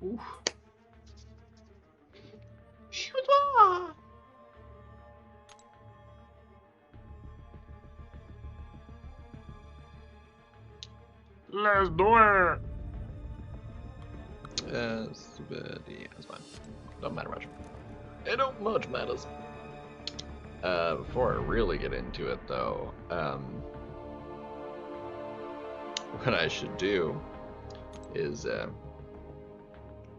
Oof. Let's do it. That's fine. Don't matter much. It don't much matters. Before I really get into it, though, what I should do is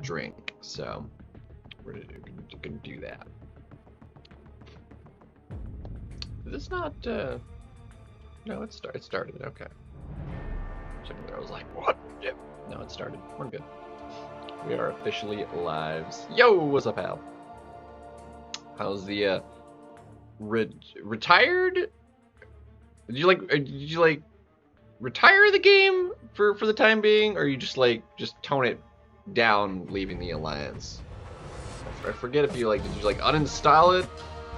drink. So we're gonna do that. Is this not? No, it started. Okay. Checking there, I was like, what? Yep. No, it started. We're good. We are officially lives. Yo, what's up, Al? How's the retired? Did you like retire the game for the time being, or you just tone it down, leaving the alliance? I forget if you did you uninstall it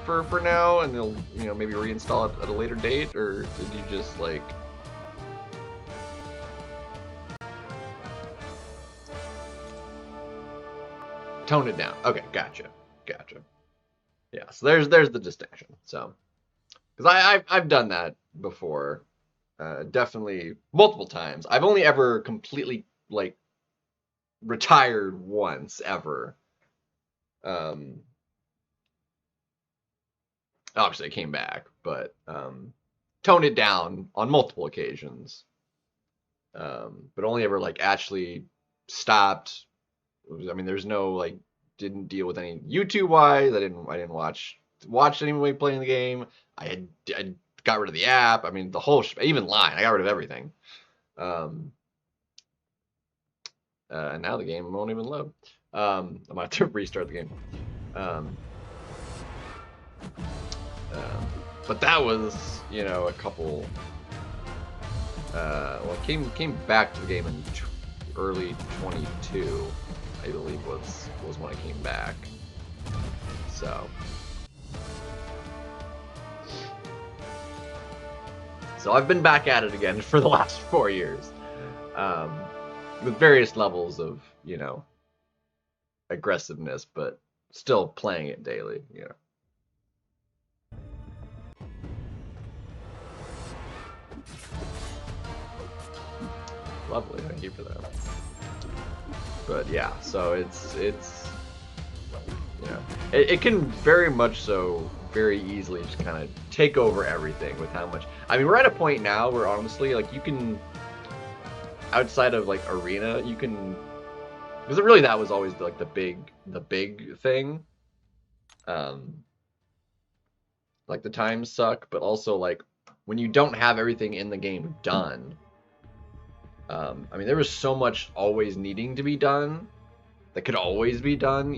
for now and you'll maybe reinstall it at a later date, or did you just tone it down? Okay, gotcha. Yeah, so there's the distinction. So, because I've done that before, definitely multiple times. I've only ever completely retired once ever. Obviously I came back, but toned it down on multiple occasions. But only ever actually stopped. I mean, there's no didn't deal with any YouTube wise. I didn't watch anybody playing the game. I got rid of the app. I mean, the whole even line. I got rid of everything. And now the game won't even load. I'm gonna have to restart the game. But that was a couple. Well, came back to the game in early 22. I believe was when I came back. So I've been back at it again for the last 4 years, with various levels of aggressiveness, but still playing it daily. Lovely, thank you for that. But yeah, so it can very much so very easily just kind of take over everything with how much. I mean, we're at a point now where honestly, you can, outside of arena, you can, because really that was always the big thing. The times suck, but also when you don't have everything in the game done. I mean, there was so much always needing to be done that could always be done,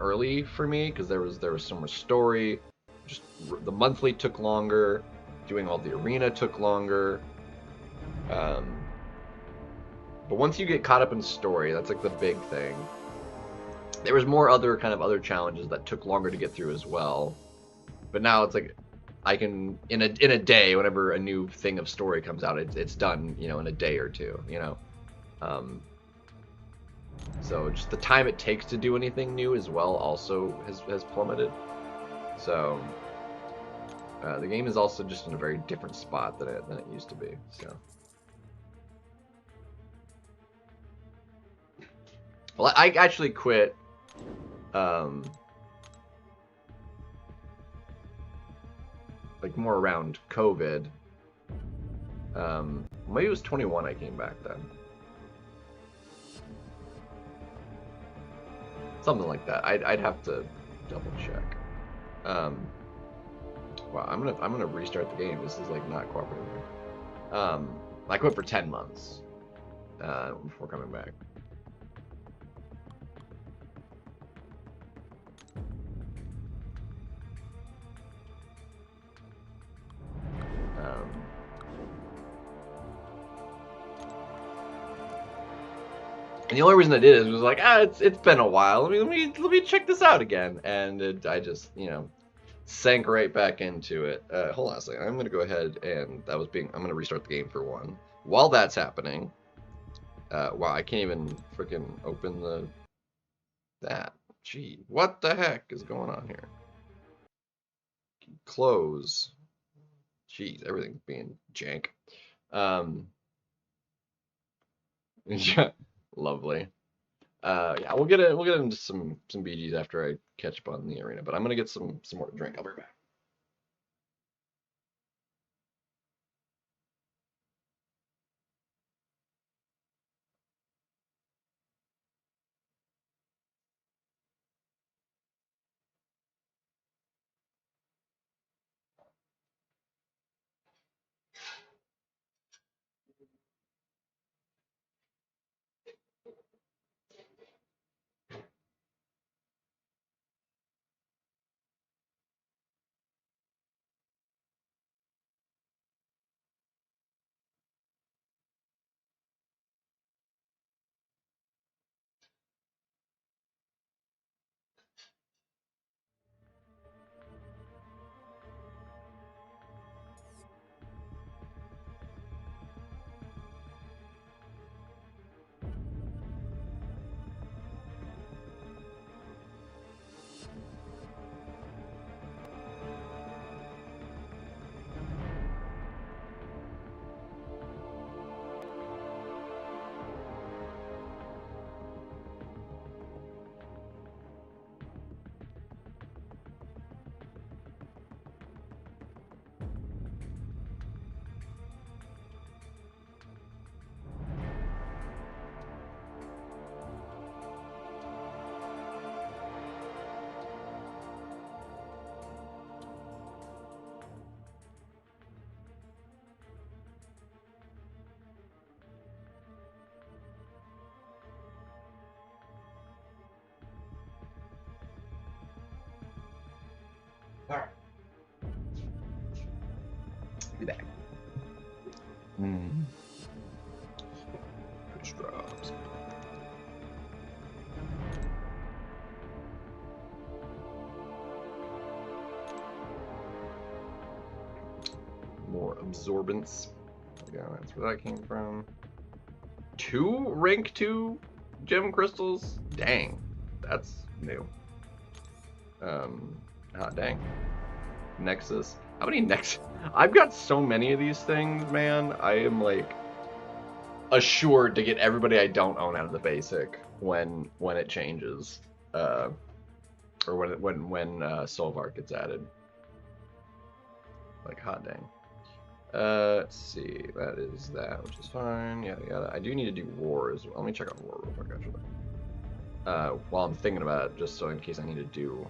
early for me, because there was so much story. Just the monthly took longer, doing all the arena took longer. But once you get caught up in story, that's the big thing. There was more other challenges that took longer to get through as well. But now it's I can in a day, whenever a new thing of story comes out, it's done, in a day or two, So just the time it takes to do anything new as well also has plummeted. So the game is also just in a very different spot than it used to be. So, well, I actually quit. More around COVID. Maybe it was 21 I came back then. Something like that. I'd have to double check. Wow, I'm gonna restart the game. This is not cooperating. I quit for 10 months before coming back. And the only reason I did it was it's been a while. Let me check this out again. And I just, sank right back into it. Hold on a second. I'm gonna go ahead and I'm gonna restart the game for one. While that's happening, wow, I can't even freaking open that. Gee, what the heck is going on here? Close. Jeez, everything's being jank. Yeah, lovely. Yeah, we'll get into some BGs after I catch up on the arena, but I'm gonna get some more to drink. I'll be right back. All right. Be back. Push drops. More absorbance. Yeah, that's where that came from. 2 rank 2 gem crystals? Dang. That's new. Dang. Nexus. How many Nexus? I've got so many of these things, man. I am like assured to get everybody I don't own out of the basic when it changes, or when Solvar gets added. Like hot dang. Let's see. That is that, which is fine. Yada yada. I do need to do war as well. Let me check out war real quick, actually. While I'm thinking about it, just so in case I need to do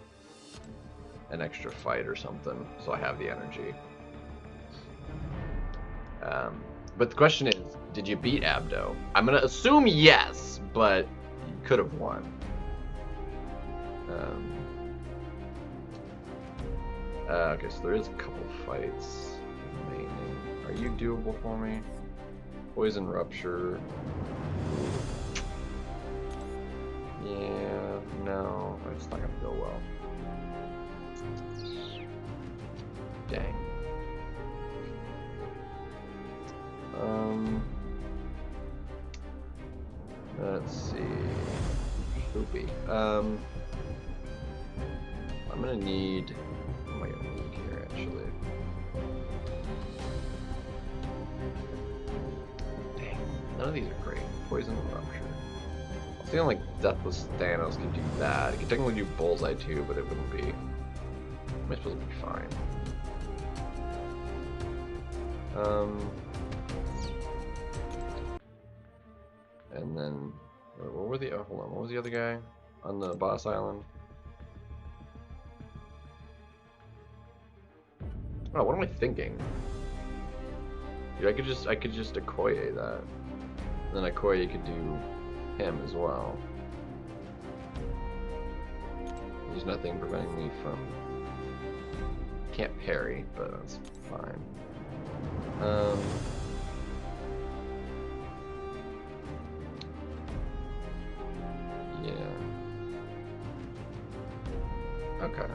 an extra fight or something, so I have the energy. But the question is, did you beat Abdo? I'm gonna assume yes, but you could have won. Okay, so there is a couple fights remaining. Are you doable for me? Poison Rupture. Yeah, no, it's not gonna go well. Dang. Let's see. Poopy. I'm gonna need. What am I gonna need here, actually? Dang, none of these are great. Poison Rupture. I was feeling like Deathless Thanos could do that. It could technically do Bullseye too, but it wouldn't be. Am I supposed to be fine? And then, what were the? Oh, hold on. What was the other guy on the boss island? Oh, what am I thinking? Dude, I could just Okoye that. And then Okoye could do him as well. There's nothing preventing me from. Can't parry, but that's fine. Yeah. Okay.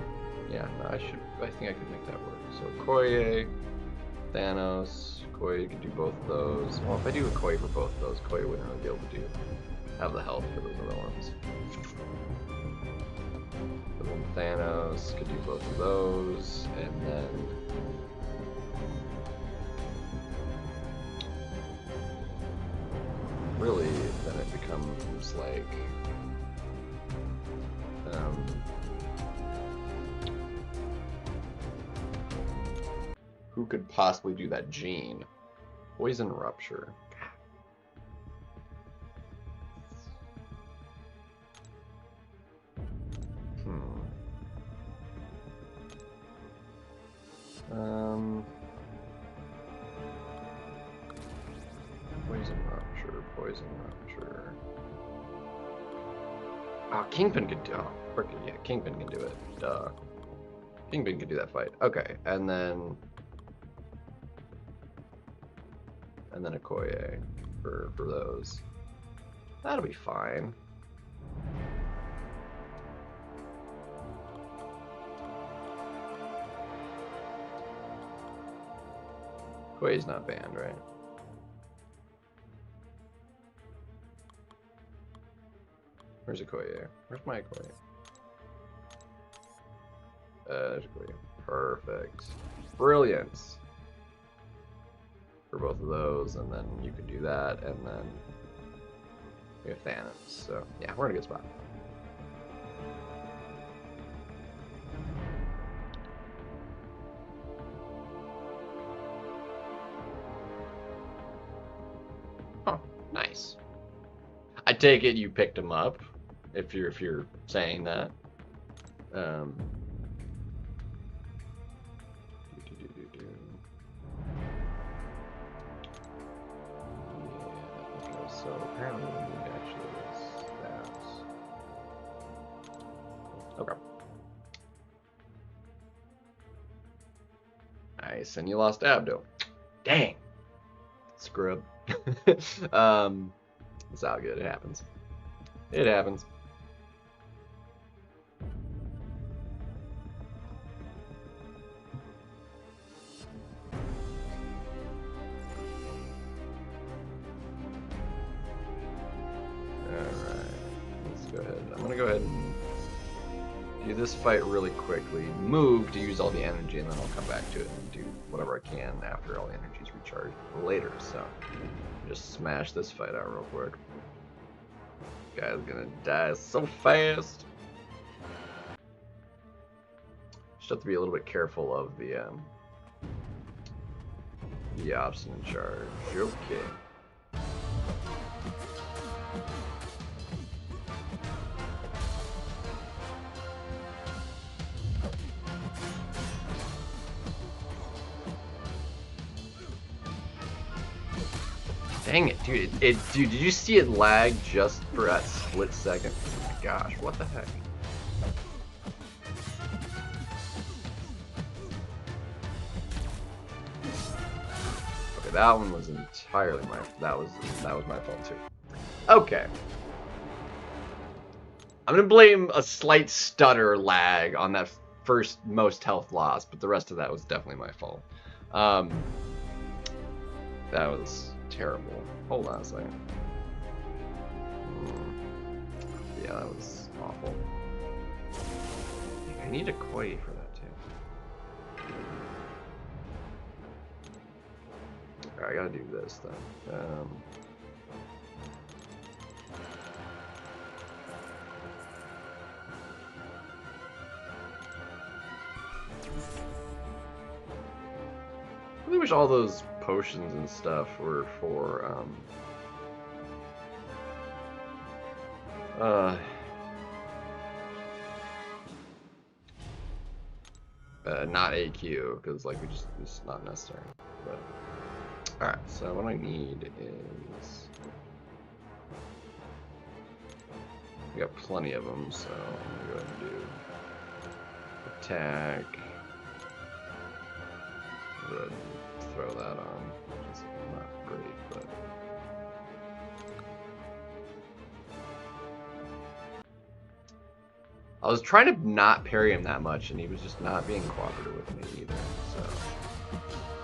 Yeah, no, I think I could make that work. So Koye, Thanos, Koye could do both of those. Well, if I do a Koye for both of those, Koye wouldn't really be able to have the health for those other ones. But then Thanos could do both of those, and then really, then it becomes like who could possibly do that gene? Poison Rupture. Poison Rupture. Oh, Kingpin could do. Oh, frickin' yeah, Kingpin can do it. Duh. Kingpin could do that fight. Okay, and then a Koye for those. That'll be fine. Koye's not banned, right? Where's a Koye? Where's my Koye? There's a Koye. Perfect. Brilliant. For both of those, and then you can do that, and then we have Thanos. So yeah, we're in a good spot. Oh, nice. I take it you picked him up, if you're saying that. Yeah, okay, so apparently we need actually stats. Okay. Nice, and you lost Abdo. Dang. Scrub. It's all good, it happens. It happens. Go ahead and do this fight really quickly. Move to use all the energy, and then I'll come back to it and do whatever I can after all the energy's recharged later. So just smash this fight out real quick. Guy's gonna die so fast. Just have to be a little bit careful of the obstinate charge. Okay. Dang it, dude! Dude, did you see it lag just for that split second? Oh my gosh, what the heck? Okay, that one was entirely that was my fault too. Okay. I'm gonna blame a slight stutter lag on that first most health loss, but the rest of that was definitely my fault. That was terrible. Hold on a second. Yeah, that was awful. I need a Koye for that too. Alright, I gotta do this then. I really wish all those potions and stuff were for not AQ, because like it's not necessary. But alright, so what I need is we got plenty of them, so I'm gonna go ahead and do attack. Go ahead and throw that on, which is not great, but I was trying to not parry him that much, and he was just not being cooperative with me either, so...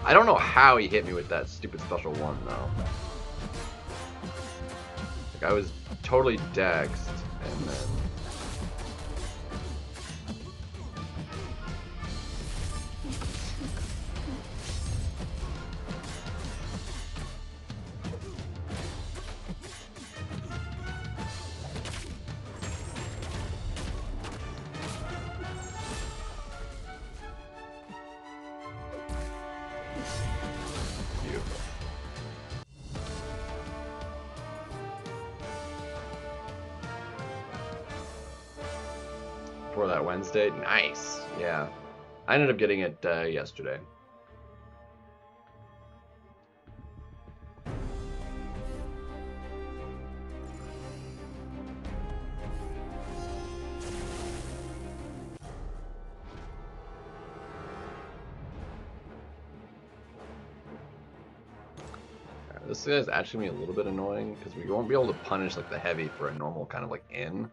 I don't know how he hit me with that stupid special one, though. Like, I was totally dexed, and then... For that Wednesday? Nice. Yeah. I ended up getting it yesterday. This is actually gonna be a little bit annoying because we won't be able to punish like the heavy for a normal kind of like in,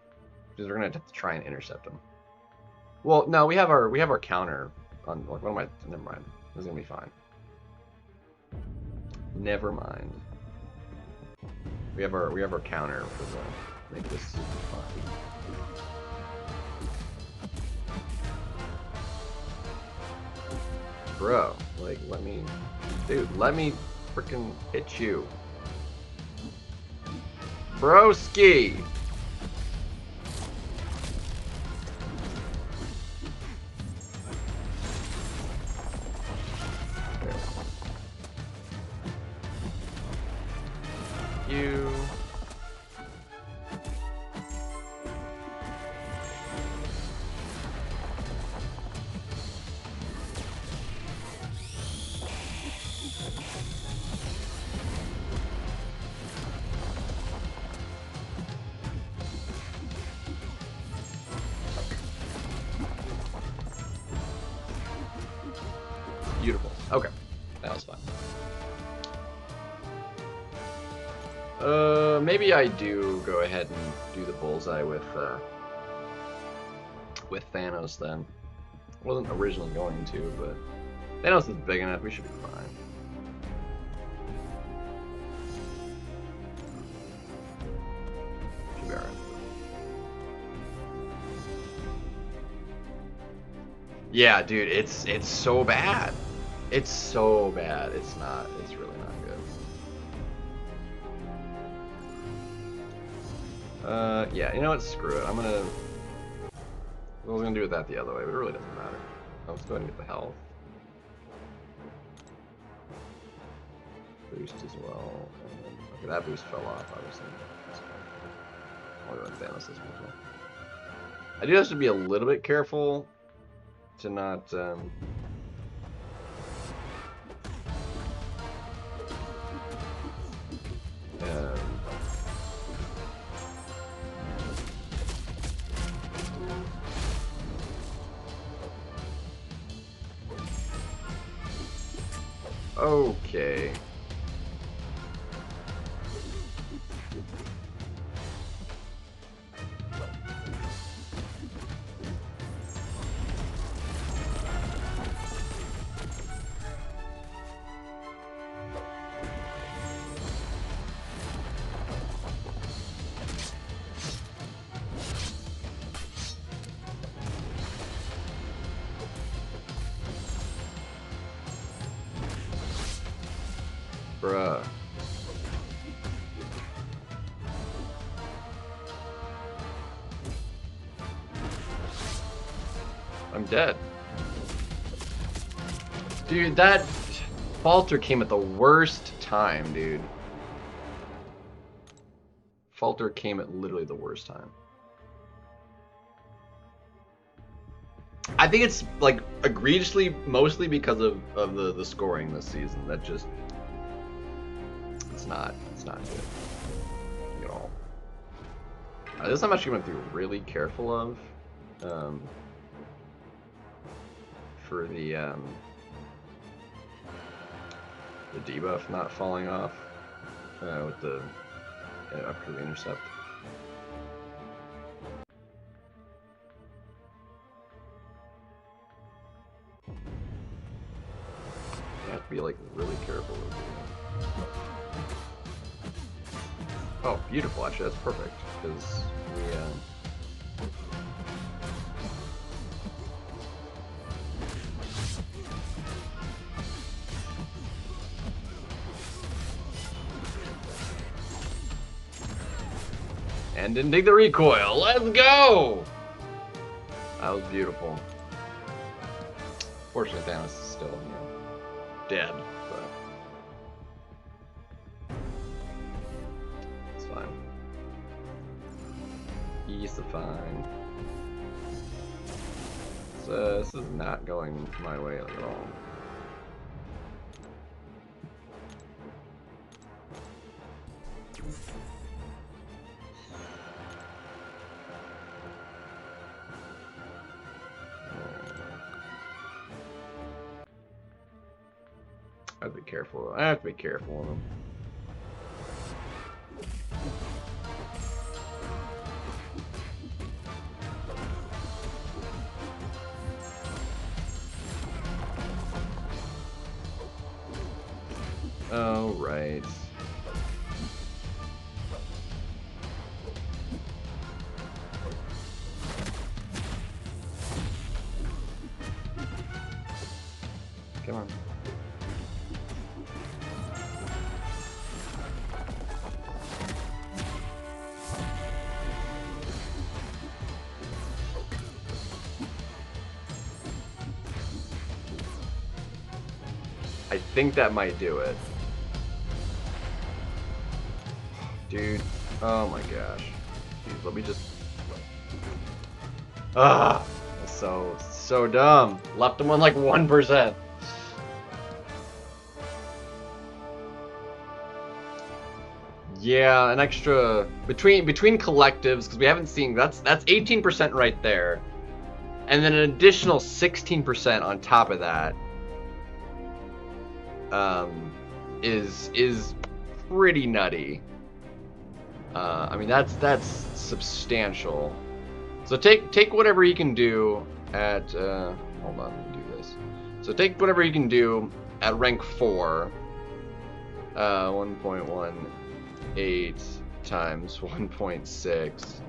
because we're gonna have to try and intercept him. Well, no, we have our counter on like what am I? Never mind. This is gonna be fine. Never mind. We have our counter for the make this fun. Bro, like let me, dude, let me freaking hit you, broski. You. Beautiful. Okay, that was fun. Maybe I do go ahead and do the bullseye with Thanos then. Wasn't originally going to, but Thanos is big enough. We should be fine. Should be alright. Yeah, dude, it's so bad. It's so bad. It's not. It's really not good. Yeah, you know what? Screw it. I was gonna do that the other way, but it really doesn't matter. Let's go ahead and get the health. Boost as well. And then, okay, that boost fell off, obviously. I'll go with Thanos as well. I do have to be a little bit careful to not, okay. Bruh. I'm dead. Dude, that falter came at the worst time, dude. Falter came at literally the worst time. I think it's like egregiously mostly because of the scoring this season. That just it's not good at all. This I'm actually going to be really careful of for the debuff not falling off with the after the intercept. You have to be like really careful with it. Oh, beautiful! Actually, that's perfect because we. And didn't dig the recoil. Let's go! That was beautiful. Fortunately, Thanos is still, you know, dead, but it's fine. He's fine. So this is not going my way at all. I have to be careful. I have to be careful with them. Oh, right. Come on. I think that might do it. Dude. Oh my gosh. Jeez, let me just... Ah! That's so dumb. Left him on like 1%. Yeah, an extra... Between collectives, because we haven't seen... That's 18% right there. And then an additional 16% on top of that. Is pretty nutty. I mean that's substantial. So take whatever you can do at hold on, let me do this. So take whatever you can do at rank 4. 1.18 times 1.6.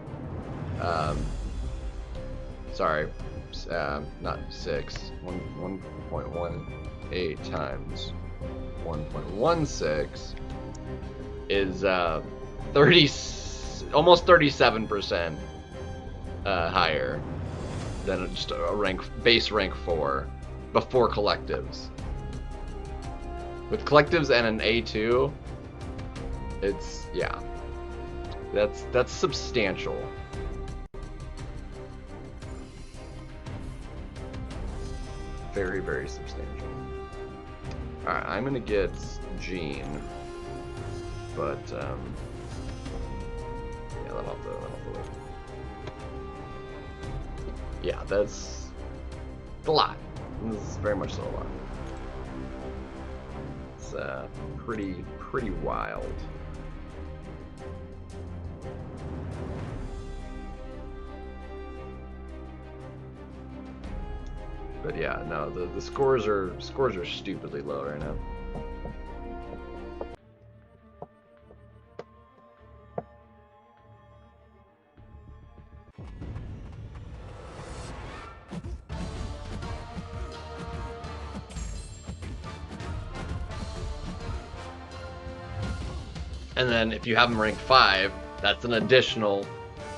Sorry, not 6. 1.18 times 1.16 is 30, almost 37% higher than just a base rank 4 before collectives. With collectives and an A2, it's yeah, that's substantial. Very, very substantial. Alright, I'm gonna get Gene, but yeah, that'll have to wait. Yeah, that's a lot. This is very much so a lot. It's pretty wild. But yeah, no, the scores are stupidly low right now. And then if you have them ranked 5, that's an additional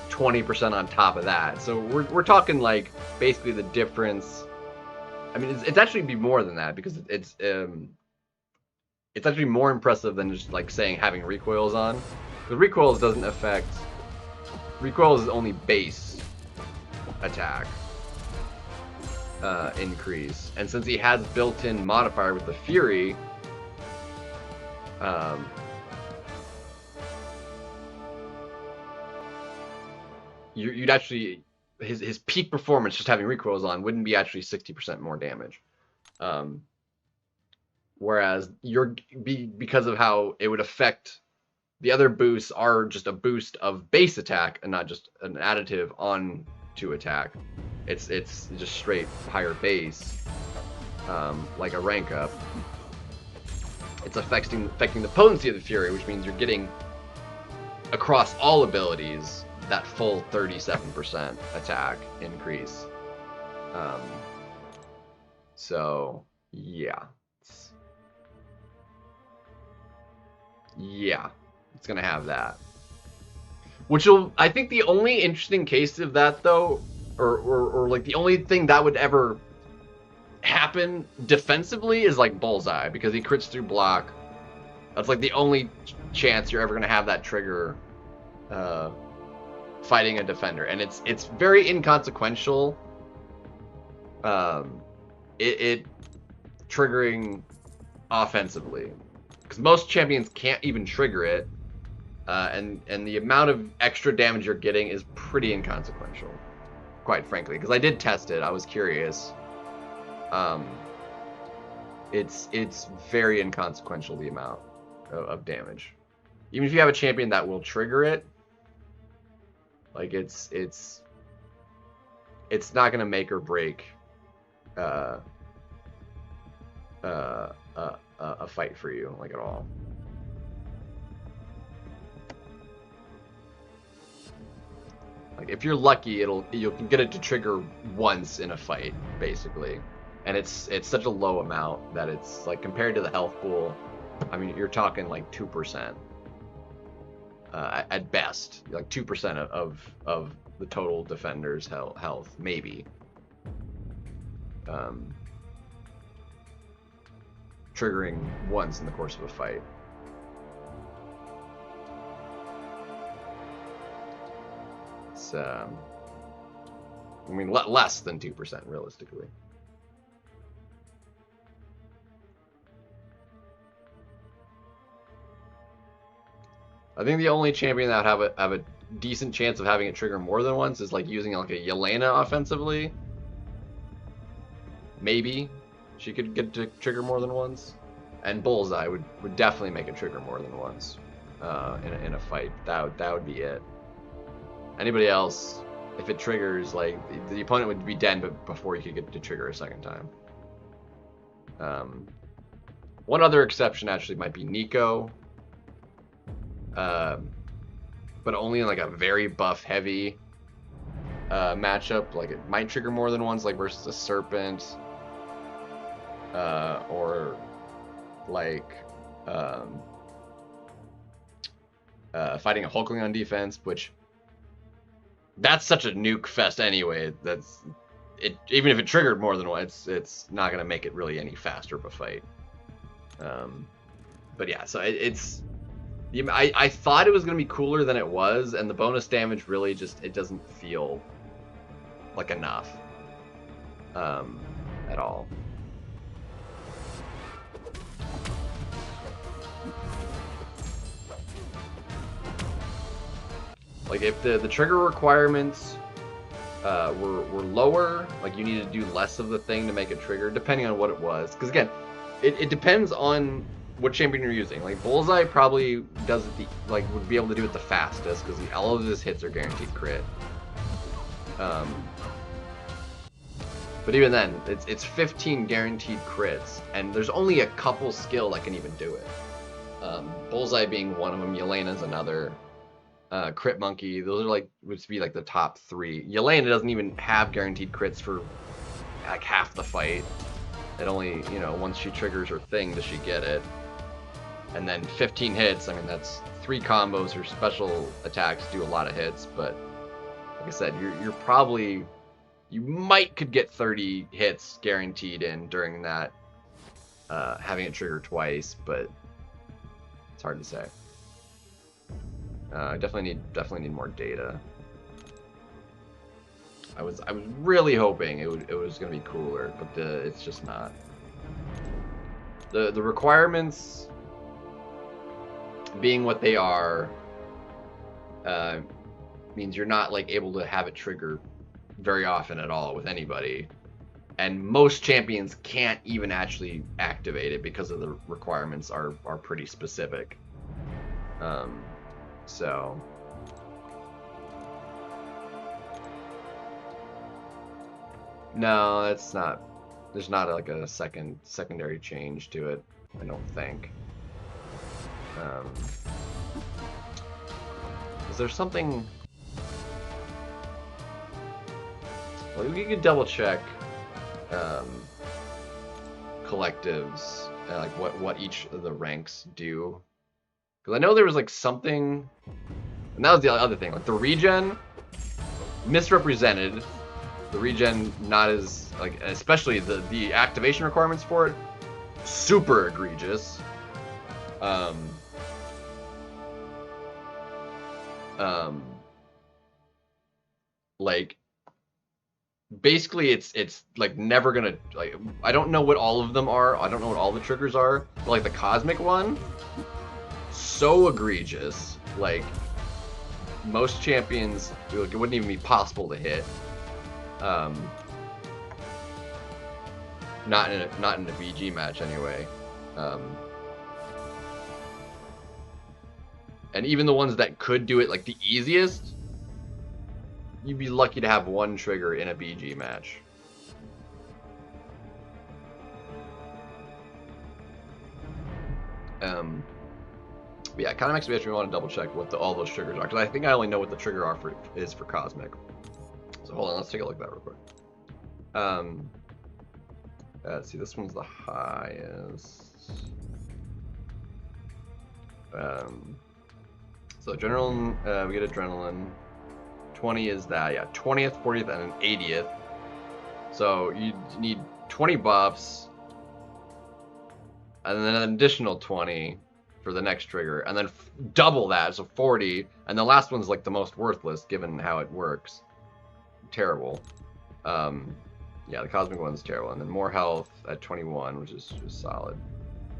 20% on top of that. So we're talking like basically the difference. I mean, it's actually be more than that because it's actually more impressive than just like saying having recoils on. Because recoils doesn't affect. Recoils is only base attack increase, and since he has built-in modifier with the Fury, you'd actually his peak performance just having recoils on wouldn't be actually 60% more damage. Whereas because of how it would affect the other boosts are just a boost of base attack and not just an additive on to attack. It's just straight higher base, like a rank up. it's affecting the potency of the Fury, which means you're getting across all abilities that full 37% attack increase. So yeah, it's gonna have that. Which will, I think, the only interesting case of that though, or like the only thing that would ever happen defensively is like Bullseye, because he crits through block. That's like the only chance you're ever gonna have that trigger fighting a defender, and it's very inconsequential. It triggering offensively, because most champions can't even trigger it, and the amount of extra damage you're getting is pretty inconsequential, quite frankly. Because I did test it, I was curious. It's very inconsequential, the amount of damage. Even if you have a champion that will trigger it, like it's not gonna make or break a fight for you, like, at all. Like, if you're lucky, you can get it to trigger once in a fight, basically. And it's such a low amount that it's like, compared to the health pool, I mean, you're talking like 2%. At best, like 2% of the total defender's health, maybe. Triggering once in the course of a fight. It's, I mean, less than 2%, realistically. I think the only champion that would have a decent chance of having it trigger more than once is like using like a Yelena offensively. Maybe she could get to trigger more than once, and Bullseye would definitely make it trigger more than once in a fight. That would be it. Anybody else, if it triggers, like, the opponent would be dead before you could get to trigger a second time. One other exception actually might be Nico. But only in like a very buff heavy matchup. Like, it might trigger more than once, like versus a Serpent, or like fighting a Hulkling on defense, which that's such a nuke fest anyway. That's it. Even if it triggered more than once, it's not gonna make it really any faster of a fight. But yeah, so it's. I thought it was going to be cooler than it was, and the bonus damage really just, it doesn't feel like enough at all. Like, if the trigger requirements were lower, like you needed to do less of the thing to make it trigger, depending on what it was. Because again, it depends on what champion you're using. Like, Bullseye probably does it would be able to do it the fastest, because all of his hits are guaranteed crit. But even then, it's 15 guaranteed crits, and there's only a couple skill that can even do it. Bullseye being one of them, Yelena's another. Crit Monkey, those are would be like the top 3. Yelena doesn't even have guaranteed crits for like half the fight. It only, once she triggers her thing does she get it. And then 15 hits, I mean, that's 3 combos. Her special attacks do a lot of hits, but like I said, you're probably, you could get 30 hits guaranteed in during that, having it trigger twice, but it's hard to say. Definitely need more data. I was really hoping it was gonna be cooler, but it's just not. The requirements being what they are means you're not able to have it trigger very often at all with anybody, and most champions can't even actually activate it because of the requirements are pretty specific. So no, that's not. There's not a secondary change to it. I don't think. Is there something? Well, we could double check collectives, like what each of the ranks do. Because I know there was like something, and that was the other thing. Like the regen, misrepresented. The regen not as like, especially the activation requirements for it, super egregious. Like basically it's like never gonna, like, I don't know what all of them are. I don't know what all the triggers are. But like the cosmic one, so egregious. Like most champions, it wouldn't even be possible to hit. Not in a BG match anyway. And even the ones that could do it like the easiest, you'd be lucky to have one trigger in a BG match. Yeah, it kind of makes me actually want to double check what all those triggers are, because I think I only know what the trigger is for Cosmic. So hold on, let's take a look at that real quick. Let's see, this one's the highest. So general, we get adrenaline. 20 is that, yeah, 20th, 40th, and an 80th. So you need 20 buffs, and then an additional 20 for the next trigger, and then double that, so 40. And the last one's like the most worthless given how it works. Terrible. Yeah, the cosmic one's terrible, and then more health at 21, which is solid.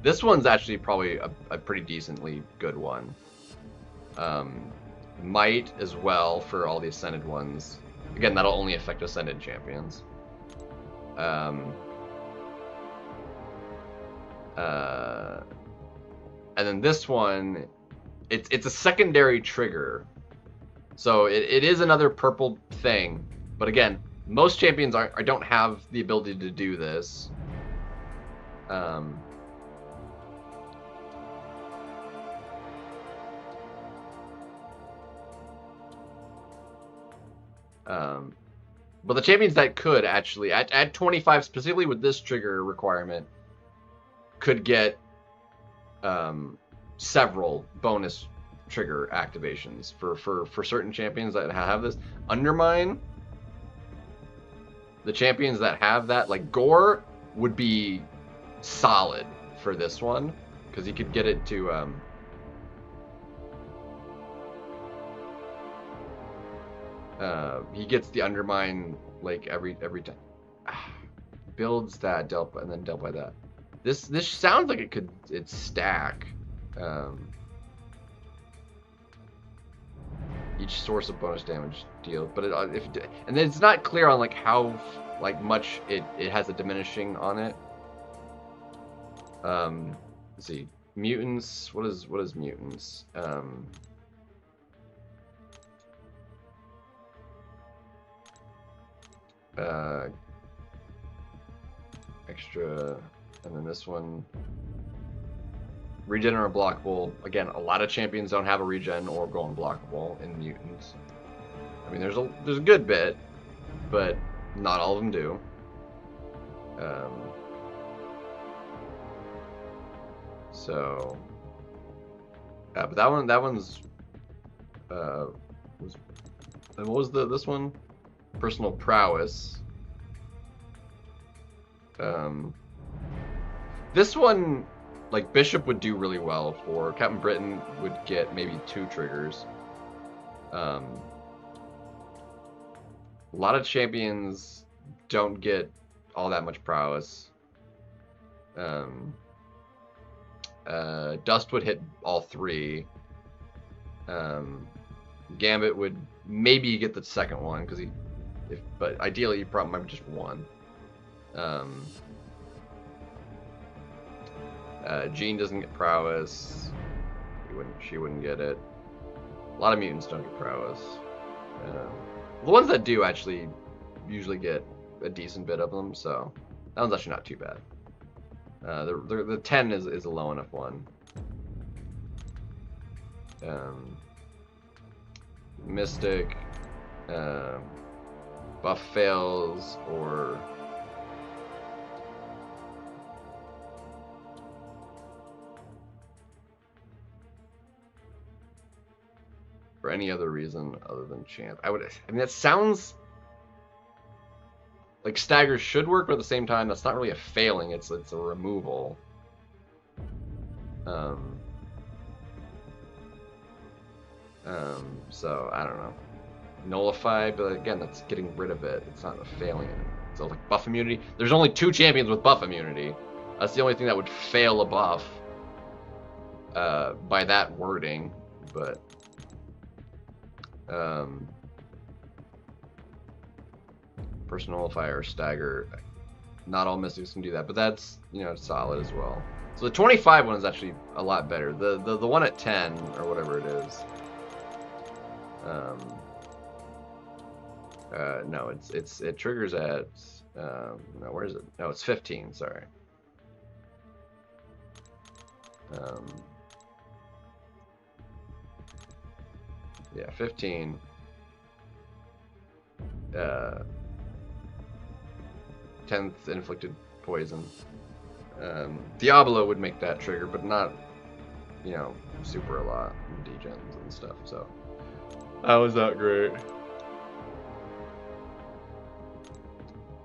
This one's actually probably a pretty decently good one. Might as well for all the Ascended ones. Again, that'll only affect Ascended champions. And then this one, it's a secondary trigger. So it is another purple thing. But again, most champions don't have the ability to do this. But the champions that could actually, at 25 specifically with this trigger requirement, could get several bonus trigger activations for certain champions that have this. Undermine, the champions that have that, like Gore, would be solid for this one, because he could get it to he gets the Undermine like every time. Builds that, dealt and then dealt by that. This sounds like it's stack. Each source of bonus damage deal, but and it's not clear on like how much it has a diminishing on it. Let's see, mutants. What is mutants? Extra, and then this one, regen or unblockable. Again, a lot of champions don't have a regen or go unblockable in mutants. I mean, there's a good bit, but not all of them do. So, but that one's what was this one? Personal prowess. This one, like Bishop would do really well for. Captain Britain would get maybe 2 triggers. A lot of champions don't get all that much prowess. Dust would hit all 3. Gambit would maybe get the second one because but ideally he probably might be just 1. Jean doesn't get prowess. She wouldn't get it. A lot of mutants don't get prowess. The ones that do actually usually get a decent bit of them, so that one's actually not too bad. The 10 is a low enough one. Mystic, buff fails, or for any other reason other than chance. I mean, that sounds like stagger should work, but at the same time, that's not really a failing. It's a removal. So I don't know. Nullify, but again, that's getting rid of it. It's not a failing. So like buff immunity. There's only 2 champions with buff immunity. That's the only thing that would fail a buff by that wording. But personal nullifier, stagger. Not all mystics can do that, but that's, you know, solid as well. So the 25 one is actually a lot better. The one at 10 or whatever it is. No, it triggers at no, where is it? No, it's 15. Sorry. Yeah, 15. 10th inflicted poison. Diablo would make that trigger, but not, you know, super a lot in degens and stuff. So that was not great.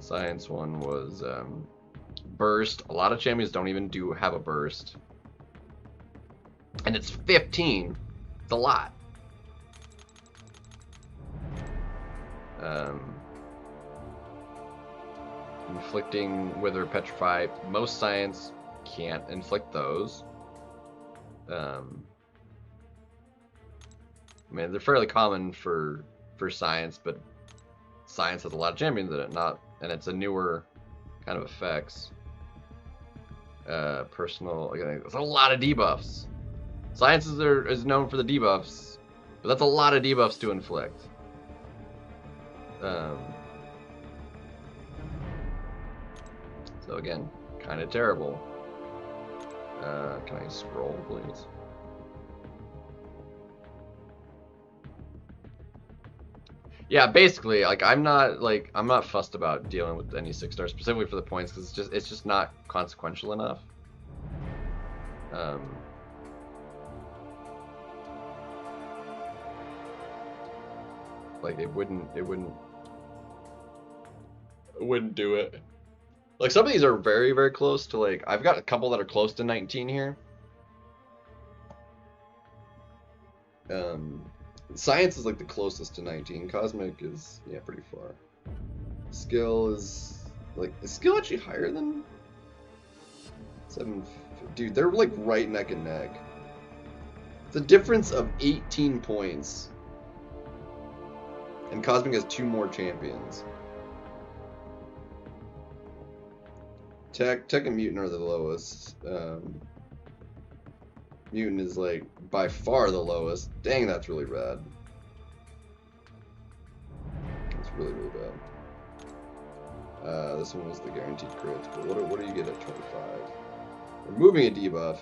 Science one was burst. A lot of champions don't even have a burst, and it's 15. It's a lot. Inflicting, wither, petrify. Most science can't inflict those. I mean, they're fairly common for science, but science has a lot of champions in it, and it's a newer kind of effects. Personal, again, there's a lot of debuffs. Science is known for the debuffs, but that's a lot of debuffs to inflict. So again, kind of terrible. Can I scroll, please? Yeah, basically, like I'm not fussed about dealing with any 6-star specifically for the points, because it's just not consequential enough. Like it wouldn't do it. Like some of these are very, very close to, like, I've got a couple that are close to 19 here. Science is like the closest to 19. Cosmic is, yeah, pretty far. Skill is skill actually higher than 7? Dude, they're like right neck and neck. It's a difference of 18 points. And Cosmic has 2 more champions. Tech and Mutant are the lowest. Mutant is like by far the lowest. Dang, that's really bad. It's really, really bad. This one was the guaranteed crits, but what do you get at 25? Removing a debuff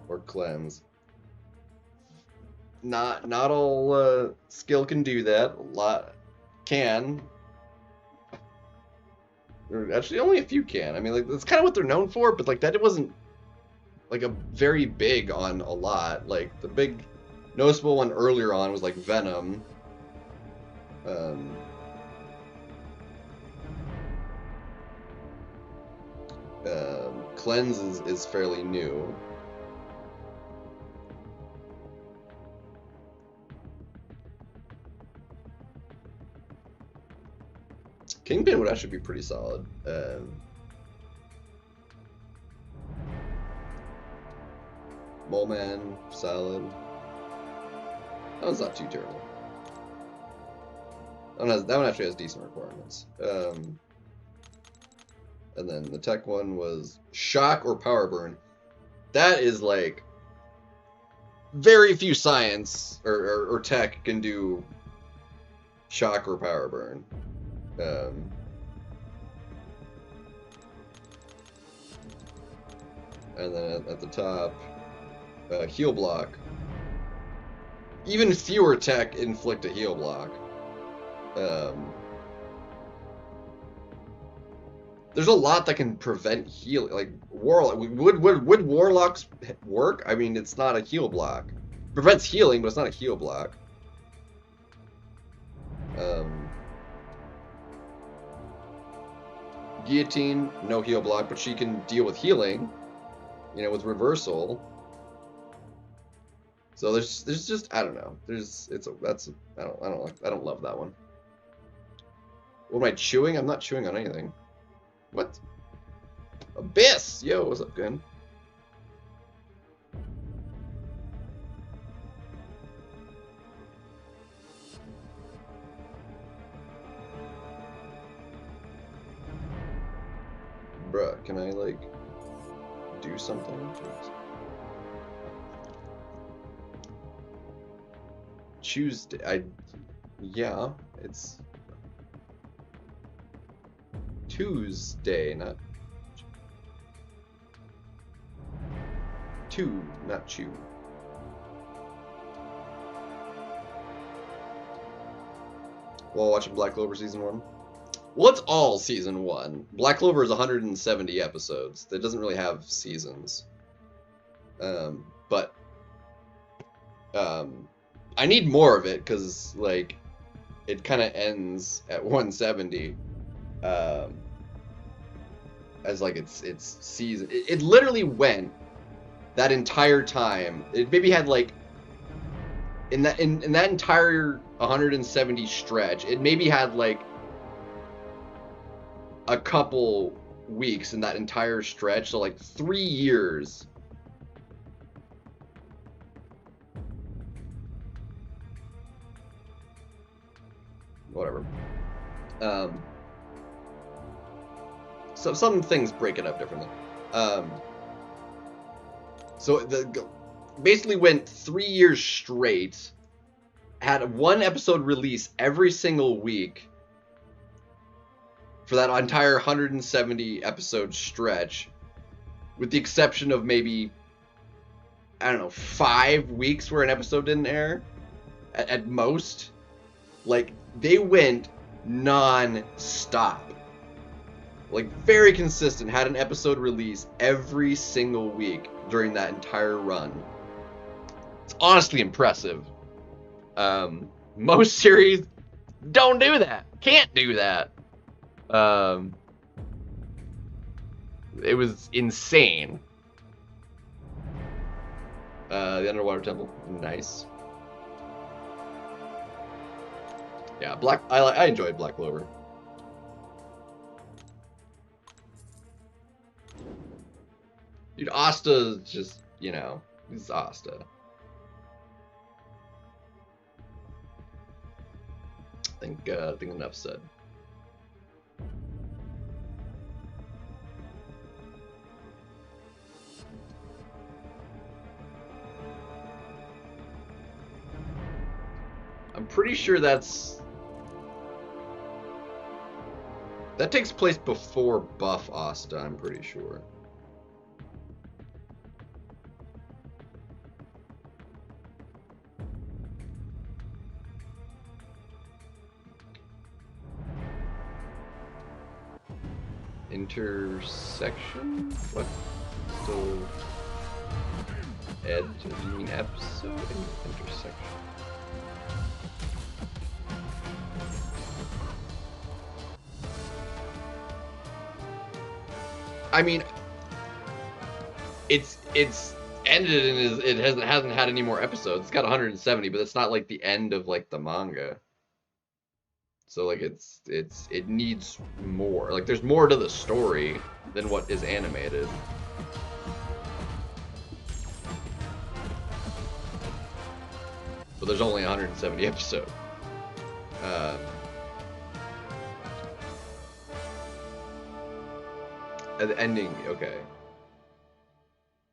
or cleanse. Not all skill can do that. A lot can. Or actually, only a few can. I mean, like, that's kind of what they're known for, but like that, it wasn't like a very big on a lot. Like the big noticeable one earlier on was like Venom. Cleanse is fairly new. Kingpin would actually be pretty solid. Mole Man, solid. That one's not too terrible. That one actually has decent requirements. And then the tech one was shock or power burn. That is like very few science or tech can do shock or power burn. And then at the top, heal block. Even fewer tech inflict a heal block. There's a lot that can prevent healing. Like warlock, would warlocks work? I mean, it's not a heal block. Prevents healing, but it's not a heal block. Guillotine, no heal block, but she can deal with healing. You know, with reversal. So there's just, I don't know. I don't love that one. What am I chewing? I'm not chewing on anything. What? Abyss! Yo, what's up, Gun? Bruh, can I, like, do something? Jeez. Tuesday, yeah, it's Tuesday, not chew. While watching Black Clover Season 1. Well, it's all Season 1. Black Clover is 170 episodes. That doesn't really have seasons. But I need more of it, because, like, it kind of ends at 170. As, like, it's season. It literally went that entire time. It maybe had, like, in that entire 170 stretch, it maybe had, like, a couple weeks in that entire stretch, so like 3 years. Whatever. So some things break it up differently. So basically went 3 years straight, had one episode release every single week for that entire 170 episode stretch, with the exception of maybe, I don't know, 5 weeks where an episode didn't air at most. Like, they went non-stop. Like, very consistent, had an episode release every single week during that entire run. It's honestly impressive. Most series don't do that. Can't do that. It was insane. The Underwater Temple, nice. Yeah, I enjoyed Black Clover. Dude, Asta just, you know, he's Asta. I think enough said. I'm pretty sure that takes place before Buff Asta, I'm pretty sure. Intersection? What? Still edge? Do you mean episode? Intersection. I mean, it's ended and it hasn't had any more episodes. It's got 170, but it's not like the end of like the manga. So like it needs more. Like there's more to the story than what is animated. But there's only 170 episodes. The ending, okay.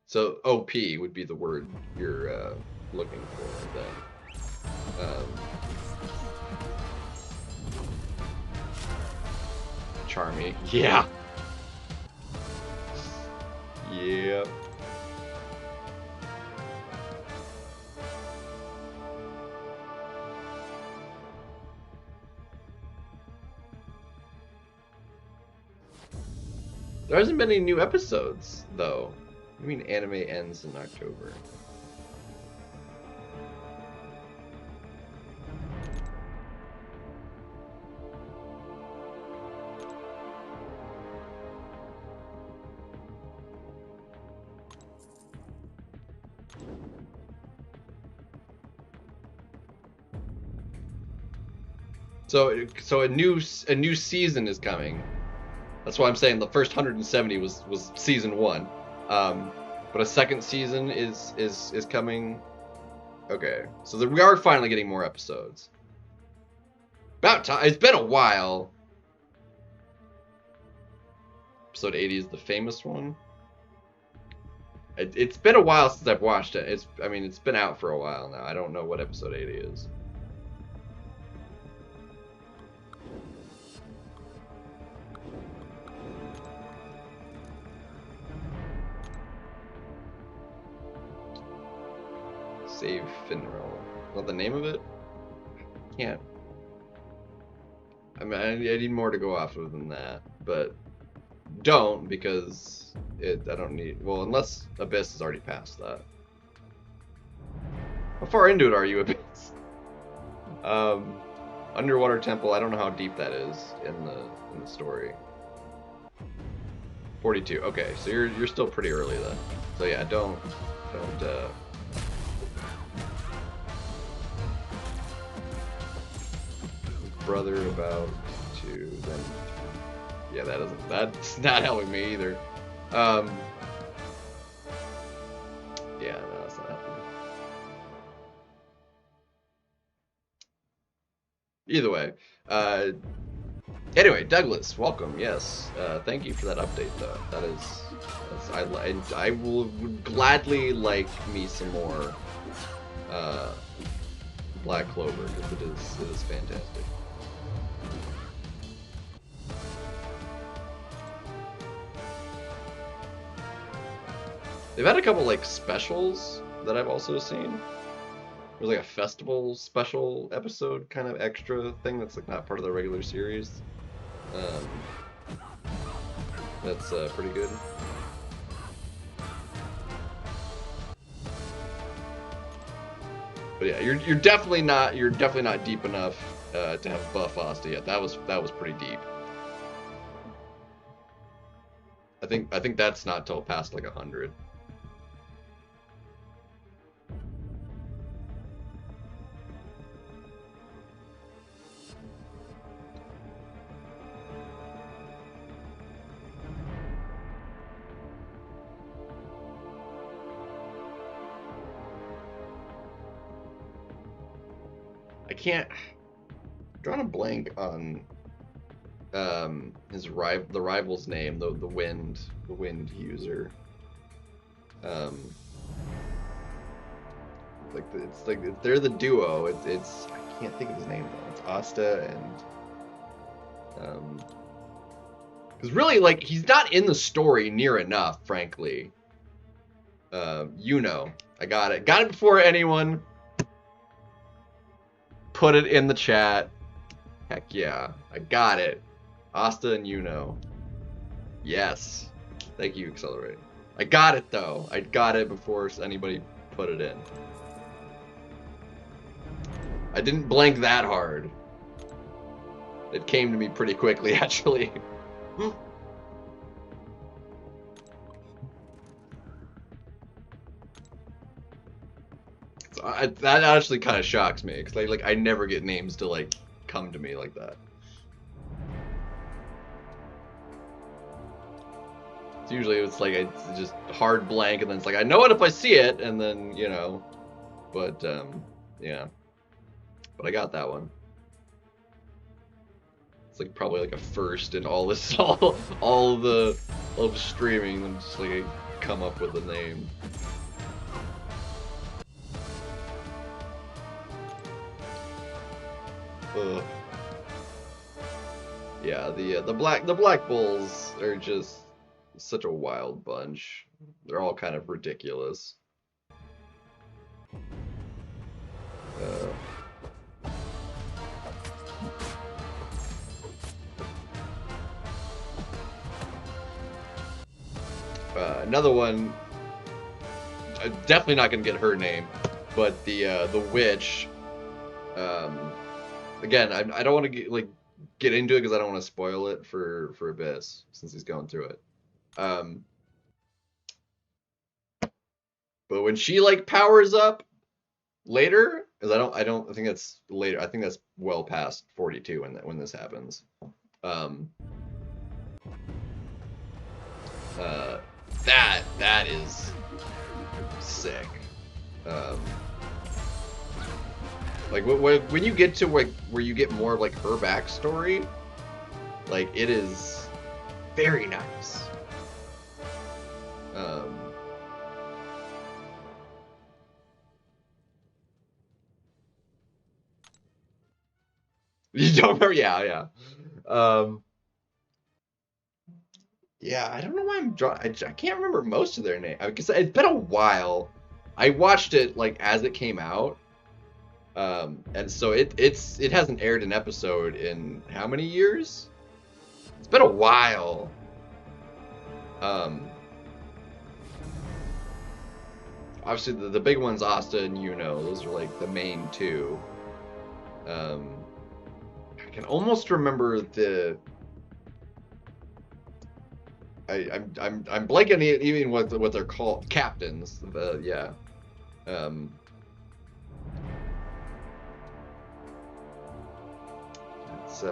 So OP would be the word you're looking for then. Charmy, yeah. Yep. There hasn't been any new episodes, though. I mean, anime ends in October. So a new season is coming. That's why I'm saying the first 170 was season 1. But a second season is coming. Okay, so we are finally getting more episodes. About time. It's been a while. Episode 80 is the famous one. It's been a while since I've watched it. I mean, it's been out for a while now. I don't know what episode 80 is. Save Finral. Is that the name of it? Can't. I mean, I need more to go off of than that, but don't, because I don't need. Well, unless Abyss has already passed that. How far into it are you, Abyss? Underwater Temple. I don't know how deep that is in the story. 42. Okay, so you're still pretty early then. So yeah, don't. Brother about to then. Yeah, that's not helping me either. Yeah, no, that's not happening. Either way, anyway, Douglas, welcome. Yes, thank you for that update, though. I would gladly like me some more Black Clover, because it is fantastic. They've had a couple like specials that I've also seen. There's like a festival special episode kind of extra thing that's like not part of the regular series. That's pretty good. But yeah, you're definitely not deep enough to have buff Asta yet. That was pretty deep. I think that's not till past like 100. I can't. I'm drawing a blank on the rival's name, the wind user. They're the duo. It's I can't think of his name though. It's Asta and because really like he's not in the story near enough, frankly. I got it before anyone. Put it in the chat. Heck yeah. I got it. Asta and Yuno. Yes. Thank you, Accelerate. I got it, though. I got it before anybody put it in. I didn't blank that hard. It came to me pretty quickly, actually. That actually kind of shocks me, because I never get names to like come to me like that. Usually it's like it's just hard blank, and then it's like I know it if I see it, and then but yeah. But I got that one. It's like probably like a first in all this all the streaming, and just like I come up with a name. Yeah, the Black Bulls are just such a wild bunch. They're all kind of ridiculous. Another one, definitely not gonna get her name, but the witch. Again, I don't want to get into it because I don't want to spoil it for Abyss since he's going through it. But when she like powers up later, because I think that's later. I think that's well past 42 when this happens. That is sick. Like when you get to like where you get more of like her backstory, like it is very nice. You don't remember? Yeah. Yeah, I don't know why I'm drawing. I can't remember most of their name because it's been a while. I watched it like as it came out, and so it hasn't aired an episode in how many years? It's been a while. Obviously the big ones, Asta and Yuno, those are like the main two. I can almost remember the. I'm blanking even what they're called, captains. Yeah. It's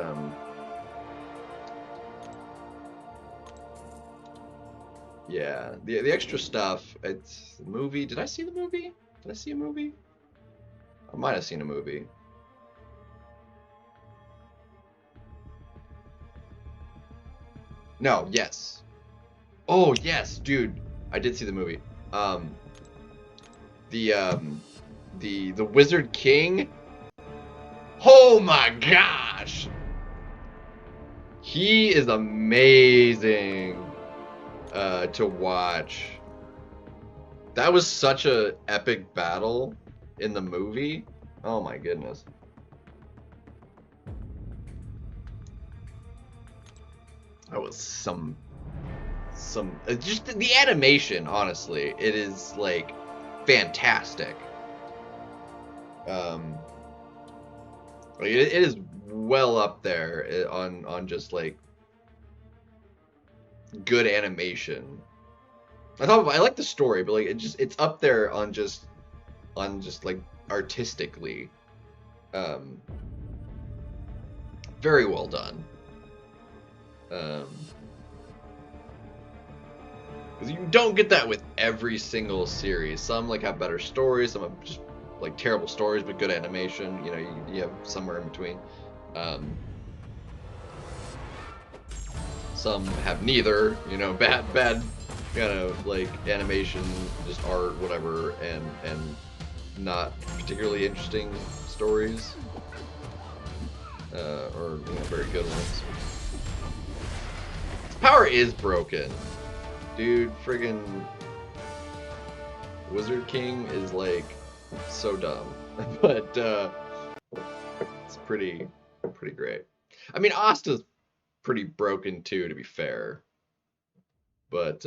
yeah, the extra stuff. It's the movie. Did I see the movie? Did I see a movie? I might have seen a movie. No, yes. Oh, yes, dude. I did see the movie. The Wizard King. Oh my gosh. He is amazing to watch. That was such a epic battle in the movie. Oh my goodness. That was some just the animation, honestly, it is like fantastic. Like it is well up there on just like good animation. I like the story, but like it's up there on just like artistically. Very well done. Because you don't get that with every single series. Some like have better stories, some have just like terrible stories but good animation. You know, you have somewhere in between. Some have neither. You know, bad kind of like animation, just art, whatever, and not particularly interesting stories, or very good ones. His power is broken. Dude, friggin' Wizard King is like so dumb, but it's pretty great. I mean, Asta's pretty broken too, to be fair, but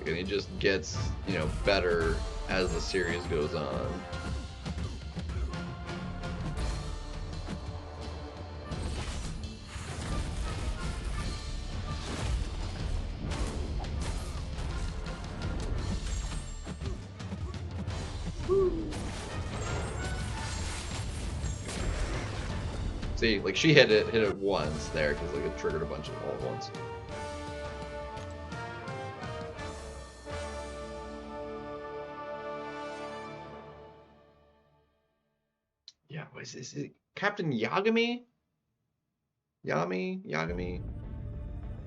and he just gets, better as the series goes on. See, like she hit it once there because like it triggered a bunch of all at once. Yeah, what is it Captain Yagami? Yagami?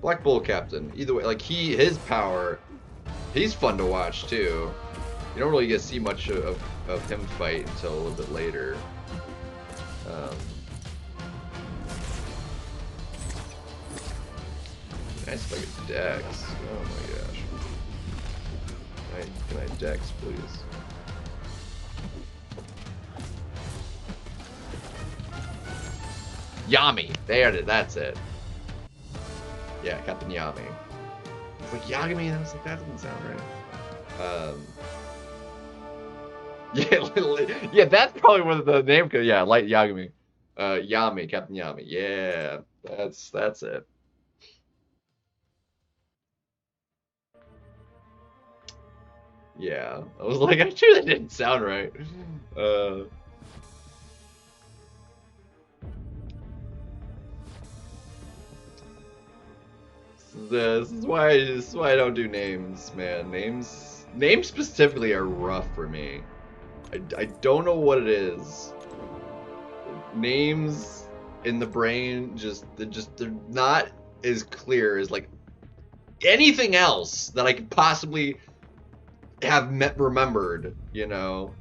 Black Bull Captain. Either way, like his power, he's fun to watch too. You don't really get to see much of him fight until a little bit later. Nice fucking decks. Oh my gosh. Right. Can I dex, please? Yami. There it is. That's it. Yeah, Captain Yami. It's like Yagami, and I was like, that doesn't sound right. Yeah, that's probably where the name could. Yeah, Light Yagami. Yami, Captain Yami. Yeah, that's it. Yeah, I was like, I'm sure that didn't sound right. This is why I don't do names, man. Names specifically are rough for me. I don't know what it is. Names in the brain they're not as clear as like anything else that I could possibly have remembered, you know.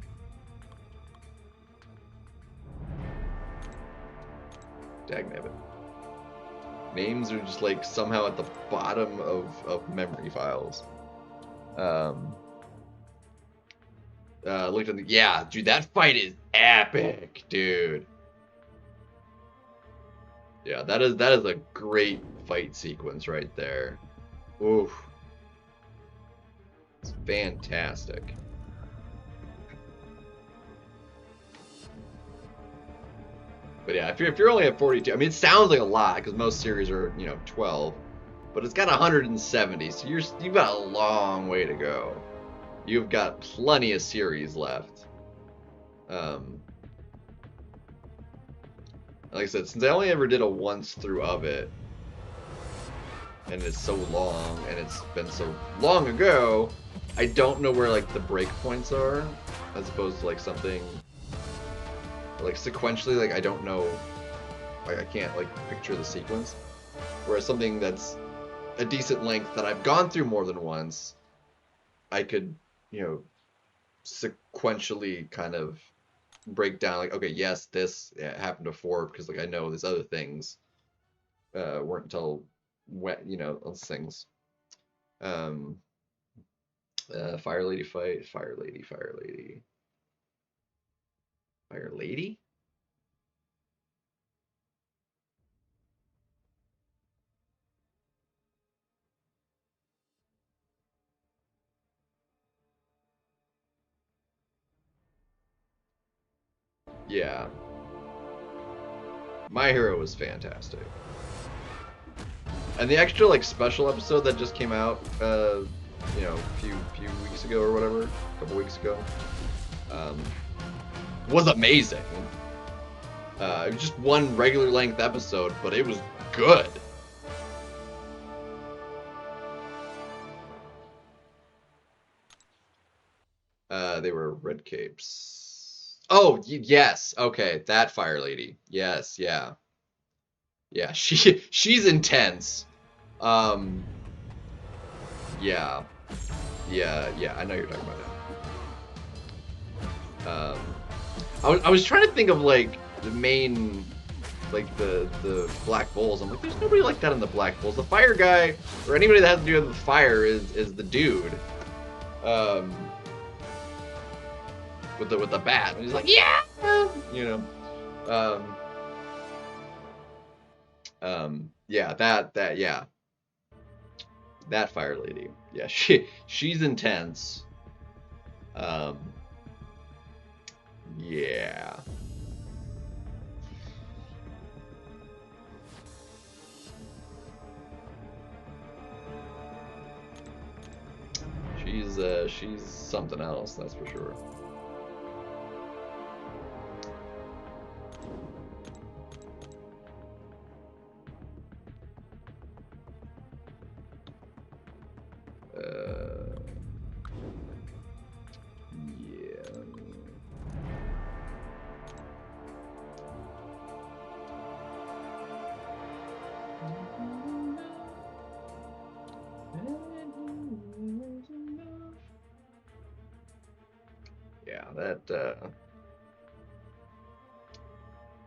Dagnabbit. Names are just like somehow at the bottom of memory files. Looked at the, yeah, dude, that fight is epic, dude. Yeah, that is a great fight sequence right there. Oof. It's fantastic. But yeah, if you're only at 42, I mean, it sounds like a lot because most series are, you know, 12, but it's got 170, so you've got a long way to go. You've got plenty of series left. Like I said, since I only ever did a once through of it, and it's so long, and it's been so long ago, I don't know where like the break points are, as opposed to like something like sequentially. Like I don't know, like I can't like picture the sequence. Whereas something that's a decent length that I've gone through more than once, I could, you know, sequentially kind of break down like, okay, yes, this happened before because like I know these other things weren't until when, you know, those things. Fire Lady fight, Fire Lady. Yeah. My Hero was fantastic. And the extra like special episode that just came out, you know, a few weeks ago or whatever, a couple weeks ago, was amazing. It was just one regular length episode, but it was good. They were red capes. Oh, yes. Okay, that Fire Lady. Yes, yeah. Yeah, she's intense. Yeah. Yeah, I know you're talking about it. I was trying to think of like the main, like the Black Bulls. I'm like, there's nobody like that in the Black Bulls. The fire guy or anybody that has to do with the fire is the dude. With the bat. And he's like, yeah, you know. Yeah, yeah. That Fire Lady. Yeah, she's intense. Yeah. She's something else, that's for sure.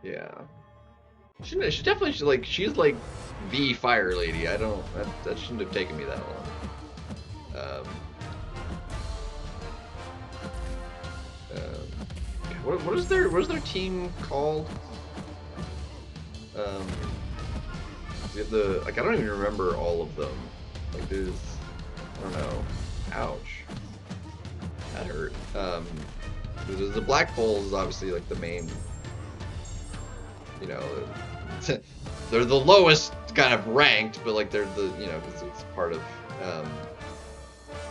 Yeah. She definitely like she's like the Fire Lady. I don't that shouldn't have taken me that long. what is their team called? Like I don't even remember all of them. Like there's, I don't know. Ouch. That hurt. The Black Bulls is obviously like the main. You know, they're the lowest kind of ranked, but like they're the, you know, because it's part of. I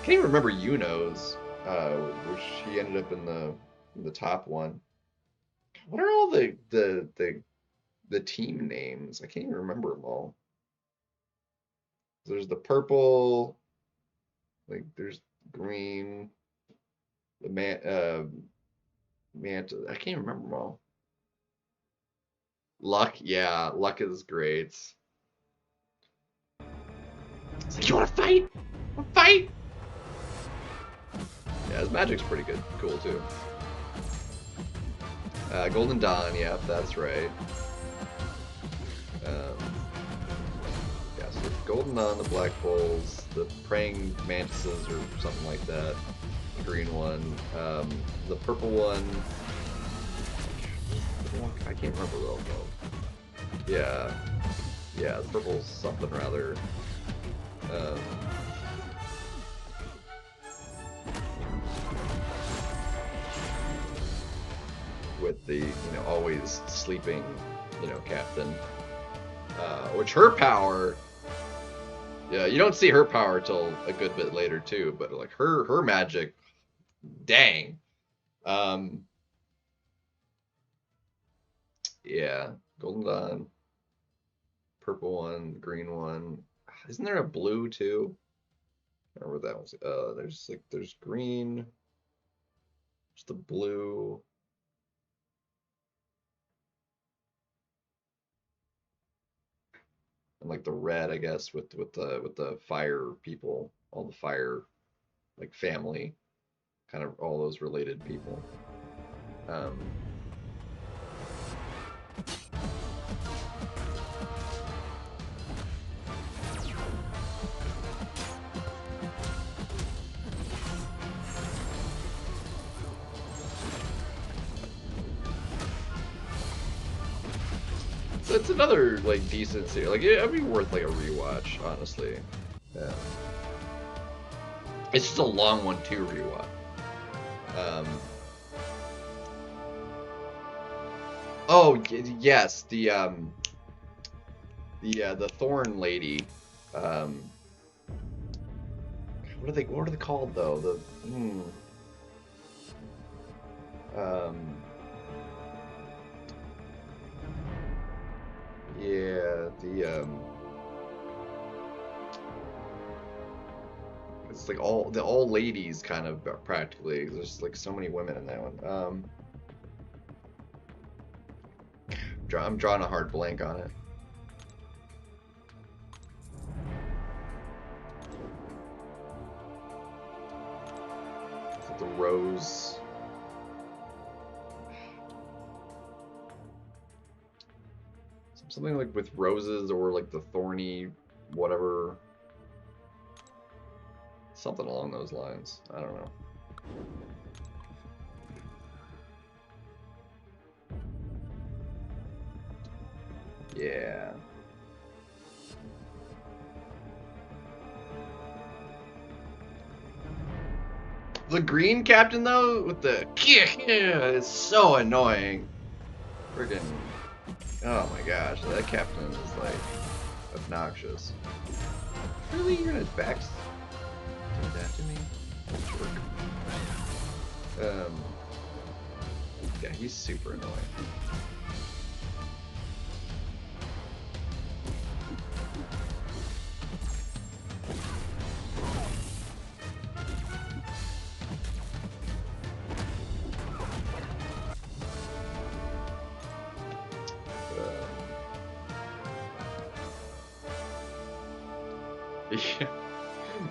can't even remember Yuno's, which he ended up in the top one. What are all the team names? I can't even remember them all. There's the purple, like there's green, the manta. I can't remember them all. Luck, yeah, Luck is great. It's like, you want to fight? Fight? Yeah, his magic's pretty good, cool too. Golden Dawn, yeah, that's right. Yeah, so Golden Dawn, the Black Bulls, the Praying Mantises or something like that, the green one, the purple one. I can't remember what it's called. Yeah, the purple's something rather. With the, you know, always sleeping, you know, captain. Which her power, yeah, you don't see her power till a good bit later too, but like her magic, dang. Yeah, Golden Dawn, purple one, green one. Isn't there a blue too? I remember that was. There's green. There's the blue. And like the red, I guess, with the fire people, all the fire, like family, kind of all those related people. So it's another like decent series. Like it'd be worth like a rewatch, honestly. Yeah. It's just a long one to rewatch. Oh yes, the Thorn lady. What are they called though? Yeah, it's like all ladies kind of practically. There's like so many women in that one. I'm drawing a hard blank on it. The rose. Something like with roses or like the thorny whatever. Something along those lines. I don't know. Yeah. The green captain though, with the is so annoying. Friggin', oh my gosh, that captain is like obnoxious. Really, you're gonna back do that to me? Jerk. Yeah, he's super annoying.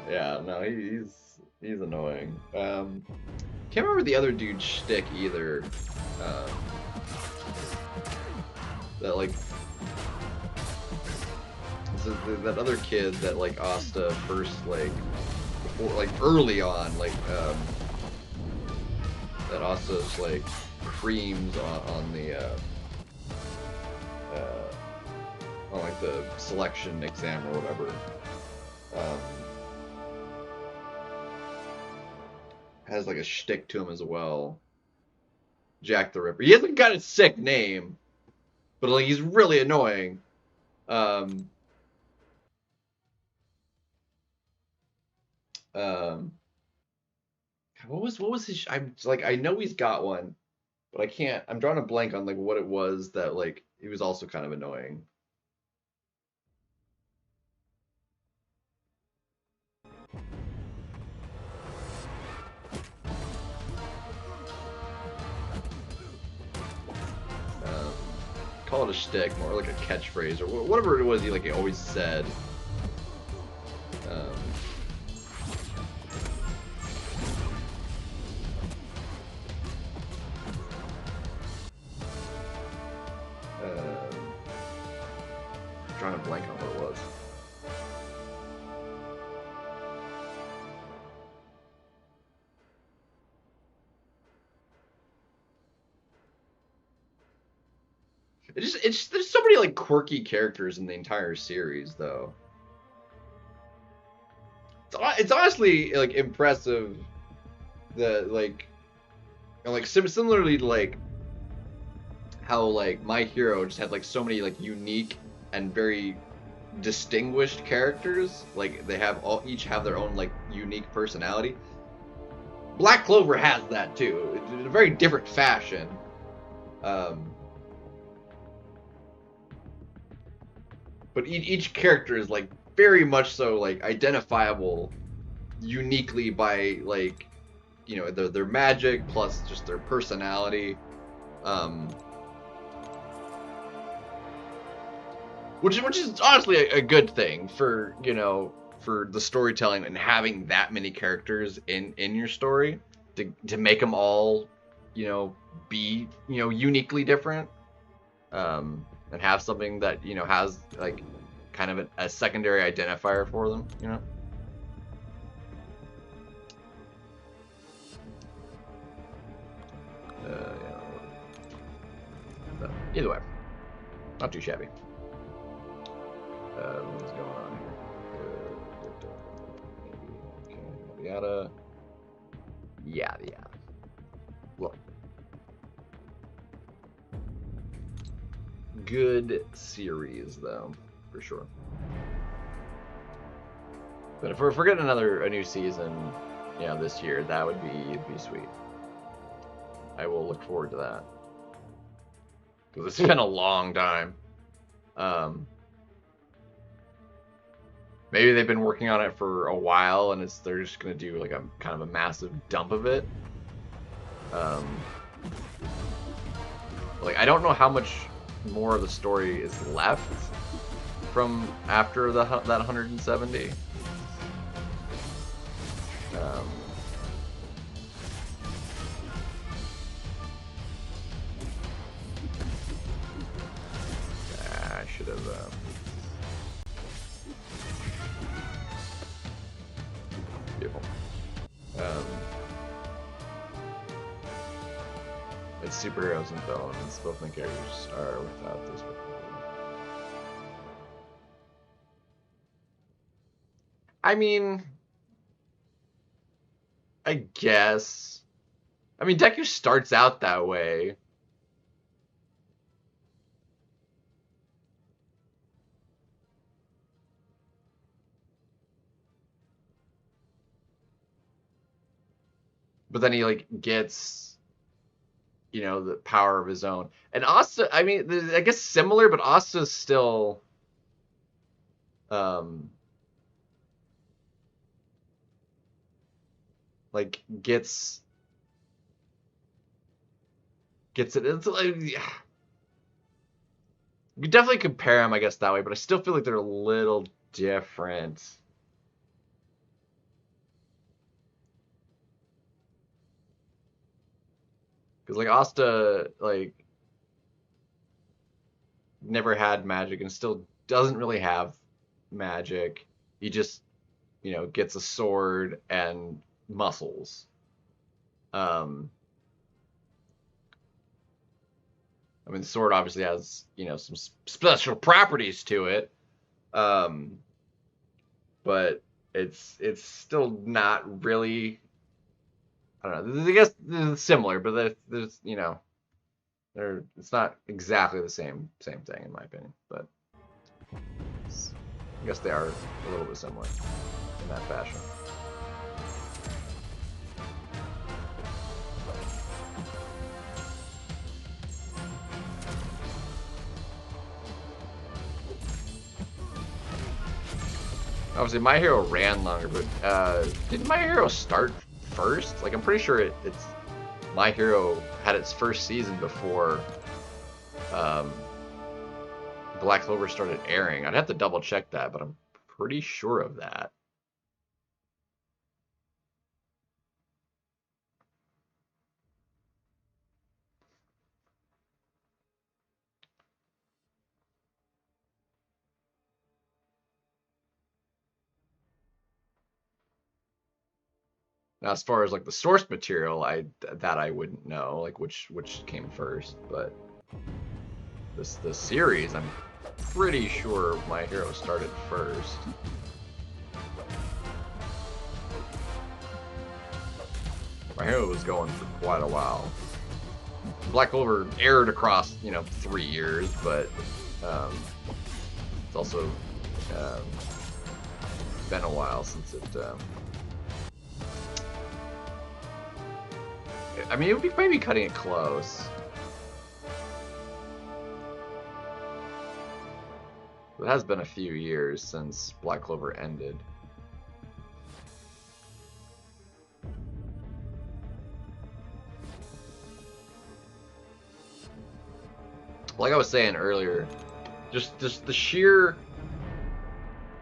Yeah, no, he's annoying. Can't remember the other dude's shtick either. That like that other kid that like Asta first like before like early on like that Asta's like creams on the on like the selection exam or whatever. Has like a shtick to him as well. Jack the Ripper. He hasn't got a sick name, but like he's really annoying. What was his? I'm like, I know he's got one, but I can't. I'm drawing a blank on like what it was that like he was also kind of annoying. Call it a shtick, more like a catchphrase or whatever it was he like always said. Trying to blank on what it was. It's there's so many like quirky characters in the entire series though. It's honestly like impressive that like similarly to like how like My Hero just had like so many like unique and very distinguished characters. Like they have each have their own like unique personality. Black Clover has that too, in a very different fashion. But each character is like very much so like identifiable uniquely by like, you know, their magic plus just their personality. Which is honestly a good thing for, you know, for the storytelling and having that many characters in your story to make them all, you know, be, you know, uniquely different, and have something that, you know, has like kind of a secondary identifier for them, you know. Yeah. But either way, not too shabby. What's going on here? Maybe, okay, yada yada. Look, good series though, for sure. But if we're getting a new season, you know, this year, that would be sweet. I will look forward to that because it's been a long time. Maybe they've been working on it for a while, and they're just gonna do like a kind of a massive dump of it. Like I don't know how much more of the story is left from after that 170. I should have. Beautiful. It's superheroes and villains. Both main characters are without this. I mean, I guess. I mean, Deku starts out that way. But then he like gets, you know, the power of his own. And Asta, I mean, I guess similar, but Asta's still like gets it. It's like, yeah. You could definitely compare them, I guess, that way, but I still feel like they're a little different. Because like Asta like never had magic and still doesn't really have magic. He just, you know, gets a sword and muscles. I mean, the sword obviously has, you know, some special properties to it, but it's still not really. I don't know. I guess it's similar, but there's you know, it's not exactly the same thing in my opinion. But I guess they are a little bit similar in that fashion. Obviously, My Hero ran longer, but didn't My Hero start first? Like, I'm pretty sure it's My Hero had its first season before Black Clover started airing. I'd have to double check that, but I'm pretty sure of that. Now, as far as like the source material, I wouldn't know, like which came first, but the series, I'm pretty sure My Hero started first. My Hero was going for quite a while. Black Clover aired across, you know, 3 years, but it's also been a while since it. I mean, it would be maybe cutting it close. It has been a few years since Black Clover ended. Like I was saying earlier, just the sheer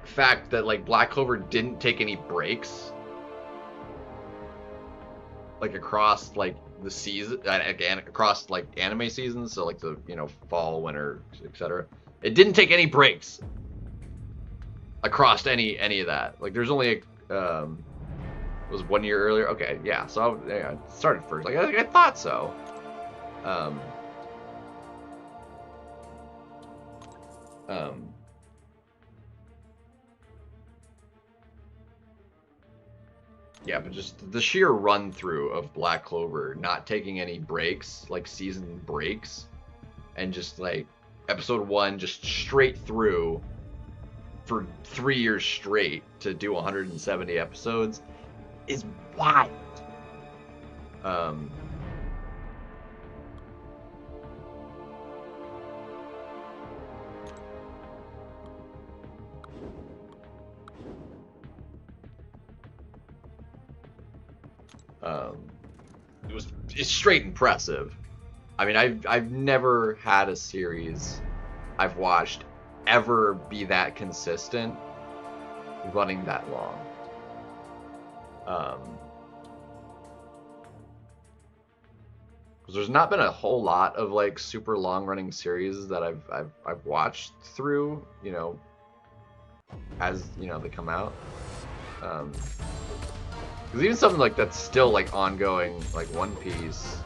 fact that like Black Clover didn't take any breaks, like across like the season, again across like anime seasons, so like the, you know, fall, winter, etc. It didn't take any breaks across any of that. Like there's only it was 1 year earlier. Okay, yeah. So yeah, I started first. Like I thought so. Yeah, but just the sheer run through of Black Clover, not taking any breaks, like season breaks, and just like episode 1 just straight through for 3 years straight to do 170 episodes is wild. It's straight impressive. I mean, I've never had a series I've watched ever be that consistent, running that long. Because there's not been a whole lot of like super long running series that I've watched through, you know, as you know they come out. Because even something like that's still like ongoing, like One Piece,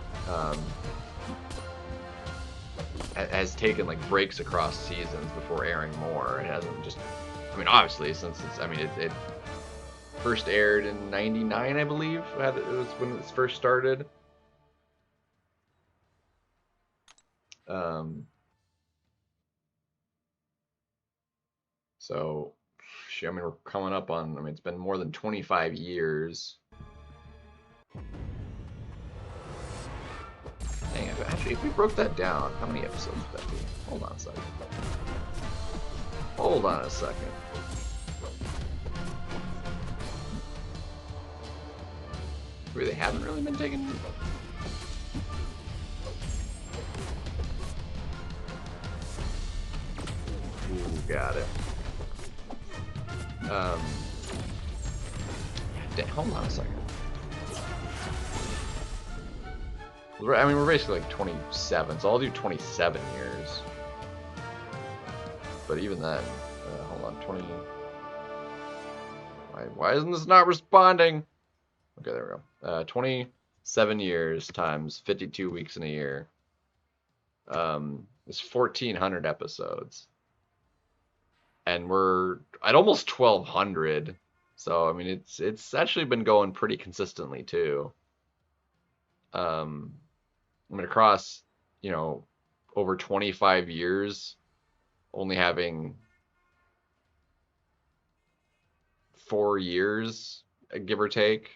has taken like breaks across seasons before airing more. It hasn't just, I mean, obviously since it's, I mean, it first aired in '99, I believe. It was when it first started. So, I mean, we're coming up on, I mean, it's been more than 25 years. Dang, actually, if we broke that down, how many episodes would that be? Hold on a second. Hold on a second. Maybe they haven't really been taking... Ooh, got it. Hold on a second. I mean, we're basically like 27, so I'll do 27 years. But even then, hold on, 20... Why isn't this not responding? Okay, there we go. 27 years times 52 weeks in a year. It's 1,400 episodes, and we're at almost 1,200. So I mean, it's actually been going pretty consistently too. I mean, across, you know, over 25 years, only having 4 years, give or take,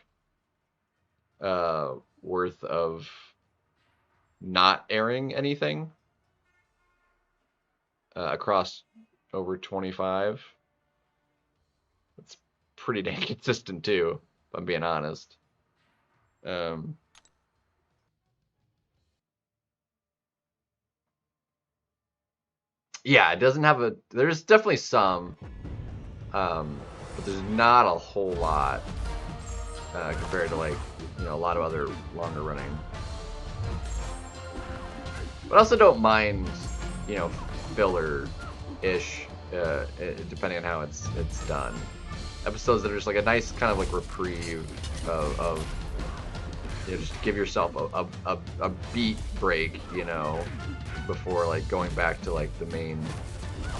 worth of not airing anything across over 25. It's pretty dang consistent too, if I'm being honest. Um, yeah, it doesn't have a. There's definitely some, but there's not a whole lot compared to, like, you know, a lot of other longer running. But I also don't mind, you know, filler-ish, depending on how it's done. Episodes that are just like a nice kind of like reprieve of you know, just give yourself a beat break, you know, before like going back to like the main.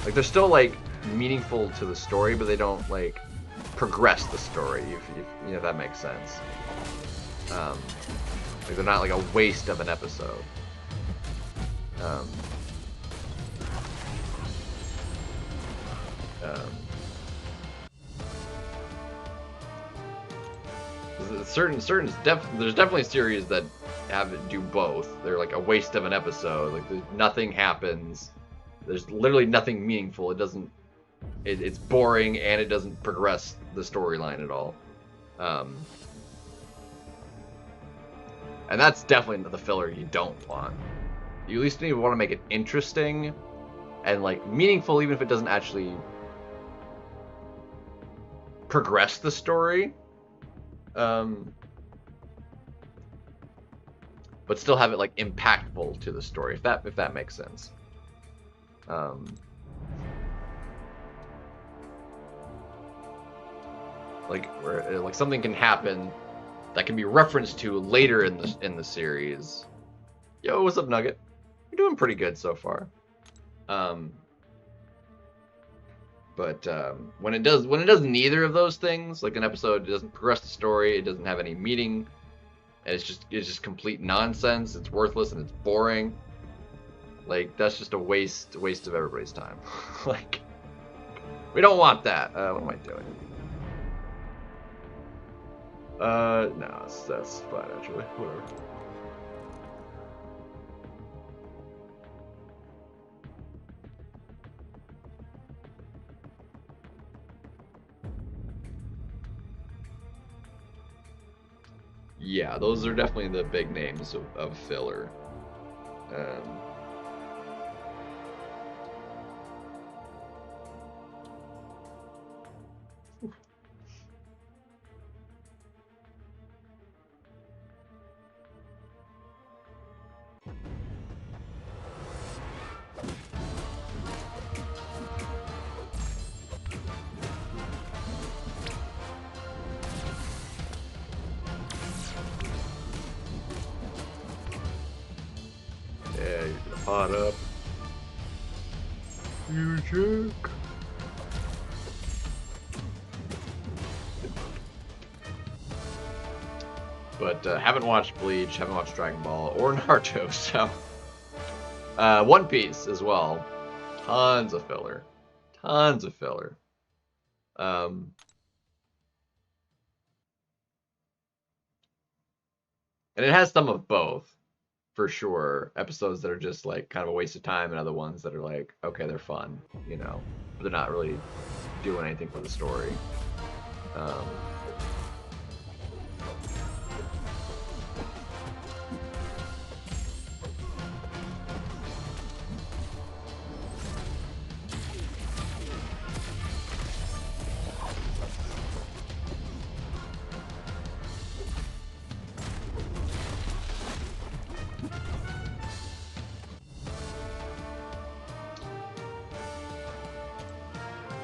Like they're still like meaningful to the story, but they don't like progress the story. If you know, if that makes sense. Like they're not like a waste of an episode. Um, um, there's definitely series that have it do both. They're like a waste of an episode. Like nothing happens. There's literally nothing meaningful. It doesn't. It's boring and it doesn't progress the storyline at all. Um, and that's definitely the filler you don't want. You at least need to want to make it interesting and like meaningful, even if it doesn't actually progress the story. But still have it like impactful to the story, if that makes sense. Like where like something can happen that can be referenced to later in the series. Yo, what's up, Nugget? You're doing pretty good so far. But when it does neither of those things, like an episode doesn't progress the story, it doesn't have any meaning, and it's just complete nonsense. It's worthless and it's boring. Like that's just a waste of everybody's time. Like we don't want that. What am I doing? No, that's fine actually. Whatever. Yeah, those are definitely the big names of filler. Um, yeah, you can pot up. You jerk. But haven't watched Bleach, haven't watched Dragon Ball or Naruto, so One Piece as well. Tons of filler, tons of filler. Um, and it has some of both, for sure. Episodes that are just like kind of a waste of time, and other ones that are like, okay, they're fun, you know, but they're not really doing anything for the story. Um,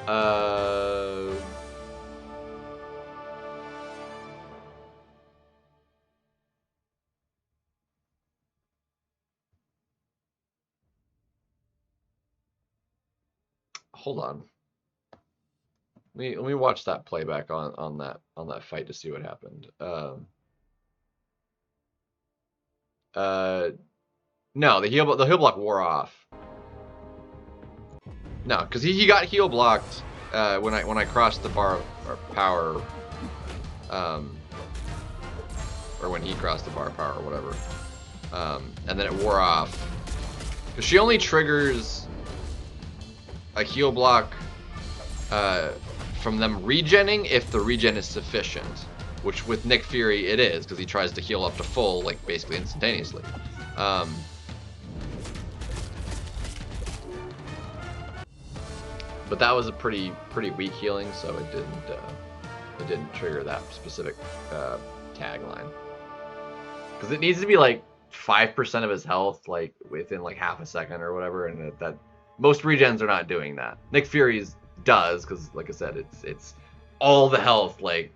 uh, hold on. Let me watch that playback on that fight to see what happened. No, the heal block wore off. No, because he got heal blocked when I crossed the bar of power, or when he crossed the bar of power or whatever, and then it wore off. Because she only triggers a heal block from them regenning if the regen is sufficient, which with Nick Fury it is, because he tries to heal up to full, like, basically instantaneously. But that was a pretty weak healing, so it didn't trigger that specific tagline. Because it needs to be like 5% of his health, like within like half a second or whatever, and that most regens are not doing that. Nick Fury's does, because like I said, it's all the health like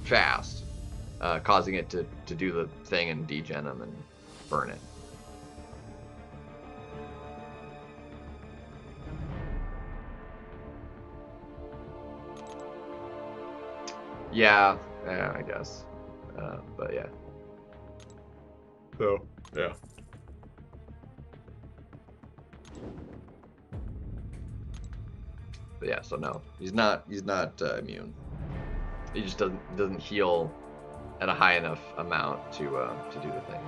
fast, causing it to do the thing and degen him and burn it. Yeah, I guess. But yeah. So, yeah. But yeah, so no, he's not immune. He just doesn't heal at a high enough amount to do the thing.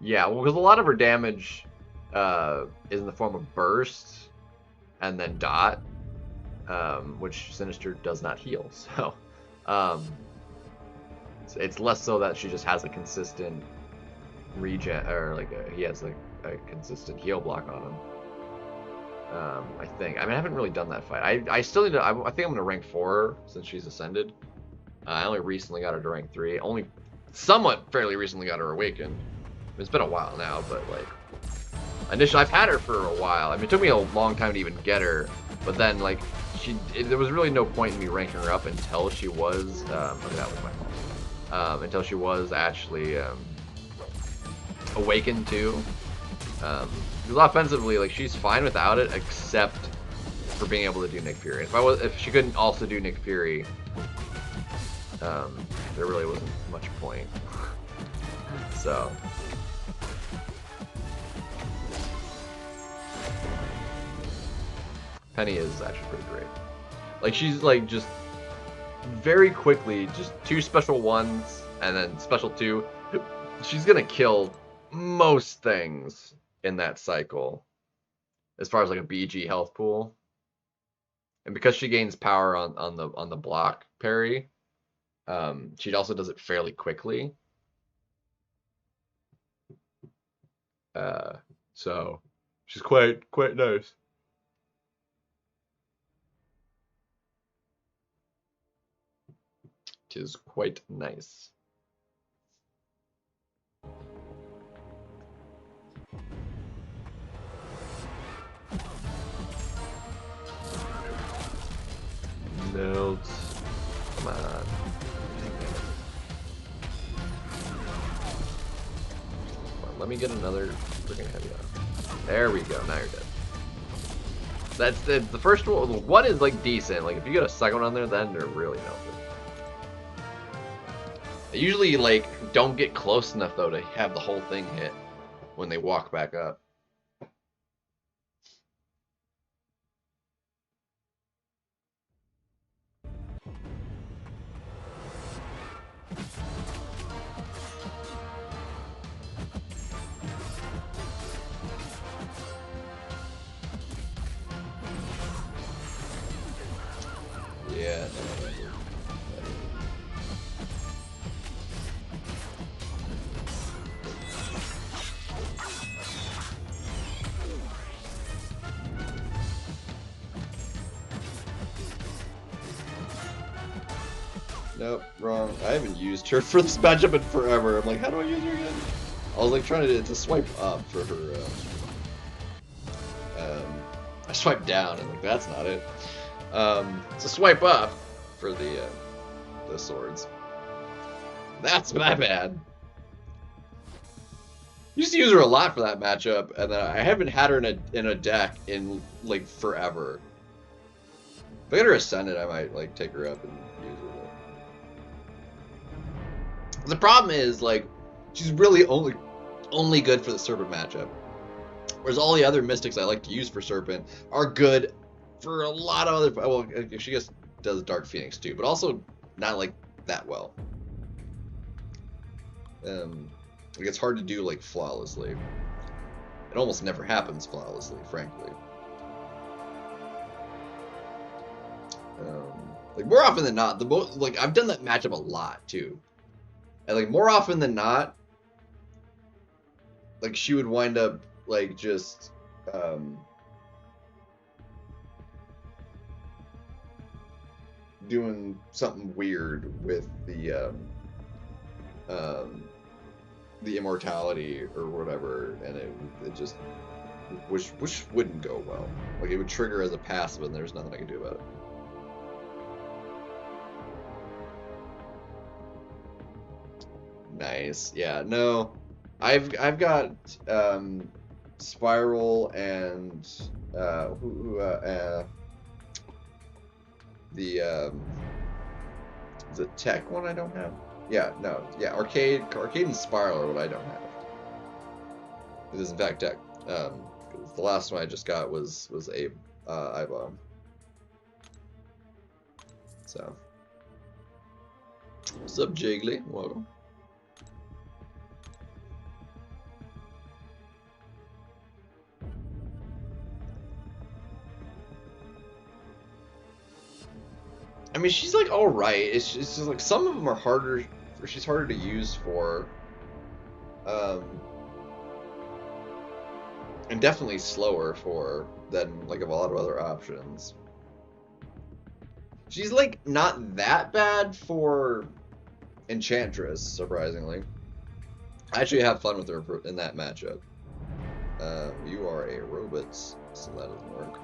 Yeah, well, because a lot of her damage is in the form of burst and then dot, which Sinister does not heal. So it's less so that she just has a consistent regen, or like he has like a consistent heal block on him. I think. I mean, I haven't really done that fight. I still need to. I think I'm gonna rank 4 since she's ascended. I only recently got her to rank 3. Only somewhat fairly recently got her awakened. It's been a while now, but like initially I've had her for a while. I mean, it took me a long time to even get her, but then like there was really no point in me ranking her up until she was that was my fault. Until she was actually awakened too. Because offensively, like, she's fine without it, except for being able to do Nick Fury. If she couldn't also do Nick Fury, there really wasn't much point. So. Penny is actually pretty great. Like, she's like just very quickly, just 2 special 1s and then special 2. She's gonna kill most things in that cycle as far as like a BG health pool. And because she gains power on the block parry, she also does it fairly quickly. So she's quite nice. Tis quite nice. Notes. Come on. Let me get another freaking heavy on. There we go. Now you're dead. That's the first one. The one is like decent. Like if you get a second one on there, then they're really melted. They usually like don't get close enough though to have the whole thing hit when they walk back up. Yeah. Nope, wrong. I haven't used her for this matchup in forever. I'm like, how do I use her again? I was like trying to swipe up for her. I swiped down and like that's not it. It's a swipe up for the swords. That's not bad. Used to use her a lot for that matchup, and I haven't had her in a deck in like forever. If I get her ascended, I might like take her up and use her. But the problem is like she's really only good for the Serpent matchup, whereas all the other mystics I like to use for Serpent are good for a lot of other. Well, she just does Dark Phoenix too, but also not like that well. Like it's hard to do like flawlessly. It almost never happens flawlessly, frankly. Like more often than not, like I've done that matchup a lot too, and like more often than not, like she would wind up like just doing something weird with the immortality or whatever, and it just which wouldn't go well. Like it would trigger as a passive, and there's nothing I can do about it. Nice. Yeah. No, I've got Spiral and the is it Tech one I don't have? Yeah, no, yeah, Arcade and Spiral are what I don't have. It is in fact Tech. The last one I just got was a I-Bomb. So, what's up, Jiggly? Welcome. I mean, she's like all right. It's just like some of them are harder. She's harder to use for, and definitely slower for than like a lot of other options. She's like not that bad for Enchantress, surprisingly. I actually have fun with her in that matchup. You are a robot, so that doesn't work.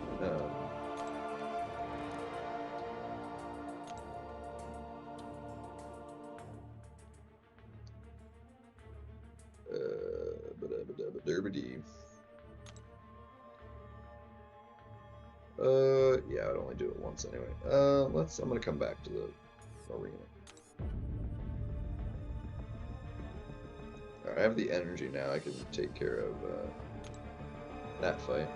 Yeah, I'd only do it once anyway. I'm gonna come back to the arena. Alright, I have the energy now. I can take care of that fight.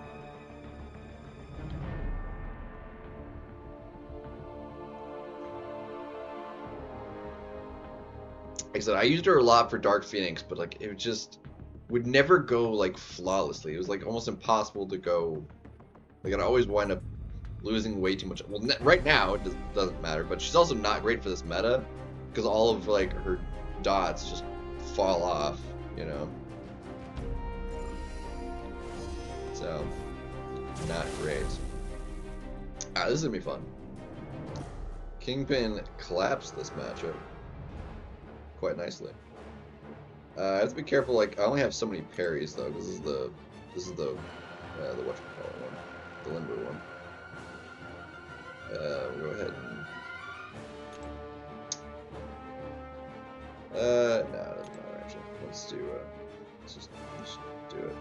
Like I said, I used her a lot for Dark Phoenix, but like it just would never go like flawlessly. It was like almost impossible to go. Like I'd always wind up losing way too much. Well, right now it doesn't matter, but she's also not great for this meta because all of like her dots just fall off, you know. So not great. Ah, this is gonna be fun. Kingpin collapsed this matchup quite nicely. I have to be careful. Like I only have so many parries though, because this is the whatchamacallit one, the limber one. We'll go ahead and no, it doesn't matter actually. Let's just do it.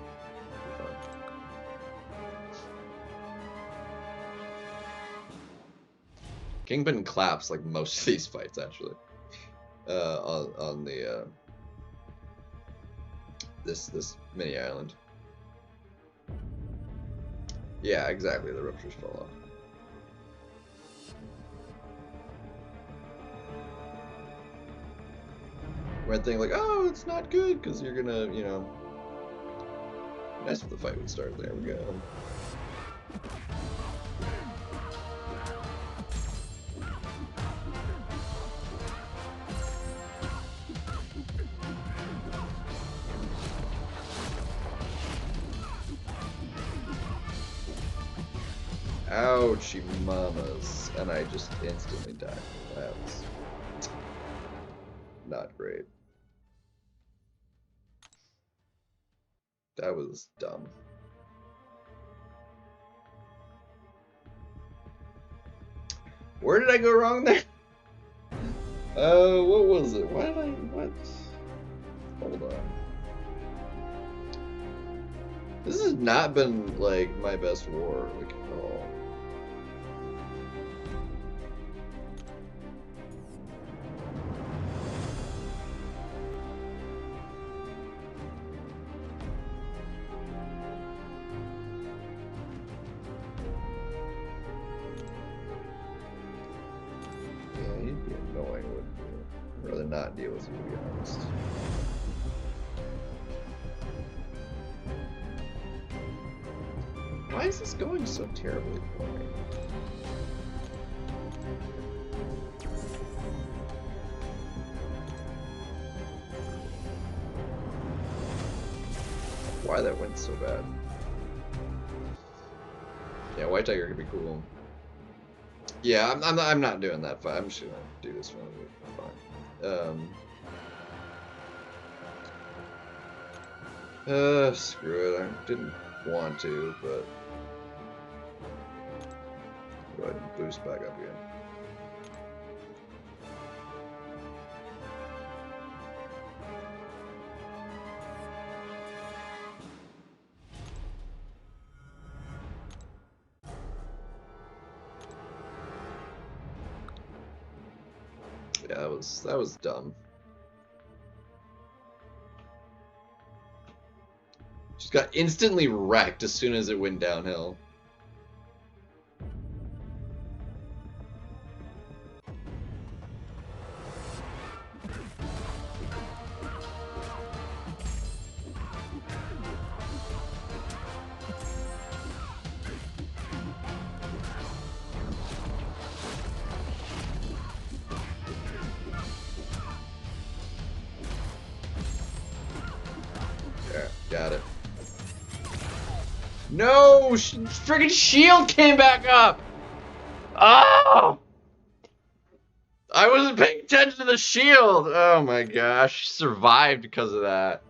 Kingpin claps like most of these fights actually. On the this mini island. Yeah, exactly. The ruptures fall off. Red thing like, oh, it's not good because you're gonna, you know. Nice if the fight would start. There we go. Ouchie mamas, and I just instantly died. That was not great. That was dumb. Where did I go wrong there? What was it? Why did I, what? Hold on. This has not been, like, my best war, like, at all. Yeah, he'd be annoying, wouldn't you? I'd rather not deal with you, to be honest. Why is this going so terribly for me? Why that went so bad? Yeah, White Tiger could be cool. Yeah, I'm not doing that fight. I'm just gonna do this one. Fine. Screw it. I didn't want to, but go ahead and boost back up again. Yeah, that was dumb. Just got instantly wrecked as soon as it went downhill. Yeah, got it. No! Friggin' shield came back up! Oh! I wasn't paying attention to the shield! Oh my gosh, survived because of that.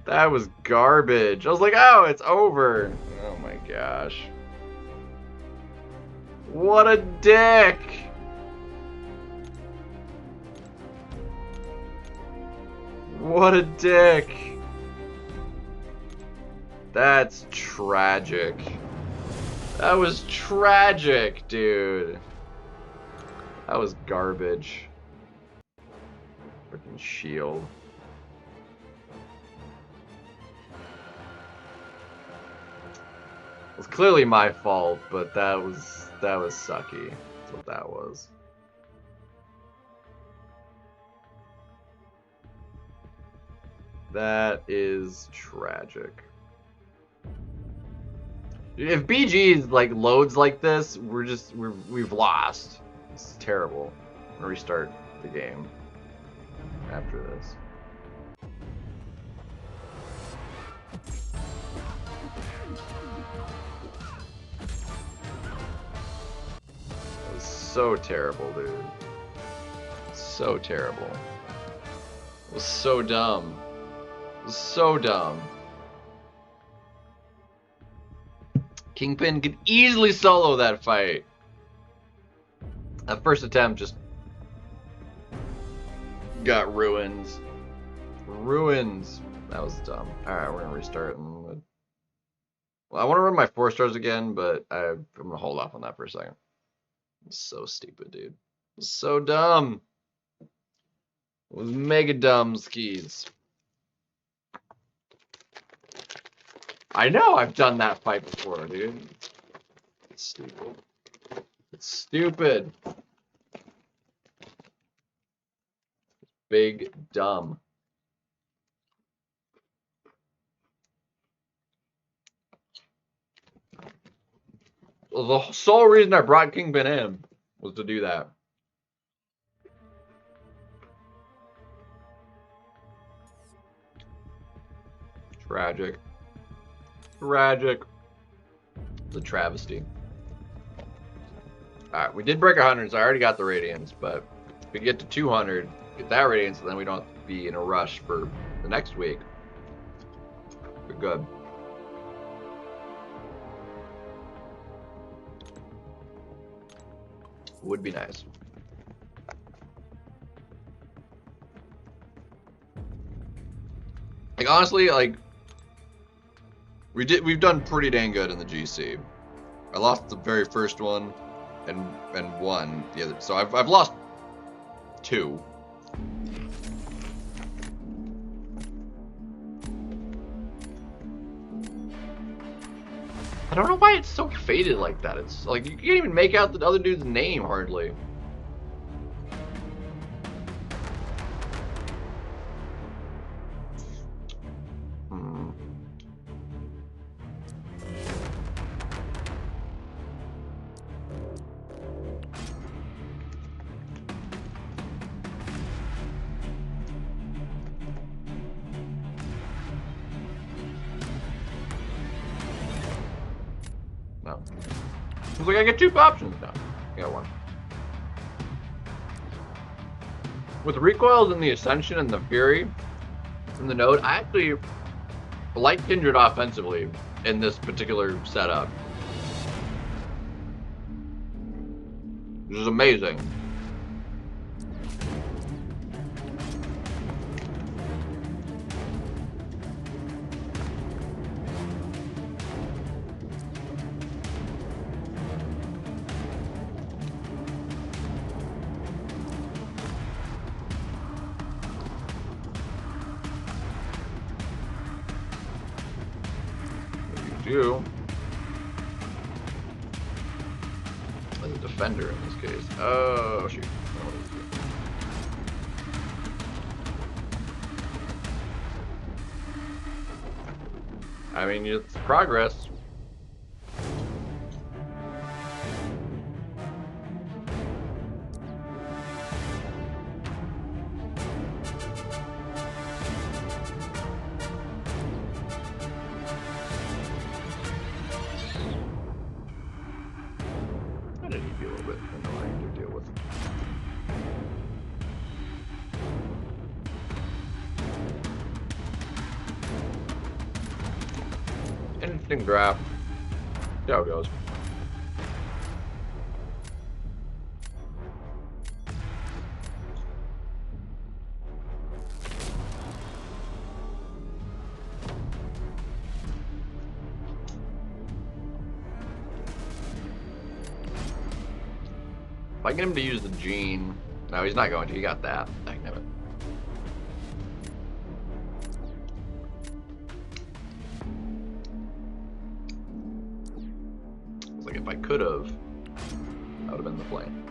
That was garbage. I was like, oh, it's over. Oh my gosh. What a dick! What a dick! That's tragic. That was tragic, dude. That was garbage. Freaking shield. It was clearly my fault, but that was sucky. That's what that was. That is tragic. If BG like loads like this, we've lost. It's terrible. I'm gonna restart the game after this. That was so terrible, dude. So terrible. It was so dumb. It was so dumb. Kingpin could easily solo that fight. That first attempt just got ruined. Ruins. That was dumb. Alright, we're gonna restart. Well, I want to run my 4 stars again, but I'm gonna hold off on that for a second. It's so stupid, dude. It's so dumb. It was mega dumb skis. I know I've done that fight before, dude. It's stupid. It's stupid. Big dumb. Well, the sole reason I brought Kingpin in was to do that. Tragic. Tragic. The travesty. Alright, we did break 100, so I already got the Radiance, but if we get to 200, get that Radiance, then we don't have to be in a rush for the next week. We're good. Would be nice. Like honestly, like we've done pretty dang good in the GC. I lost the very first one and won the other. So I've lost 2. I don't know why it's so faded like that. It's like you can't even make out the other dude's name hardly. No. It's like I get 2 options now. I got 1. With recoils and the Ascension and the Fury from the Node, I actually like Kindred offensively in this particular setup. Which is amazing. You as a defender in this case. Oh shoot. I mean, it's progress. Interesting draft. See how it goes. If I get him to use the gene, no, he's not going to. He got that. Dang it. Like if I could have, that would have been the plan.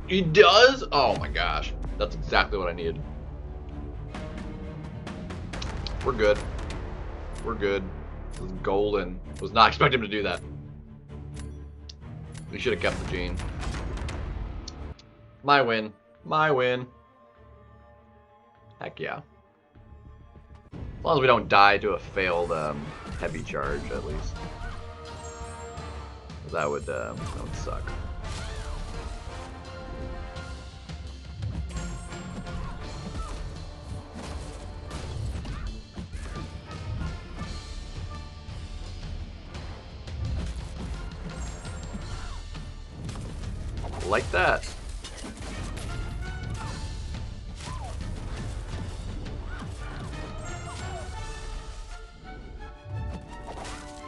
He does? Oh my gosh. That's exactly what I needed. We're good. We're good. This is golden. Was not expecting him to do that. We should have kept the gene. My win. My win. Heck yeah. As long as we don't die to a failed heavy charge, at least. That would suck. Like that.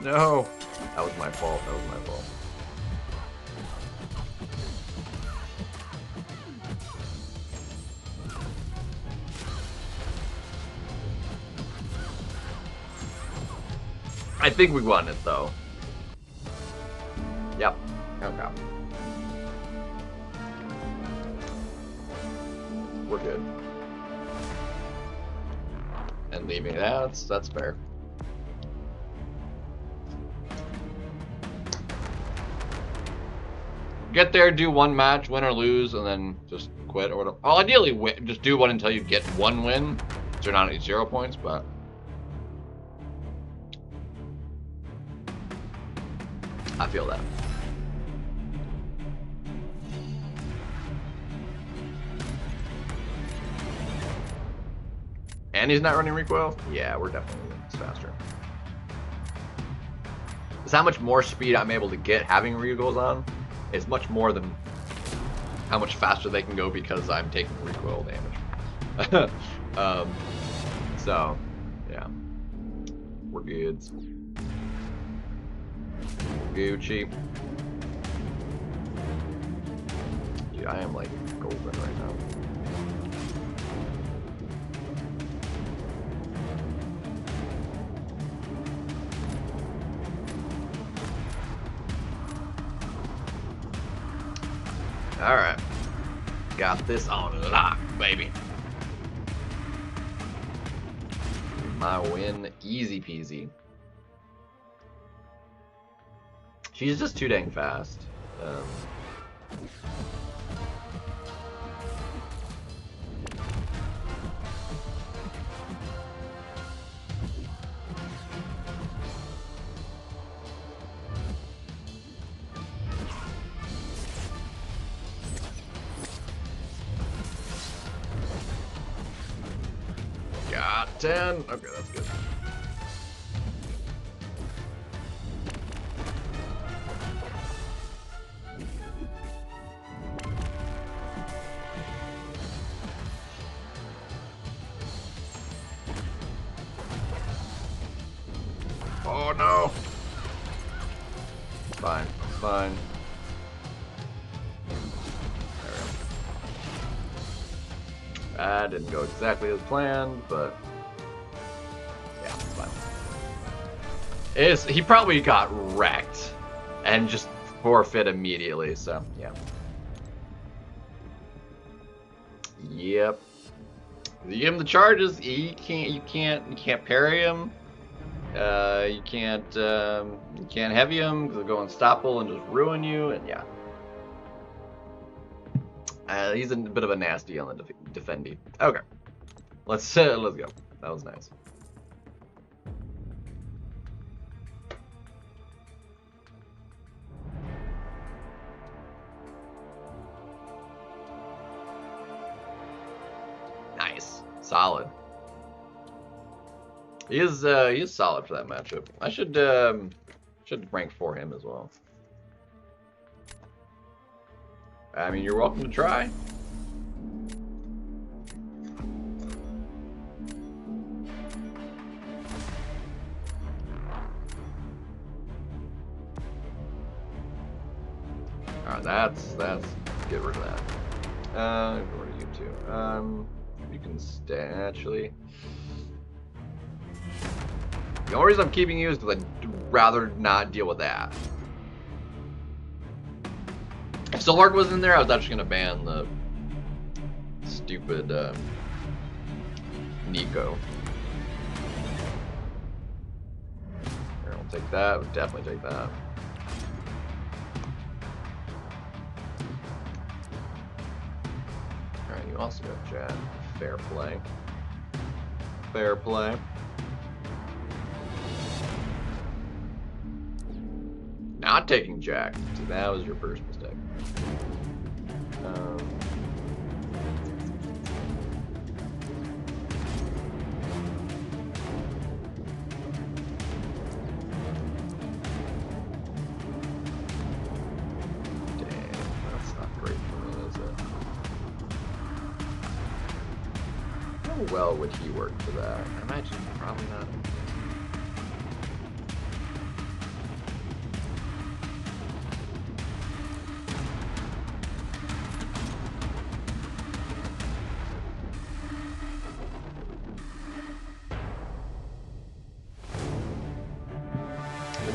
No, that was my fault. That was my fault. I think we won it though. Yep. Okay. We're good. And leaving that's fair. Get there, do 1 match, win or lose, and then just quit or whatever. Well, ideally, win, just do 1 until you get 1 win. So you're not at 0 points, but I feel that. And he's not running recoil? Yeah, we're definitely faster. is how much more speed I'm able to get having regals on. It's much more than how much faster they can go because I'm taking recoil damage. So, yeah. We're good. Gucci. Dude, I am like golden right now. Alright. Got this on lock, baby. My win, easy peasy. She's just too dang fast. Got 10. Okay, that's good. Oh no! Fine, fine. There we go. That didn't go exactly as planned, but yeah, it's fine. He probably got wrecked and just forfeit immediately, so yeah. Yep. You give him the charges, you can't parry him. You can't heavy him because he'll go unstoppable and just ruin you, and yeah. He's a bit of a nasty on the defendy. Okay, let's go. That was nice. Nice, solid. He is solid for that matchup. I should rank for him as well. I mean, you're welcome to try. Alright, that's get rid of that. What are you two? You can stay actually. The only reason I'm keeping you is because I'd rather not deal with that. If Solark was in there, I was actually going to ban the stupid Nico. Here, I'll take that. We'll definitely take that. Alright, you also got Chad. Fair play. Fair play. Not taking Jack. So that was your first mistake. Damn, that's not great for me, is it? How well would he work for that? I imagine probably not.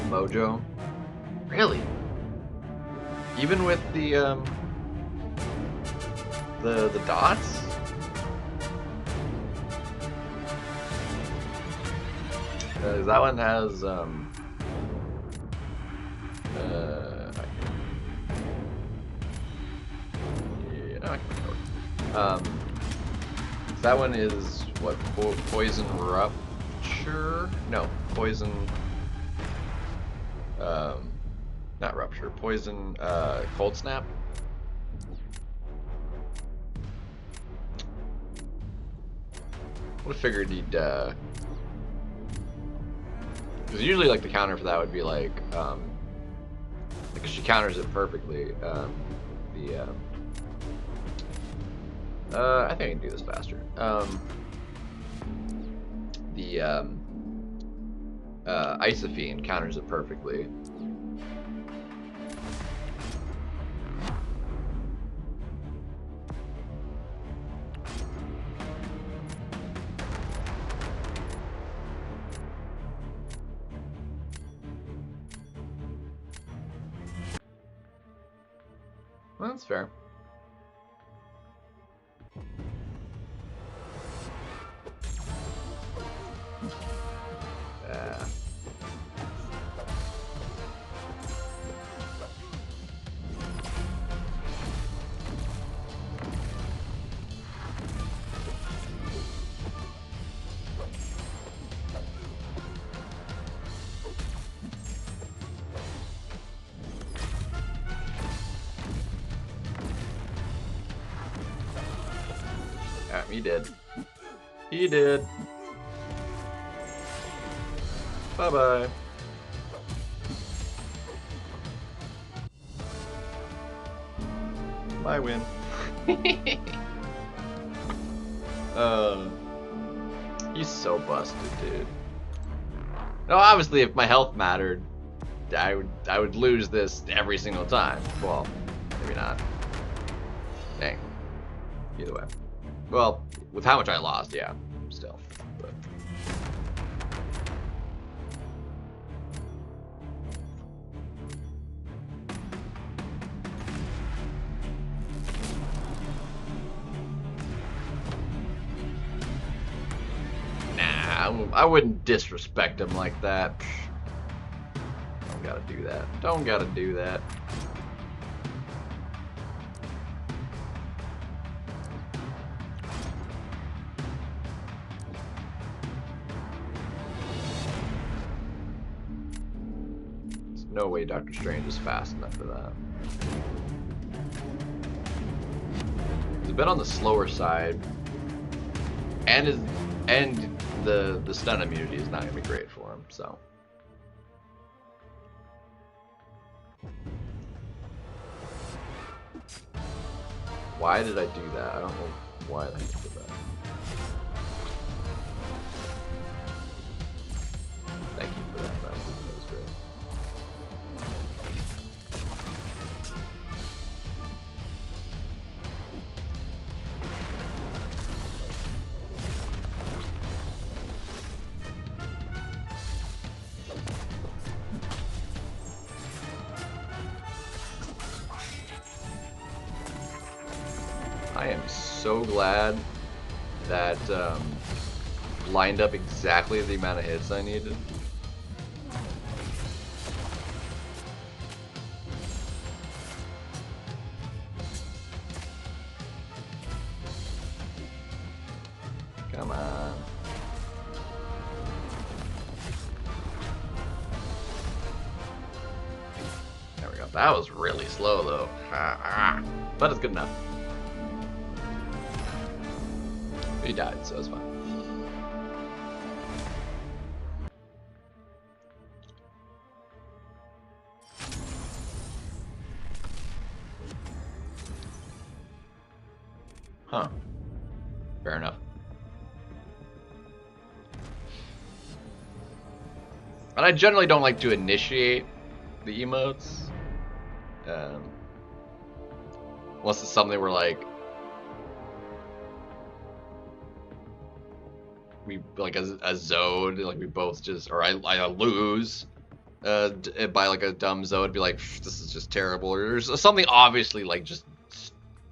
Mojo? Really? Even with the dots? That one has that one is what, poison rupture? No, poison. Not rupture, poison, cold snap. Would have figured he'd Because usually, like, the counter for that would be like, because she counters it perfectly. I think I can do this faster. Isophene counters it perfectly. Well, that's fair. He did. He did. Bye-bye. My win. He's so busted, dude. No, obviously, if my health mattered, I would lose this every single time. Well, maybe not. Dang. Either way. Well, with how much I lost, yeah, still. But. Nah, I wouldn't disrespect him like that. Don't gotta do that. Don't gotta do that. No way Doctor Strange is fast enough for that. He's a bit on the slower side, and the stun immunity is not gonna be great for him. So. Why did I do that? I don't know why I did that. Thank you for that. That was great. I am so glad that lined up exactly the amount of hits I needed. Come on. There we go. That was really slow though. But it's good enough. He died, so it's fine. Huh. Fair enough. And I generally don't like to initiate the emotes. Unless it's something where like we like a Zode, like we both just, or I lose by like a dumb Zode, be like, this is just terrible, or there's something obviously like just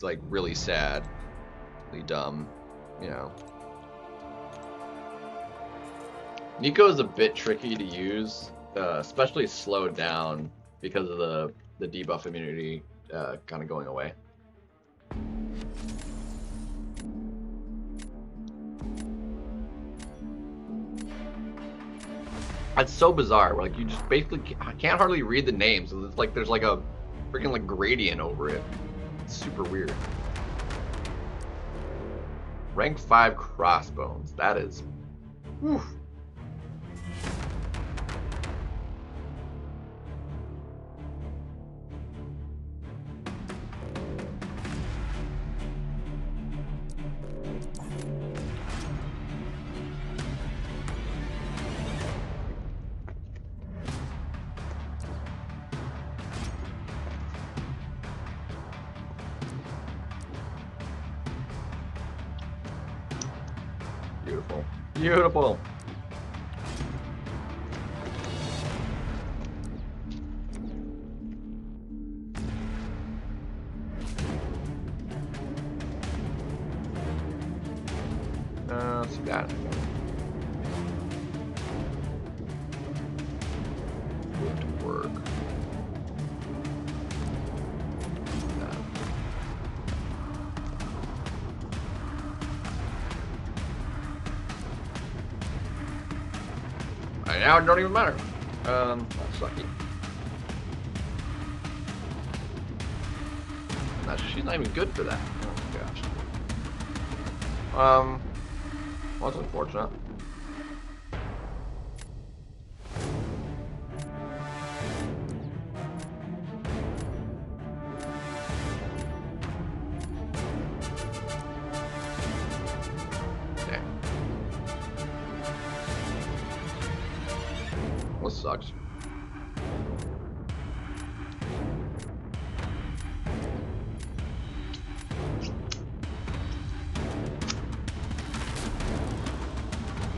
like really sadly dumb, you know. Nico is a bit tricky to use, especially slowed down because of the debuff immunity kind of going away. It's so bizarre. Like you just basically can't hardly read the names. It's like there's like a freaking like gradient over it. It's super weird. Rank 5 crossbones. That is. Whew. Beautiful. Beautiful. Let's see that. Would work. Now it don't even matter. That's sucky. She's not even good for that. Oh gosh. Well, that's unfortunate. Okay. Well, this sucks.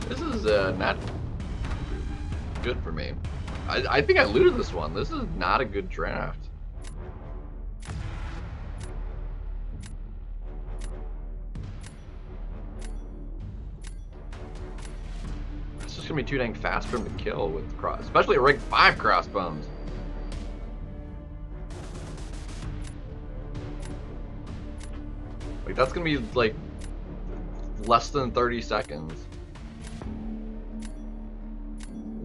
This is not good for me. I think I looted this one. This is not a good draft. It's just gonna be too dang fast for him to kill with especially a rank 5 crossbones. Like that's gonna be like less than 30 seconds.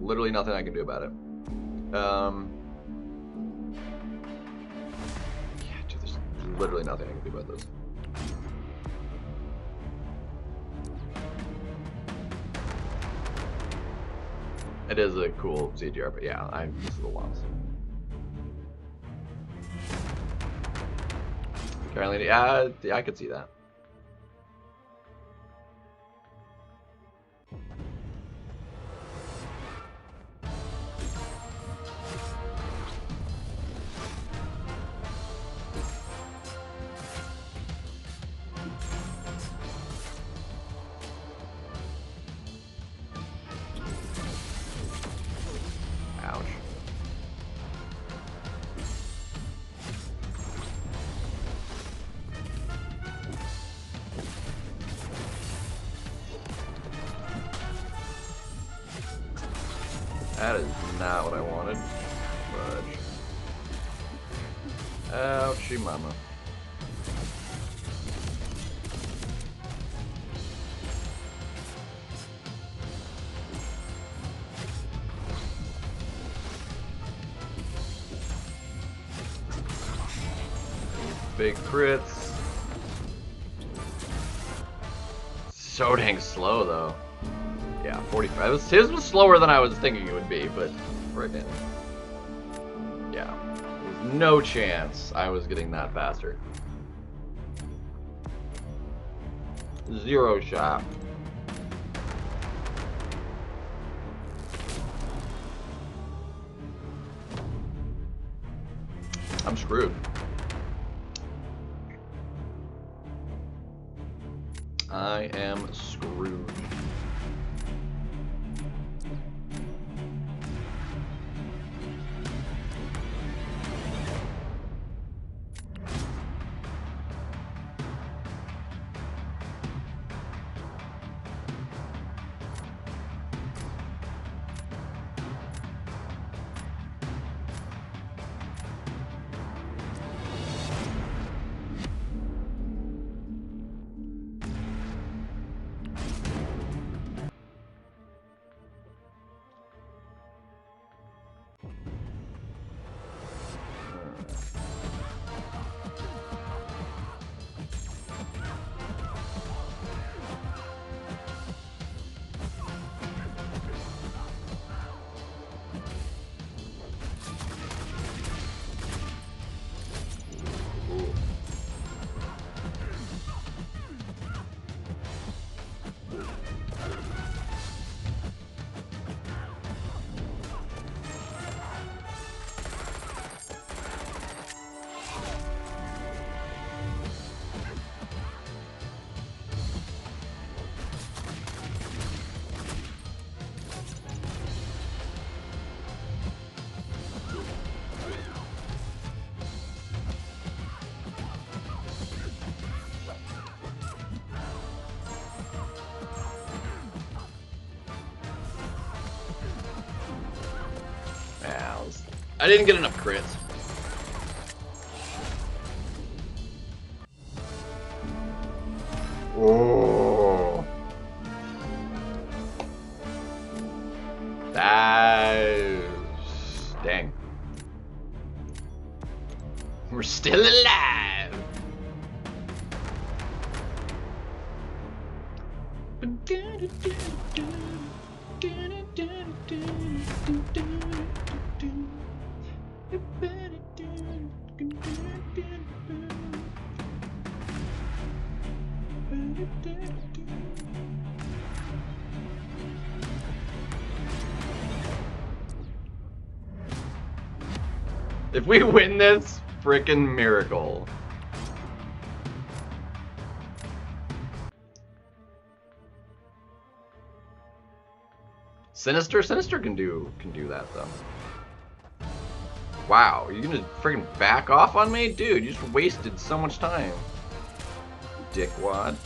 Literally nothing I can do about it. Yeah, dude, there's literally nothing I can do about this. It is a cool CGR, but yeah, this is a loss. Apparently, yeah, I could see that. Ouch. That is not what I wanted. Fudge. Ouchie mama. Big crits. So dang slow though. Yeah, 45. His was slower than I was thinking it would be, but friggin'. Yeah. There's no chance I was getting that faster. Zero shot. I'm screwed. I am screwed. I didn't get enough crits. Oh. Dang. We're still alive. If we win this, frickin' miracle. Sinister can do that though. Wow, you gonna freaking back off on me? Dude, you just wasted so much time. Dickwad.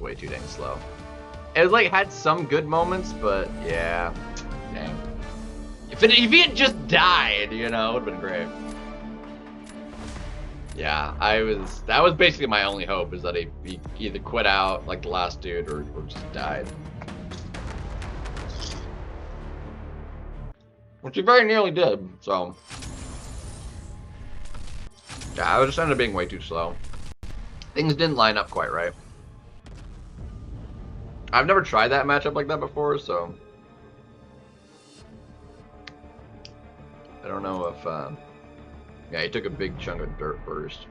Way too dang slow. It like had some good moments, but yeah, dang. If he had just died, you know, it would have been great. Yeah, that was basically my only hope, is that he either quit out like the last dude or just died. Which he very nearly did, so. Yeah, I just ended up being way too slow. Things didn't line up quite right. I've never tried that matchup like that before, so I don't know if, yeah, he took a big chunk of dirt first.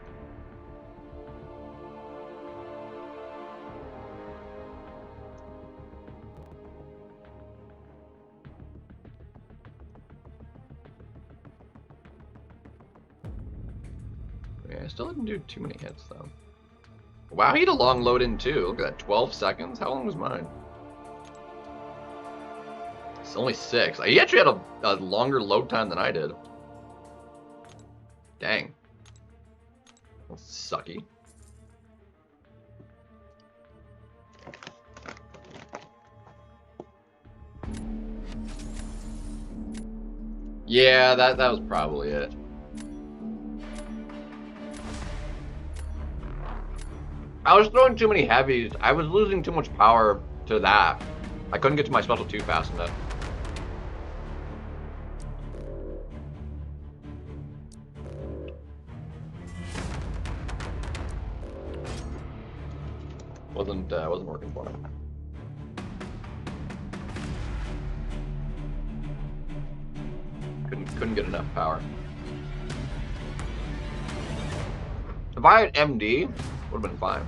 Yeah, I still didn't do too many hits, though. Wow, he had a long load in too. Look at that, 12 seconds? How long was mine? It's only 6. He actually had a longer load time than I did. Dang. That's sucky. Yeah, that was probably it. I was throwing too many heavies. I was losing too much power to that. I couldn't get to my special 2 fast enough. Wasn't working for me. Couldn't get enough power. If I had MD, would have been fine.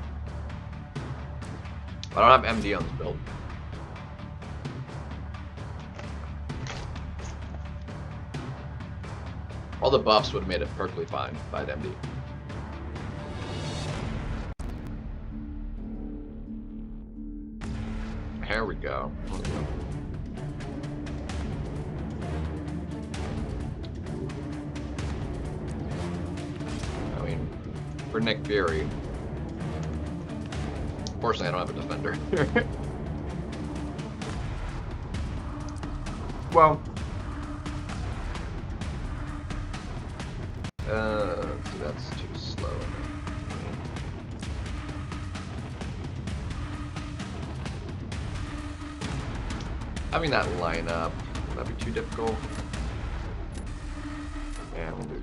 I don't have MD on this build. All the buffs would have made it perfectly fine if I had MD. Here we go. I mean, for Nick Fury. Unfortunately, I don't have a defender. Well, that's too slow. having that line up, would that be too difficult? Yeah, we'll do it.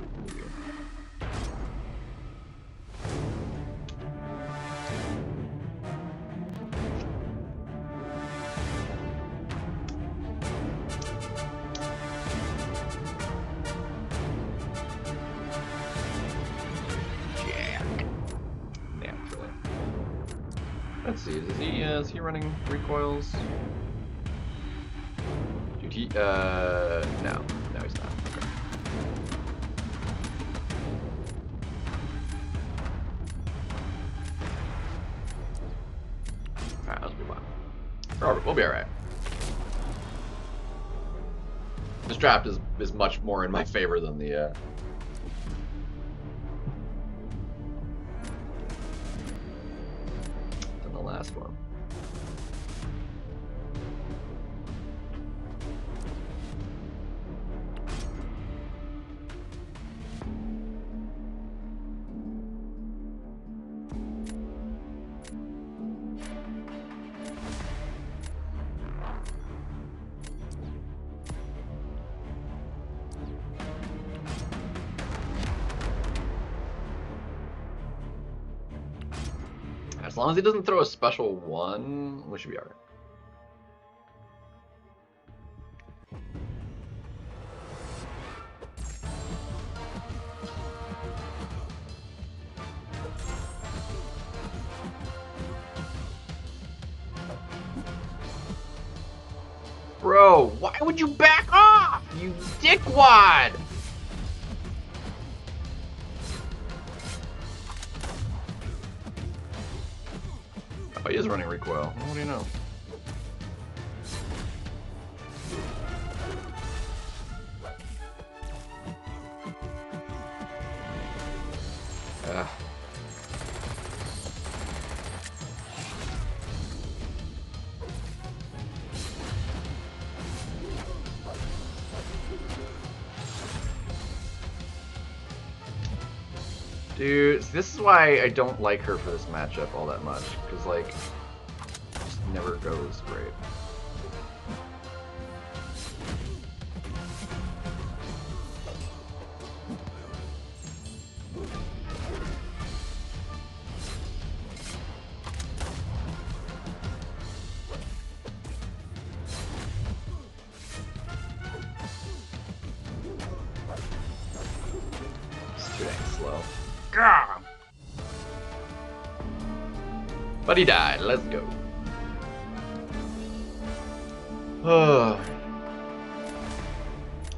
Let's see, is he running recoils? Dude, no, he's not. Okay. Alright, let's move on. We'll be alright. This draft is much more in my favor than the, last one. As long as he doesn't throw a special one, we should be alright. Bro, why would you back off, you dickwad? Oh, he is running recoil. What do you know? Dude, this is why I don't like her for this matchup all that much, because, like, it just never goes great. It's too dang slow. Gah! But he died. Let's go.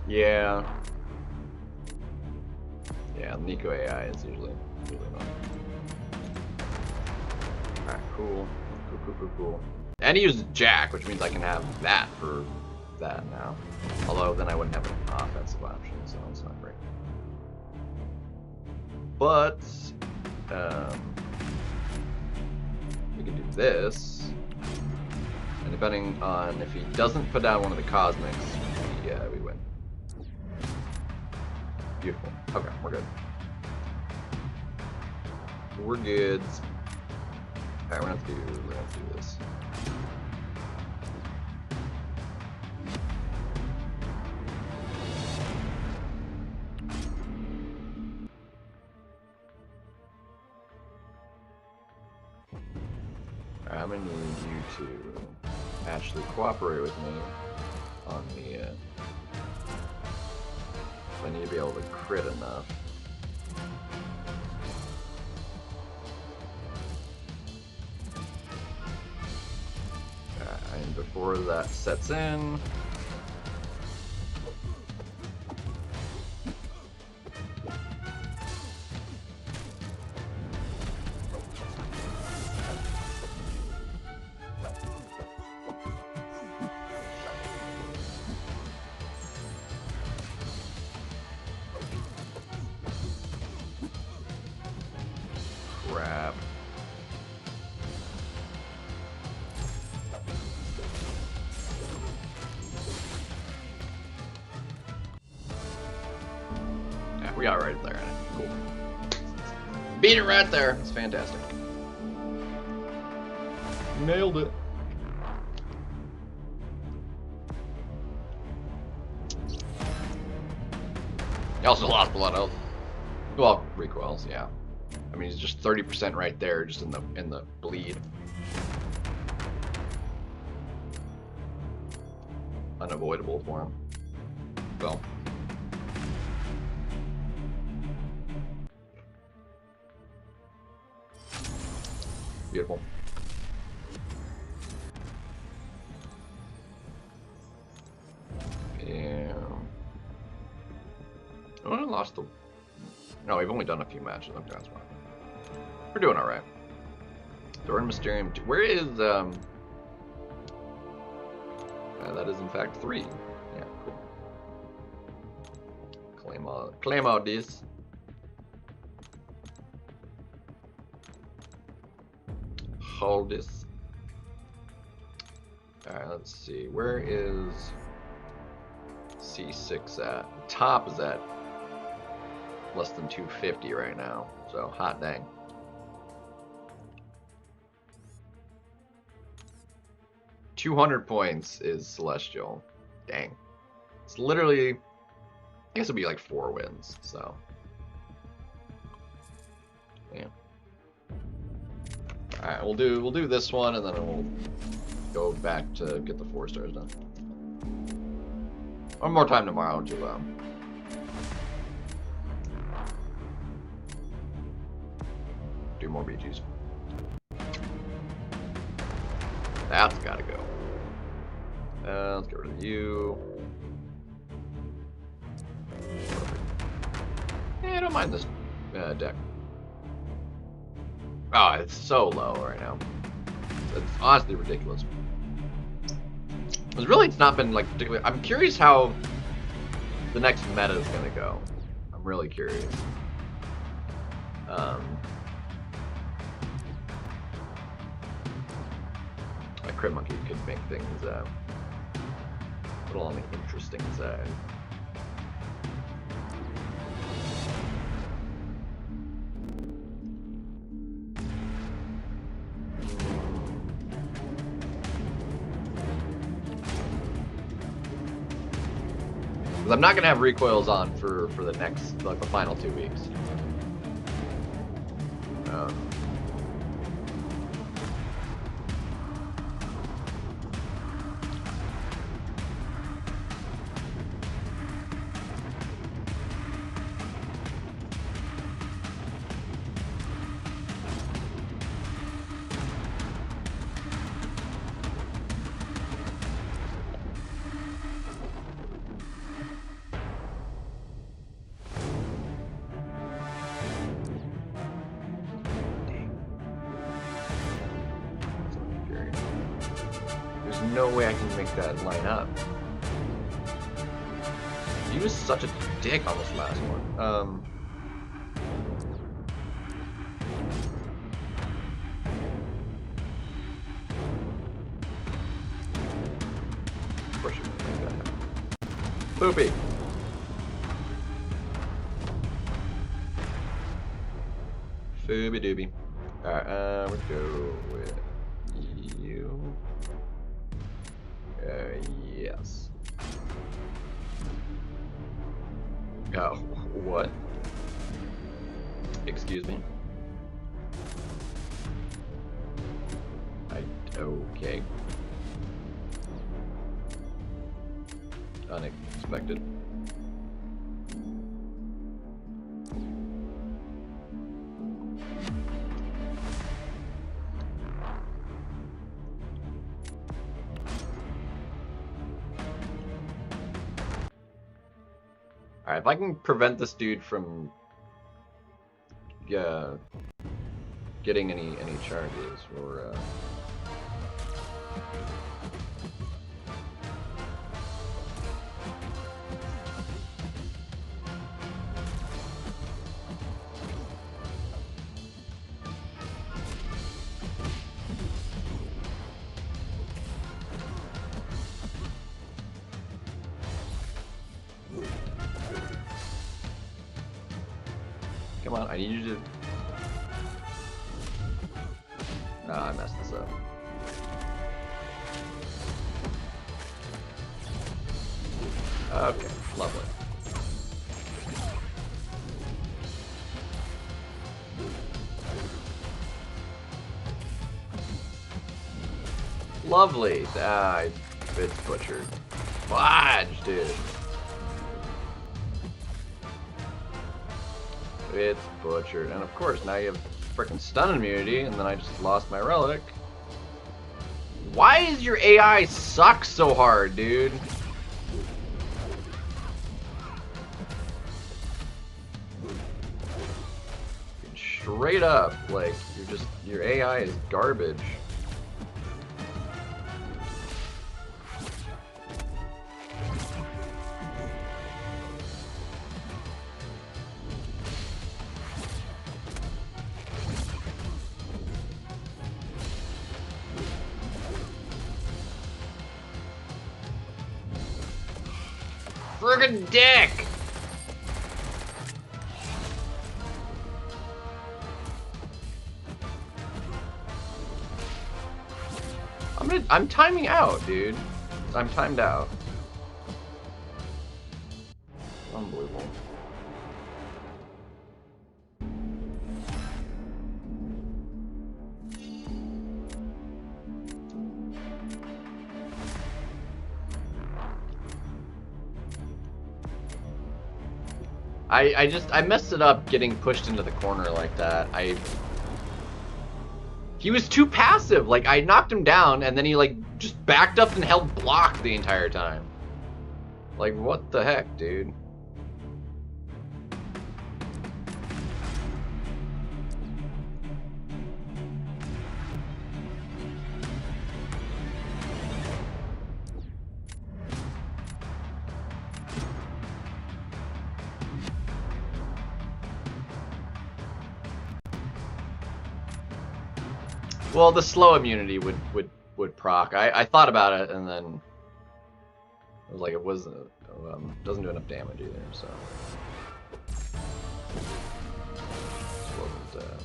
Yeah. Yeah, Nico AI is usually not. Alright, cool. Cool. And he used Jack, which means I can have that for that now. Although then I wouldn't have an offensive option, so it's not great. But we can do this, and depending on if he doesn't put down one of the cosmics, we win. Beautiful. Okay, we're good. We're good. All right, we're gonna have to do this. I'm gonna need you to actually cooperate with me on the. I need to be able to crit enough. And before that sets in. Crap. Yeah, we got it right there. Cool. Beat it right there. It's fantastic. Nailed it. He also lost a lot of, well, recoils, yeah. I mean, he's just 30% right there, just in the bleed. Unavoidable for him. So. Beautiful. Yeah. Oh, I lost the. No, we've only done a few matches. Okay, that's fine. We're doing all right. Thorn Mysterium. Where is that is in fact 3. Yeah, cool. Claim out this. Hold this. Alright, let's see. Where is C6 at? Top is at less than 250 right now. So hot dang. $200 points is Celestial. Dang. It's literally, I guess it'd be like 4 wins, so. Yeah. Alright, we'll do this one and then we'll go back to get the 4 stars done. One more time tomorrow to do more BGs. That's gotta go. Let's get rid of you. Yeah, I don't mind this deck. Oh, it's so low right now. It's honestly ridiculous. It's not been like particularly. I'm curious how the next meta is gonna go. I'm really curious. Like Crit Monkey could make things a little on the interesting side. I'm not gonna have recoils on for the next, like, the final 2 weeks. No way I can make that line up. He was such a dick on this last one. Of course you can make that happen. Poopy. Fooby dooby. Alright, we'll go with you. Yes. Oh, what? Excuse me? Okay. Unexpected. Alright, if I can prevent this dude from getting any charges or come on, I need you to... Ah, I messed this up. Okay, lovely. Lovely. Ah, it's butchered. Fudge, dude. It's butchered. And of course, now you have freaking stun immunity, and then I just lost my relic. Why does your AI suck so hard, dude? Straight up, like, your AI is garbage. Friggin' dick! I'm timing out, dude. I'm timed out. Unbelievable. I messed it up getting pushed into the corner like that. He was too passive. Like, I knocked him down, and then he, like, just backed up and held block the entire time. Like, what the heck, dude? Well, the slow immunity would proc. I thought about it, and then I was like, it wasn't doesn't do enough damage either. So just wasn't.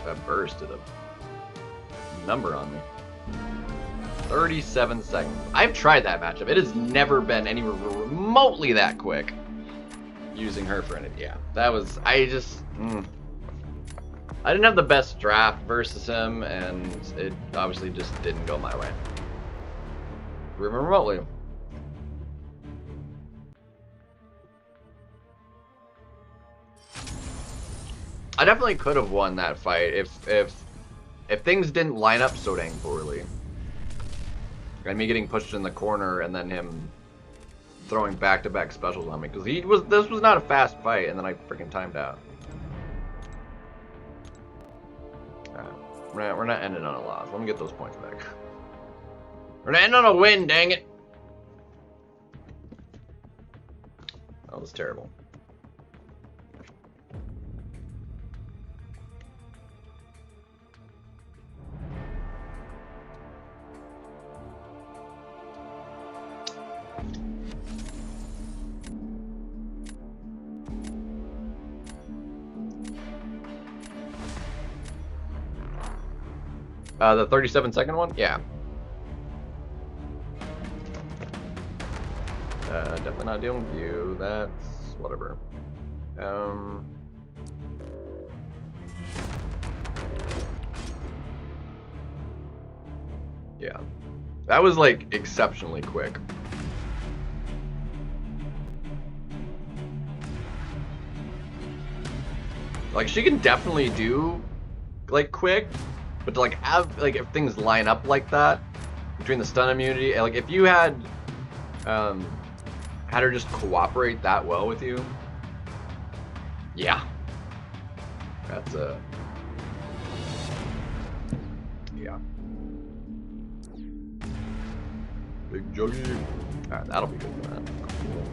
That burst did a number on me. 37 seconds. I've tried that matchup. It has never been anywhere remotely that quick. Using her for anything. Yeah, that was. I didn't have the best draft versus him, and it obviously just didn't go my way. Remotely. I definitely could have won that fight if things didn't line up so dang poorly. And me getting pushed in the corner and then him throwing back-to-back specials on me, because this was not a fast fight, and then I freaking timed out. We're not ending on a loss. Let me get those points back. We're not ending on a win, dang it. That was terrible. The 37-second one? Yeah. Definitely not dealing with you. That's whatever. Yeah. That was, like, exceptionally quick. Like, she can definitely do, like, quick. But to, like, have, like, if things line up like that, between the stun immunity, like, if you had, had her just cooperate that well with you. Yeah. That's a... Yeah. Big juggy. Alright, that'll be good for that. Cool.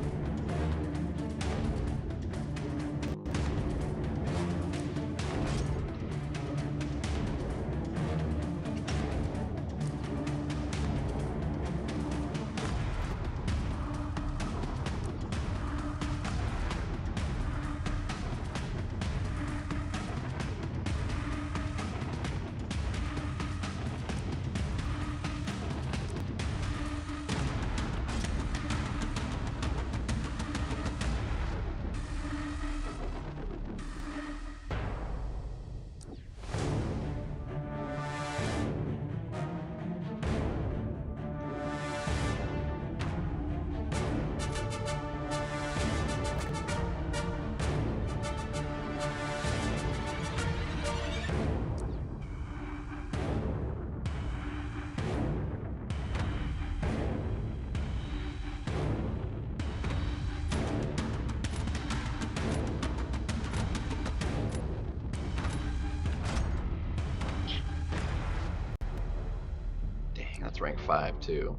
That's rank 5 too.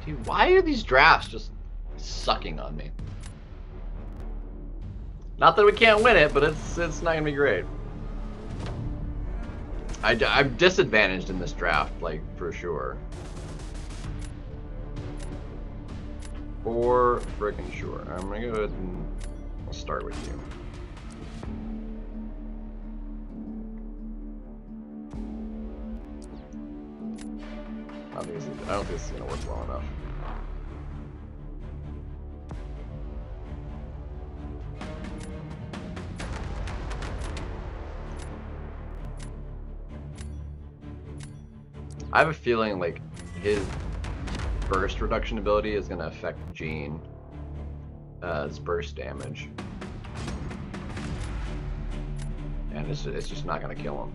Dude, why are these drafts just sucking on me? Not that we can't win it, but it's not gonna be great. I'm disadvantaged in this draft, like, for sure. For freaking sure. I'm gonna go ahead and I'll start with you. I don't think this is gonna work well enough. I have a feeling like his burst reduction ability is gonna affect Jean. His burst damage, and it's just not gonna kill him.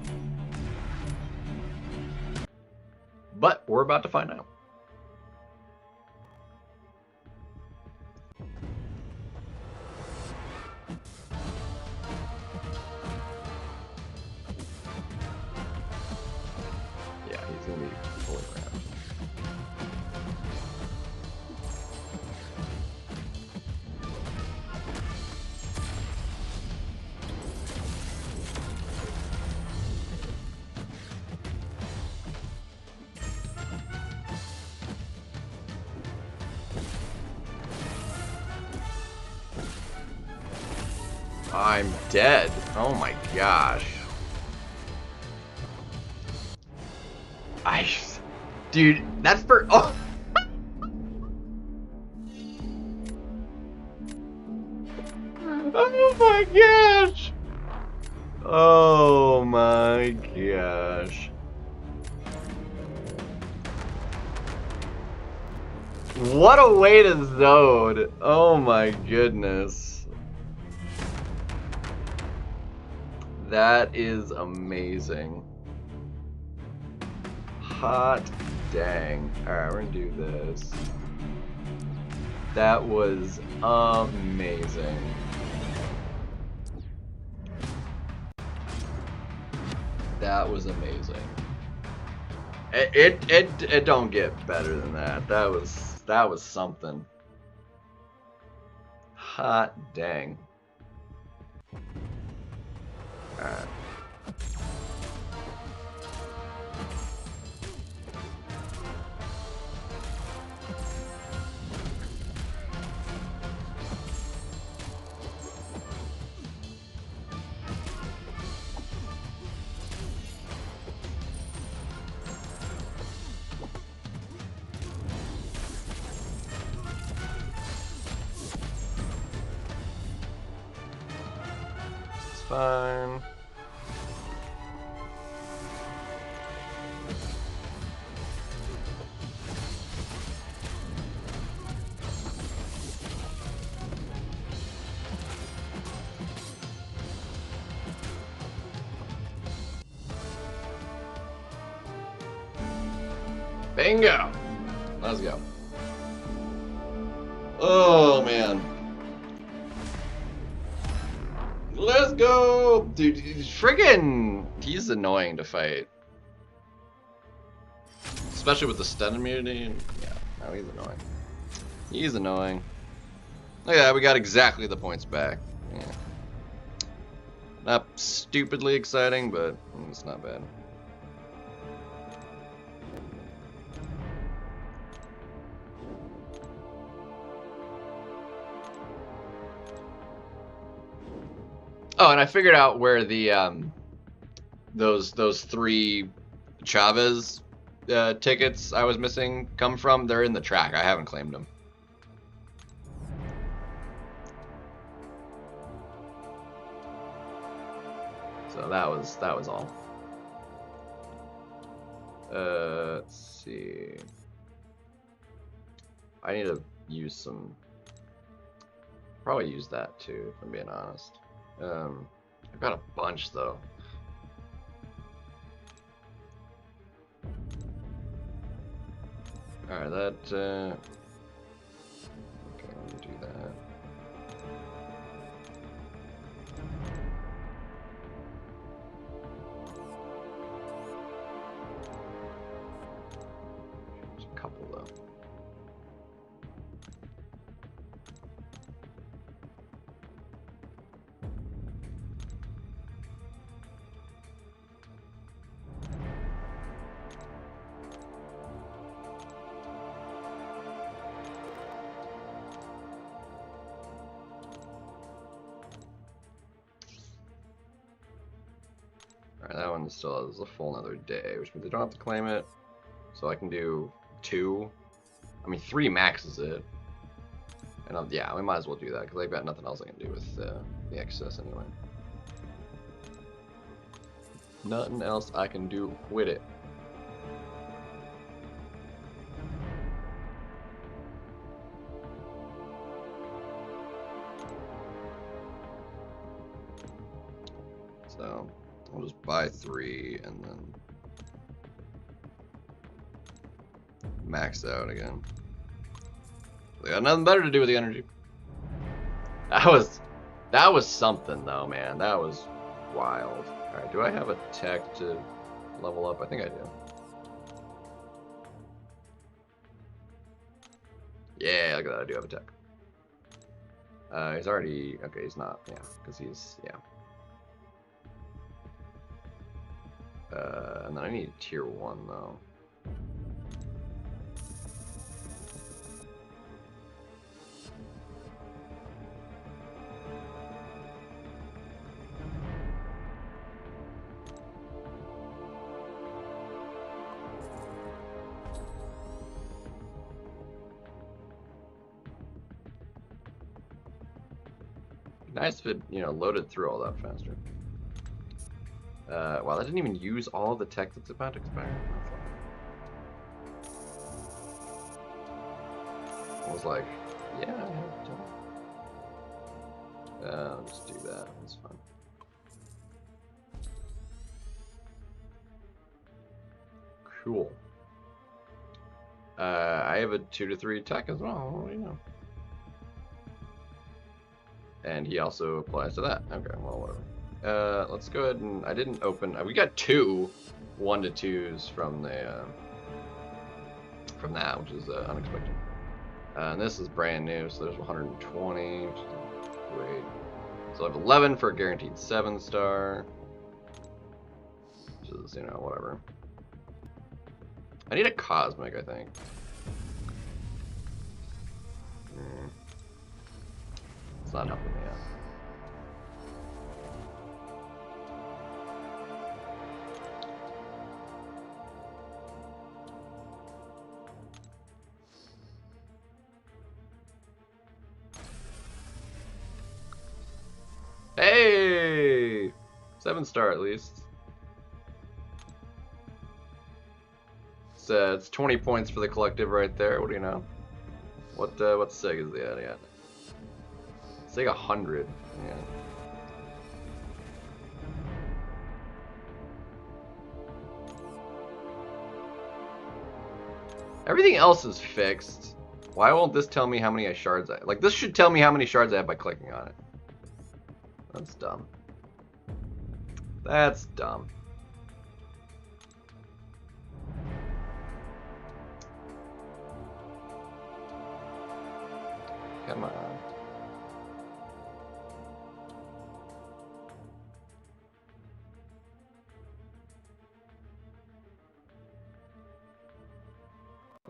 But we're about to find out. Yeah, he's gonna be fully rammed. I'm dead. Oh my gosh. Dude, that's for... Oh. Oh my gosh. Oh my gosh. What a way to zone. Oh my goodness. That is amazing. Hot dang. Alright, we're gonna do this. That was amazing. That was amazing. It don't get better than that. That was something. Hot dang. Alright. It's fine. Bingo! Let's go. Oh, man. Let's go! Dude, he's annoying to fight. Especially with the stun immunity. Yeah, no, he's annoying. He's annoying. Look at that, we got exactly the points back. Yeah. Not stupidly exciting, but it's not bad. Oh, and I figured out where the those 3 Chavez tickets I was missing come from. They're in the track. I haven't claimed them. So that was all. Let's see. I need to use some. Probably use that too, if I'm being honest. I've got a bunch though. Alright, that, okay, let me do that. There's a couple though. Alright, that one still has a full another day, which means I don't have to claim it. So I can do 2. I mean, 3 maxes it. And yeah, we might as well do that, because I've got nothing else I can do with the excess anyway. Nothing else I can do with it. So I'll just buy 3 and then max out again. They got nothing better to do with the energy. That was something though, man. That was wild. Alright, do I have a tech to level up? I think I do. Yeah, look at that, I do have a tech. He's already, okay, he's not, yeah, because he's, yeah. And then I need tier 1 though. Nice if it, you know, loaded through all that faster. Wow, that didn't even use all the tech that's about to expire. I was like, yeah, I have time. I'll just do that. That's fine. Cool. I have a 2 to 3 tech as well. What do you know? And he also applies to that. Okay, well, whatever. Let's go ahead and I didn't open. We got 2 1 to 2s from the from that, which is unexpected. And this is brand new, so there's 120, which is great. So I have 11 for a guaranteed 7-star, which is, you know, whatever. I need a cosmic, I think. It's not helping me out. Hey! 7-star at least. It's 20 points for the collective right there. What do you know? What sig is the at? Sig 100. Yeah. Everything else is fixed. Why won't this tell me how many shards I... Like, this should tell me how many shards I have by clicking on it. That's dumb. That's dumb. Come on.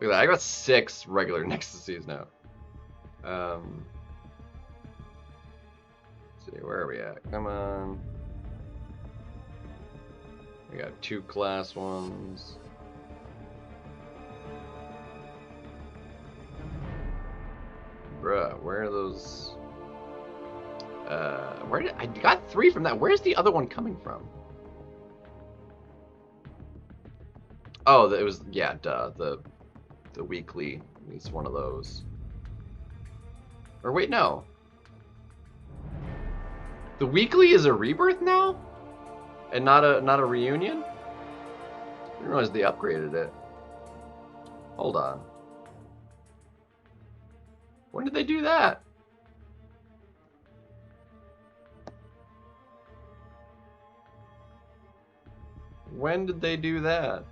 Look at that. I got 6 regular Nexuses now. Let's see, where are we at? Come on. We got 2 class ones. Bruh, where are those? Where did I got 3 from that? Where's the other one coming from? Oh, it was, yeah, duh. The weekly is one of those. Or wait, no. The weekly is a rebirth now? And not a reunion? I didn't realize they upgraded it. Hold on. When did they do that? When did they do that?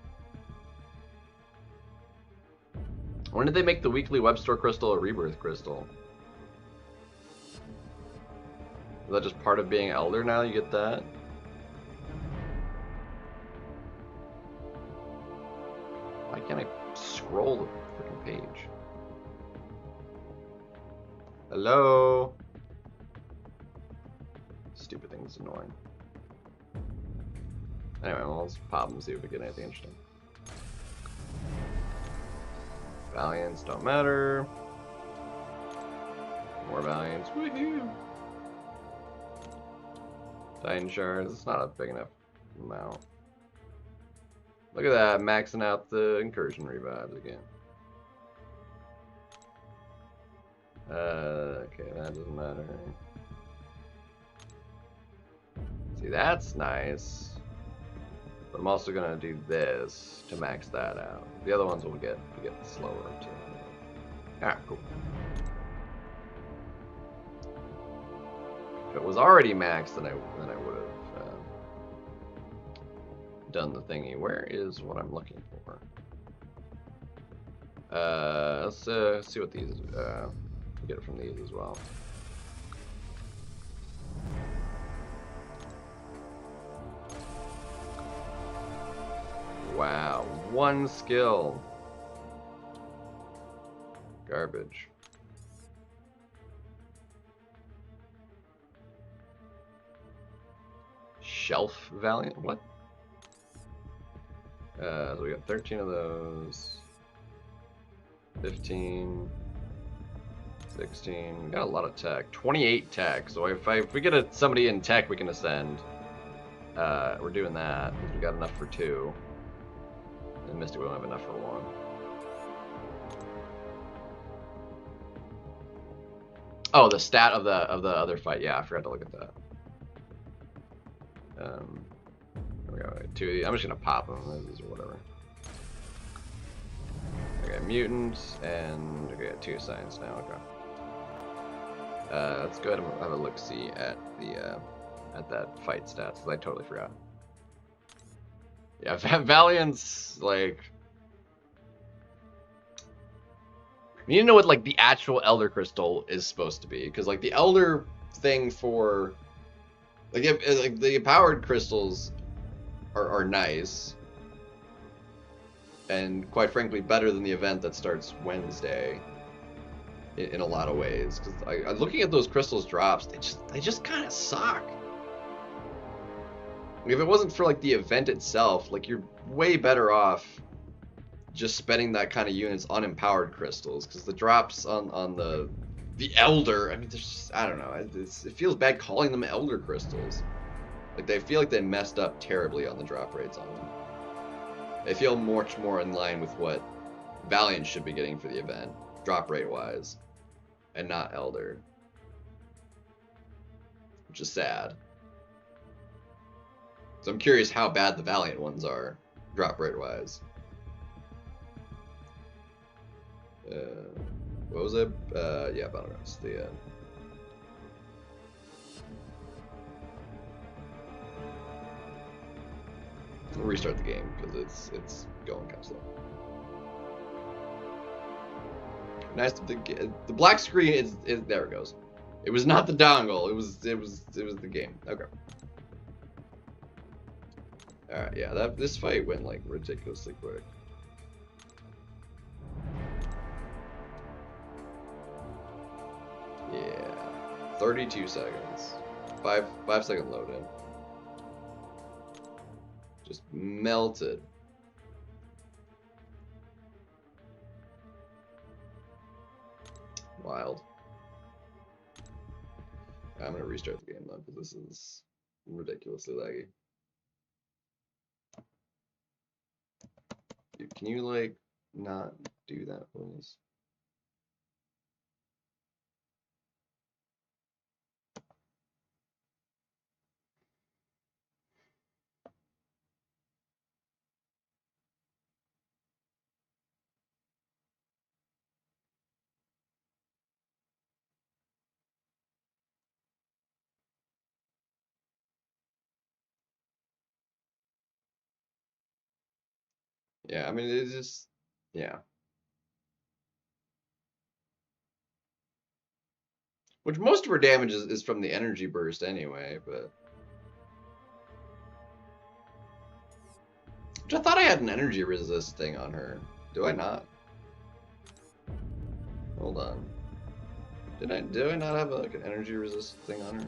When did they make the weekly web store crystal a rebirth crystal? Is that just part of being elder now? You get that? Why can't I scroll the freaking page? Hello? Stupid thing is annoying. Anyway, well, let's pop and see if we get anything interesting. Valiants don't matter. More Valiants, woohoo! Titan shards, it's not a big enough amount. Look at that, maxing out the incursion revives again. Okay, that doesn't matter. See, that's nice. But I'm also gonna do this to max that out. The other ones will get slower too. Alright, cool. If it was already maxed, then I would have done the thingy. Where is what I'm looking for? Let's see what these get it from these as well. Wow, 1 skill. Garbage. Shelf Valiant? What? So we got 13 of those. 15. 16. We got a lot of tech. 28 tech. So if we get somebody in tech, we can ascend. We're doing that because we got enough for 2. And Mystic, we don't have enough for 1. Oh, the stat of the other fight. Yeah, I forgot to look at that. There we go. 2 of these. I'm just gonna pop them. These or whatever. Okay, mutants and okay, 2 science now. Okay. Let's go ahead and have a look see at the at that fight stats because I totally forgot. Yeah, Valiant's like. You need to know what like the actual Elder Crystal is supposed to be, because like the Elder thing for like the empowered crystals are nice, and quite frankly better than the event that starts Wednesday in a lot of ways. Because looking at those crystals drops, they just kind of suck. If it wasn't for like the event itself, like you're way better off just spending that kind of units on empowered crystals, because the drops on the Elder, I mean, there's just, I don't know, it feels bad calling them Elder crystals. Like they feel like they messed up terribly on the drop rates on them. They feel much more in line with what Valiant should be getting for the event, drop rate wise, and not Elder, which is sad. So I'm curious how bad the Valiant ones are, drop rate wise. What was it? Yeah, Battlegrounds. The we'll restart the game because it's going kind of slow. Nice. The black screen is there. It goes. It was not the dongle. It was the game. Okay. All right. Yeah. This fight went like ridiculously quick. Yeah. 32 seconds. 5 second load in. Just melted. Wild. I'm gonna restart the game though, because this is ridiculously laggy. Dude, can you like not do that, please? Yeah, I mean, it's just, yeah. Which most of her damage is from the energy burst anyway, but... Which I thought I had an energy resist thing on her. Do I not? Hold on. Did I not have like an energy resist thing on her?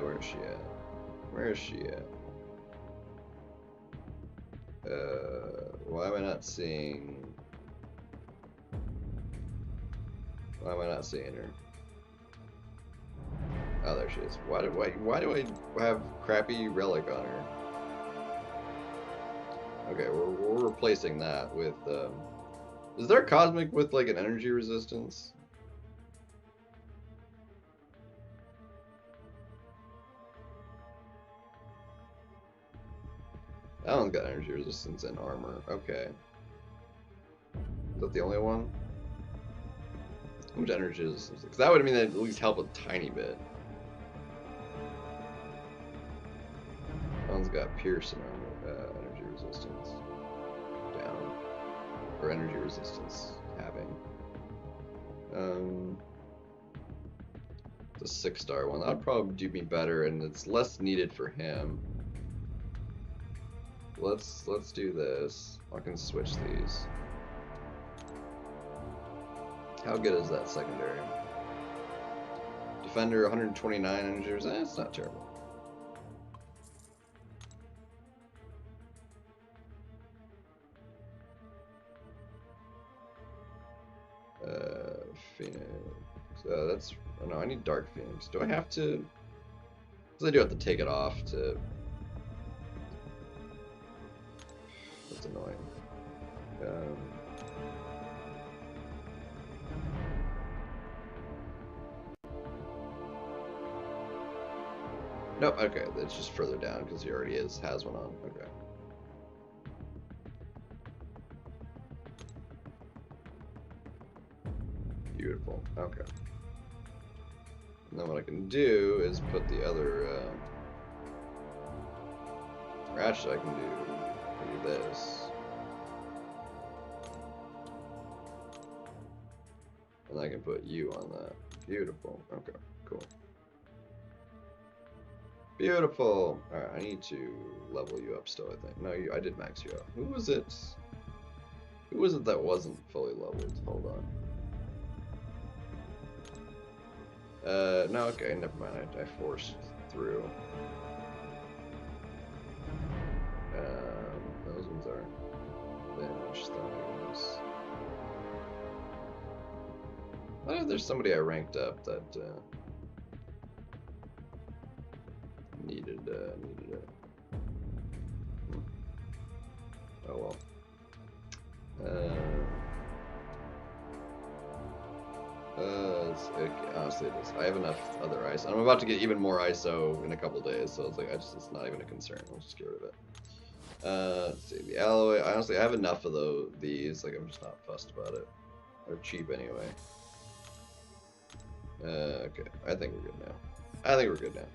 Where is she at? Where is she at? Why am I not seeing... Why am I not seeing her? Oh, there she is. Why do I have crappy relic on her? Okay, we're replacing that with, is there a cosmic with like an energy resistance? That one's got energy resistance and armor. Okay. Is that the only one? How much energy resistance? Because that would mean that at least help a tiny bit. That one's got pierce and armor, energy resistance. Down. Or energy resistance having. The 6-star one. That would probably do me better, and it's less needed for him. Let's do this. I can switch these. How good is that secondary? Defender 129 energy resistance. It's not terrible. Phoenix. That's... Oh no, I need Dark Phoenix. Do I have to... Because I do have to take it off to... That's annoying. Nope, okay, it's just further down because he already has one on. Okay. Beautiful. Okay. And then what I can do is put the other ratchet. I can do this. And I can put you on that. Beautiful. Okay, cool. Beautiful. Alright, I need to level you up still, I think. No, I did max you up. Who was it? Who was it that wasn't fully leveled? Hold on. No, okay, never mind. I forced through. Those ones are finished. I know there's somebody I ranked up that needed it. Oh well. Honestly, it is. I have enough other ISO. I'm about to get even more ISO in a couple days, so it's like it's not even a concern. I'll just get rid of it. Let's see, the alloy. Honestly, I have enough of these. Like, I'm just not fussed about it. They're cheap anyway. Okay, I think we're good now. I think we're good now.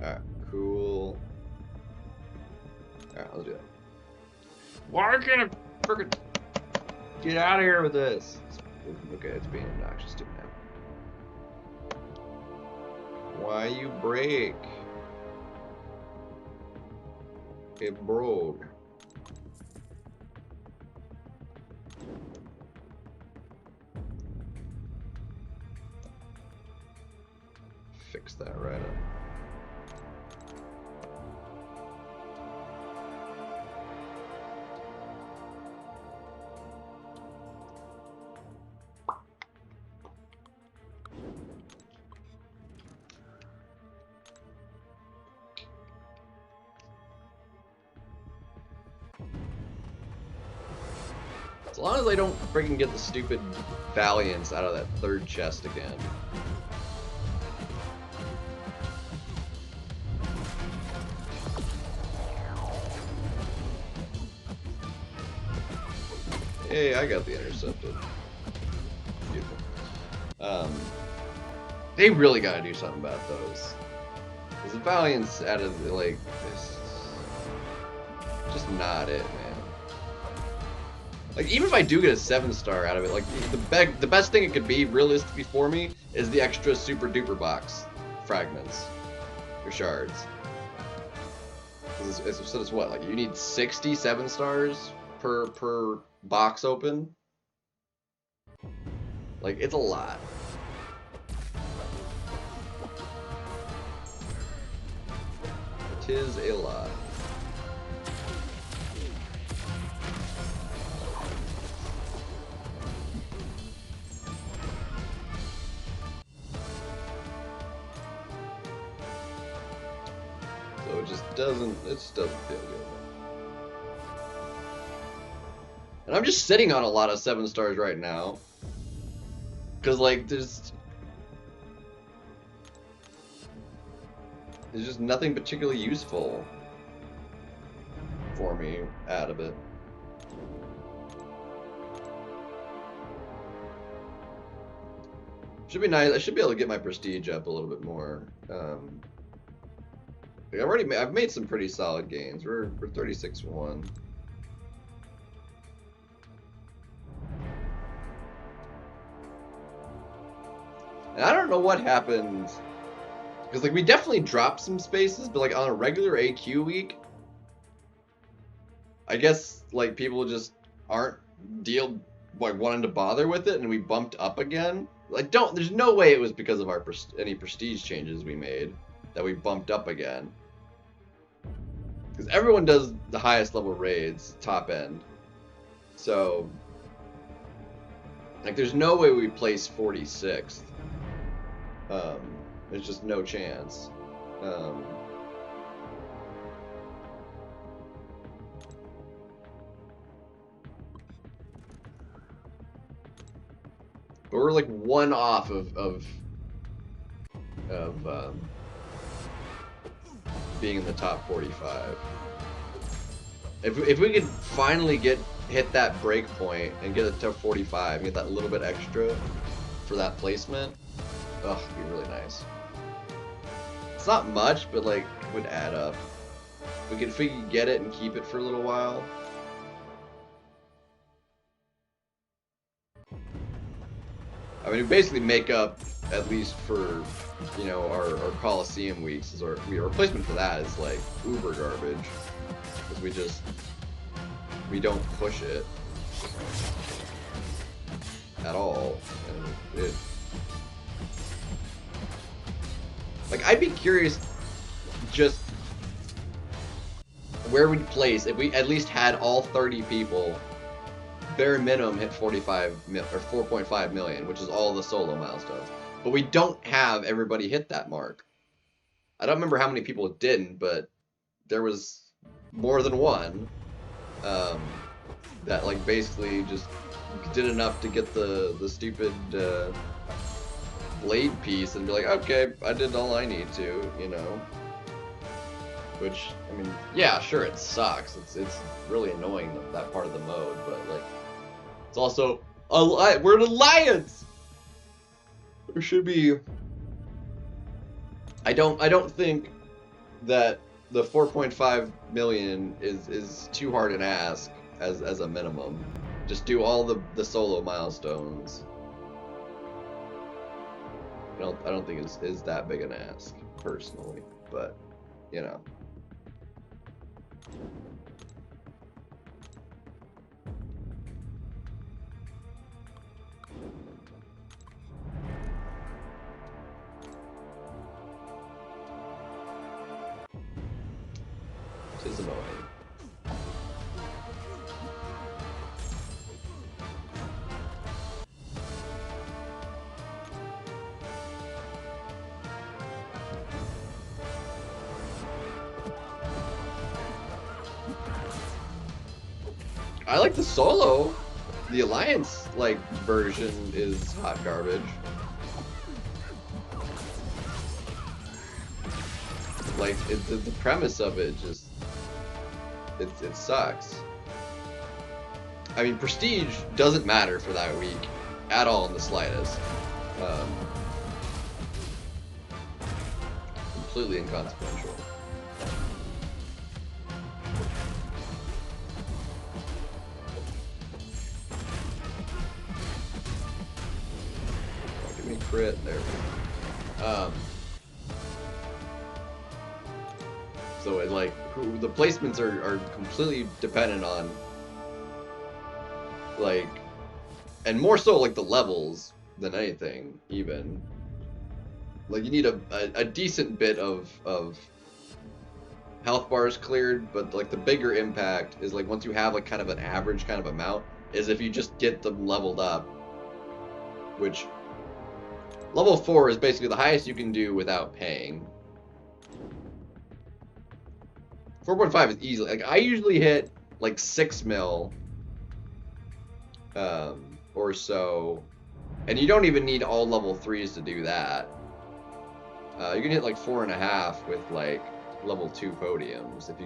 Alright, cool. Alright, let's do that. Why can't I freaking get out of here with this? Okay, it's being obnoxious to me now. Why you break? It broke. Fix that right up. As long as I don't freaking get the stupid Valiants out of that third chest again. Hey, I got the intercepted. Beautiful. They really gotta do something about those. Because the Valiants out of the, like, this, just not it, man. Like, even if I do get a 7-star out of it, like, the best thing it could be, realistically for me, is the extra super duper box fragments. Or shards. So it's what, like, you need 60 7-stars per box open? Like, it's a lot. Tis a lot. So it just doesn't feel good. And I'm just sitting on a lot of 7-stars right now. Cause like there's just nothing particularly useful for me out of it. Should be nice. I should be able to get my prestige up a little bit more. I've made some pretty solid gains. We're 36-1. And I don't know what happened. Because, like, we definitely dropped some spaces, but, like, on a regular AQ week, I guess, like, people just aren't wanting to bother with it, and we bumped up again. Like, there's no way it was because of any prestige changes we made that we bumped up again. Because everyone does the highest level raids, top end. So, like, there's no way we place 46th. There's just no chance. But we're like one off of being in the top 45. If we could finally hit that break point and get it to 45 and get that little bit extra for that placement, ugh, it'd be really nice. It's not much, but like it would add up. If we could get it and keep it for a little while. I mean, we basically make up, at least for, you know, our Coliseum weeks. Our replacement for that is like uber garbage, because we don't push it at all, and it. Like, I'd be curious just where we'd place if we at least had all 30 people bare minimum hit 45 or 4.5 million, which is all the solo milestones. But we don't have everybody hit that mark. I don't remember how many people didn't, but there was more than one that like basically just did enough to get the stupid blade piece and be like, okay, I did all I need to, you know. Which, I mean, yeah, sure, it sucks. It's really annoying, that part of the mode, but like, it's also we're an alliance. There should be. I don't think that the 4.5 million is too hard an ask as a minimum. Just do all the solo milestones. I don't think is that big an ask personally, but you know. It is annoying. I like the solo. The Alliance like version is hot garbage. Like the premise of it just it sucks. I mean, prestige doesn't matter for that week at all in the slightest. Completely inconsequential. Give me a crit there. So it like the placements are completely dependent on like, and more so like the levels than anything even. Like you need a decent bit of health bars cleared, but like the bigger impact is like once you have like kind of an average kind of amount is if you just get them leveled up, which level 4 is basically the highest you can do without paying. 4.5 is easily, like I usually hit like 6 mil or so, and you don't even need all level 3s to do that. You can hit like 4.5 with like level 2 podiums if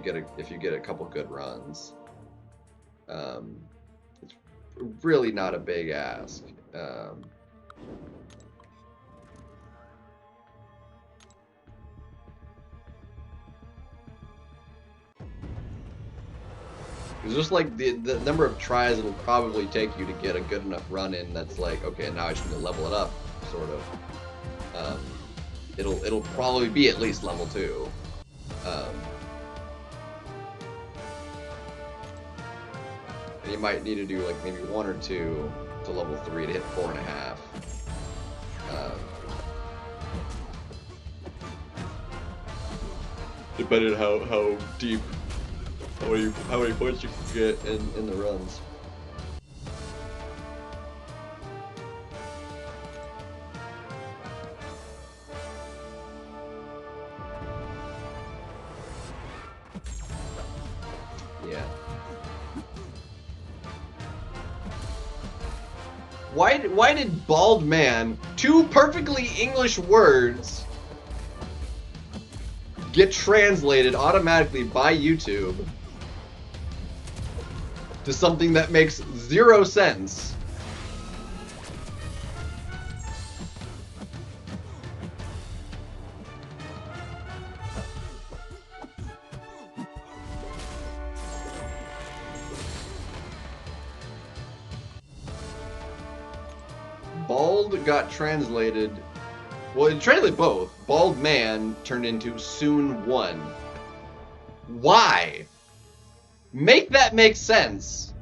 you get a couple good runs. It's really not a big ask. It's just like the number of tries it'll probably take you to get a good enough run in that's like, okay, now I just need to level it up, sort of. It'll probably be at least level 2. And you might need to do like maybe 1 or 2 to level 3 to hit 4.5. Depending on how deep, how many points you can get in the runs. Yeah. Why did bald man, 2 perfectly English words, get translated automatically by YouTube to something that makes 0 sense? Bald got translated, well, it translated both. Bald man turned into soon one. Why? Make that make sense.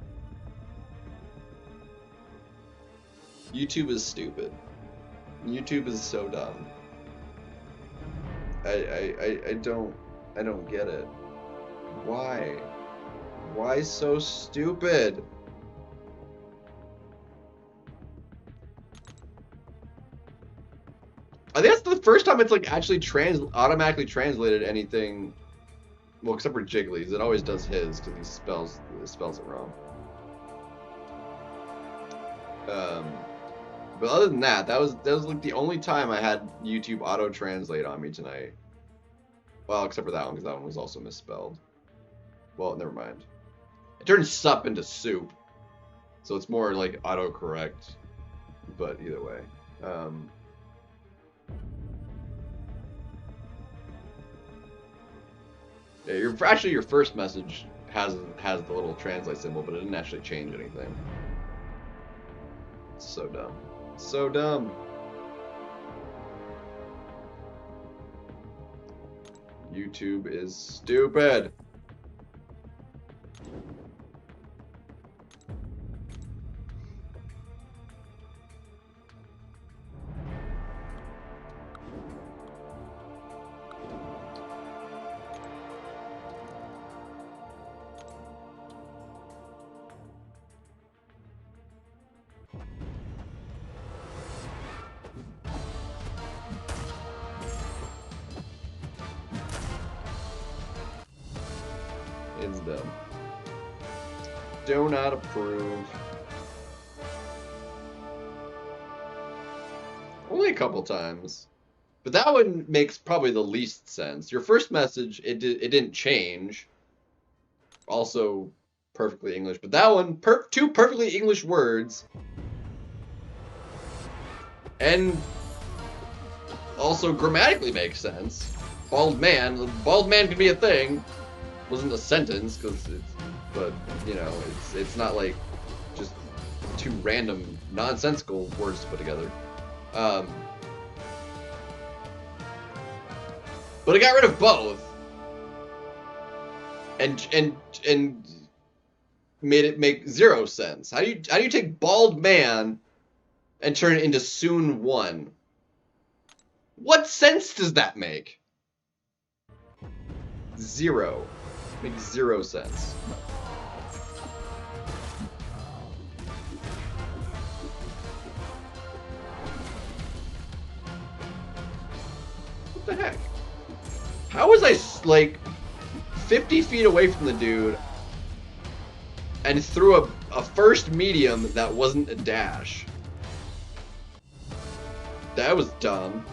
YouTube is stupid. YouTube is so dumb. I don't get it. Why? Why so stupid? I think that's the first time it's like actually automatically translated anything. Well, except for Jiggly's, it always does his because he spells it wrong. But other than that, that was like the only time I had YouTube auto translate on me tonight. Well, except for that one, because that one was also misspelled. Well, never mind. It turned sup into soup, so it's more like autocorrect. But either way, yeah, your first message has the little translate symbol, but it didn't actually change anything. It's so dumb. So dumb. YouTube is stupid. It's dumb. Do not approve. Only a couple times. But that one makes probably the least sense. Your first message, it didn't change. Also perfectly English. But that one, two perfectly English words. And also grammatically makes sense. Bald man could be a thing. Wasn't a sentence, but you know, it's not like just two random nonsensical words to put together. But it got rid of both, and made it make zero sense. How do you take bald man and turn it into soon one? What sense does that make? Zero. Makes zero sense. What the heck? How was I like 50 feet away from the dude and threw a first medium that wasn't a dash? That was dumb.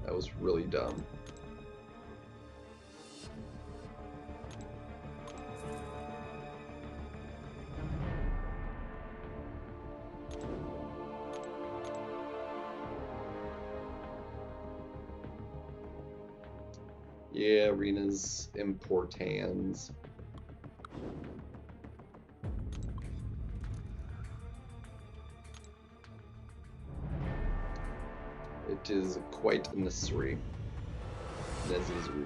That was really dumb. Yeah, arenas importans. It is quite necessary. Necessary.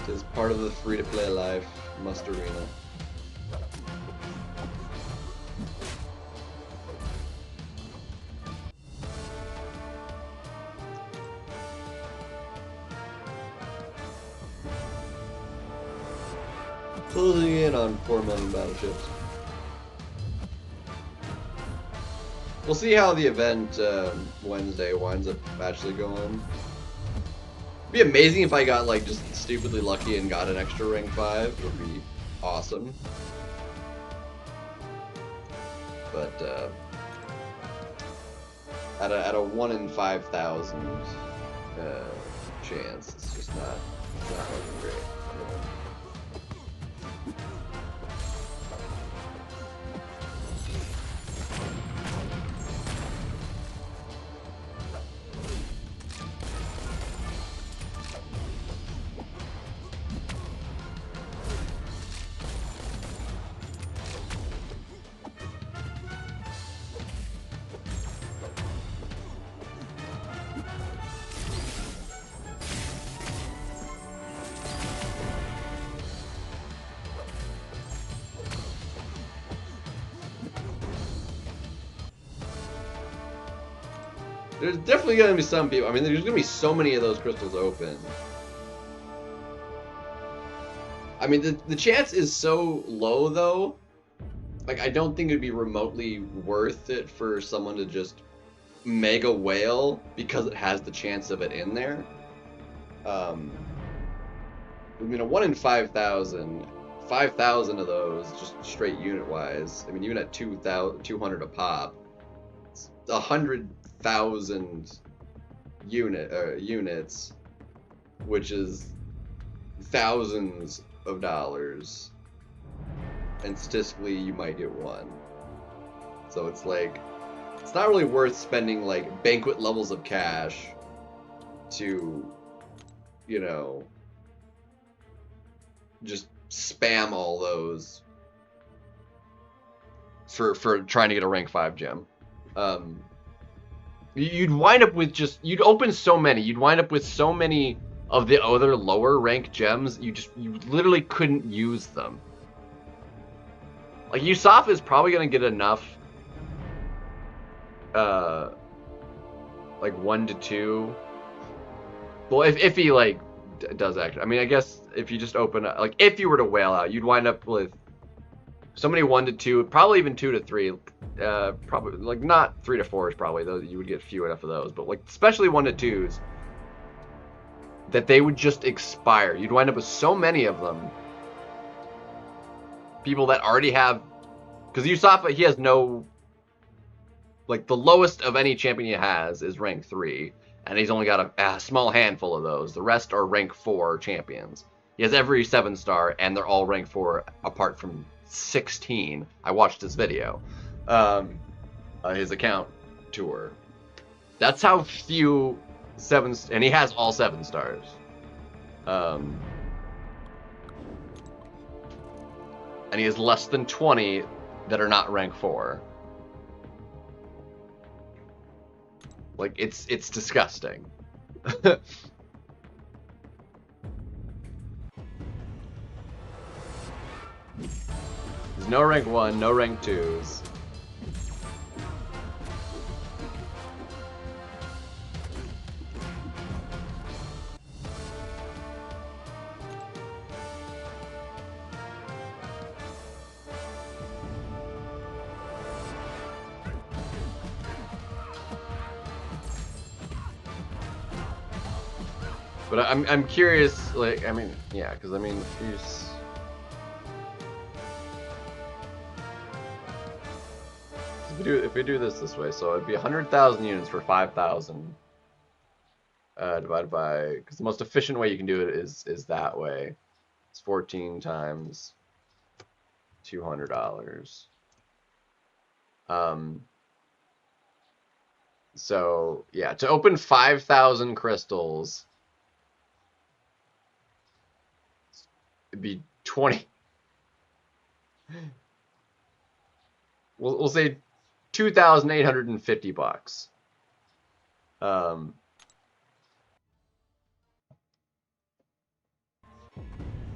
It is part of the free-to-play life. Must arena. Closing in on 4 million battleships. We'll see how the event Wednesday winds up actually going. It'd be amazing if I got like just stupidly lucky and got an extra rank 5. It would be awesome. But at a 1 in 5,000 chance, it's just not looking great. There's definitely going to be some people. I mean, there's going to be so many of those crystals open. I mean, the chance is so low, though. like, I don't think it'd be remotely worth it for someone to just mega whale because it has the chance of it in there. I mean, a 1 in 5,000, 5,000 of those, just straight unit-wise, I mean, even at 200 a pop, it's 100,000 units, which is thousands of dollars, and statistically, you might get one. So it's like, it's not really worth spending, like, banquet levels of cash to, you know, just spam all those for trying to get a rank 5 gem. You'd wind up with you'd open so many, you'd wind up with so many of the other lower rank gems, you literally couldn't use them. Like, Yusuf is probably gonna get enough, like 1 to 2. Well, if he, like, does actually. I mean, I guess if you just open up, like, if you were to whale out, you'd wind up with so many 1 to 2, probably even 2 to 3. Probably, like, not 3 to 4s probably, though you would get few enough of those, but, like, especially 1 to 2s, that they would just expire. You'd wind up with so many of them. People that already have, because Yusafa, he has no, like, the lowest of any champion he has is rank 3. And he's only got a small handful of those. The rest are rank 4 champions. He has every 7-star, and they're all rank 4, apart from 16. I watched his video. His account tour. That's how few 7s... And he has all 7 stars. And he has less than 20 that are not rank 4. Like, it's disgusting. There's no rank 1, no rank 2s. But I'm curious, like, I mean, yeah, because I mean, if we do this way, so it'd be 100,000 units for 5,000 divided by, because the most efficient way you can do it is that way. It's 14 times $200. So yeah, to open 5,000 crystals, it'd be 20. We'll say $2,850.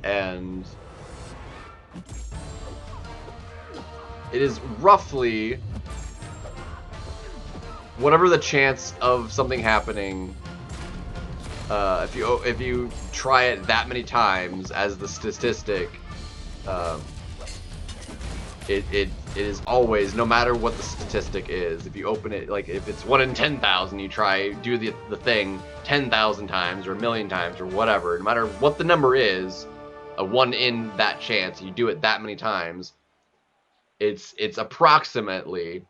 And it is roughly whatever the chance of something happening. If you try it that many times as the statistic, it is always, no matter what the statistic is, if you open it, like if it's 1 in 10,000, you do the thing 10,000 times or a million times or whatever, no matter what the number is, a 1 in that chance, you do it that many times, it's approximately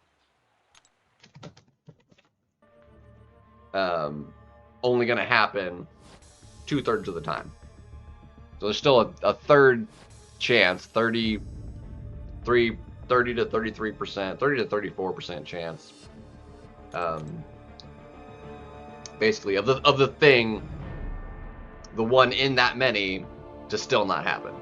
only going to happen 2/3 of the time. So there's still a third chance, 30 to 33%, 30 to 34% chance, basically, of the thing, the 1 in that many, to still not happen.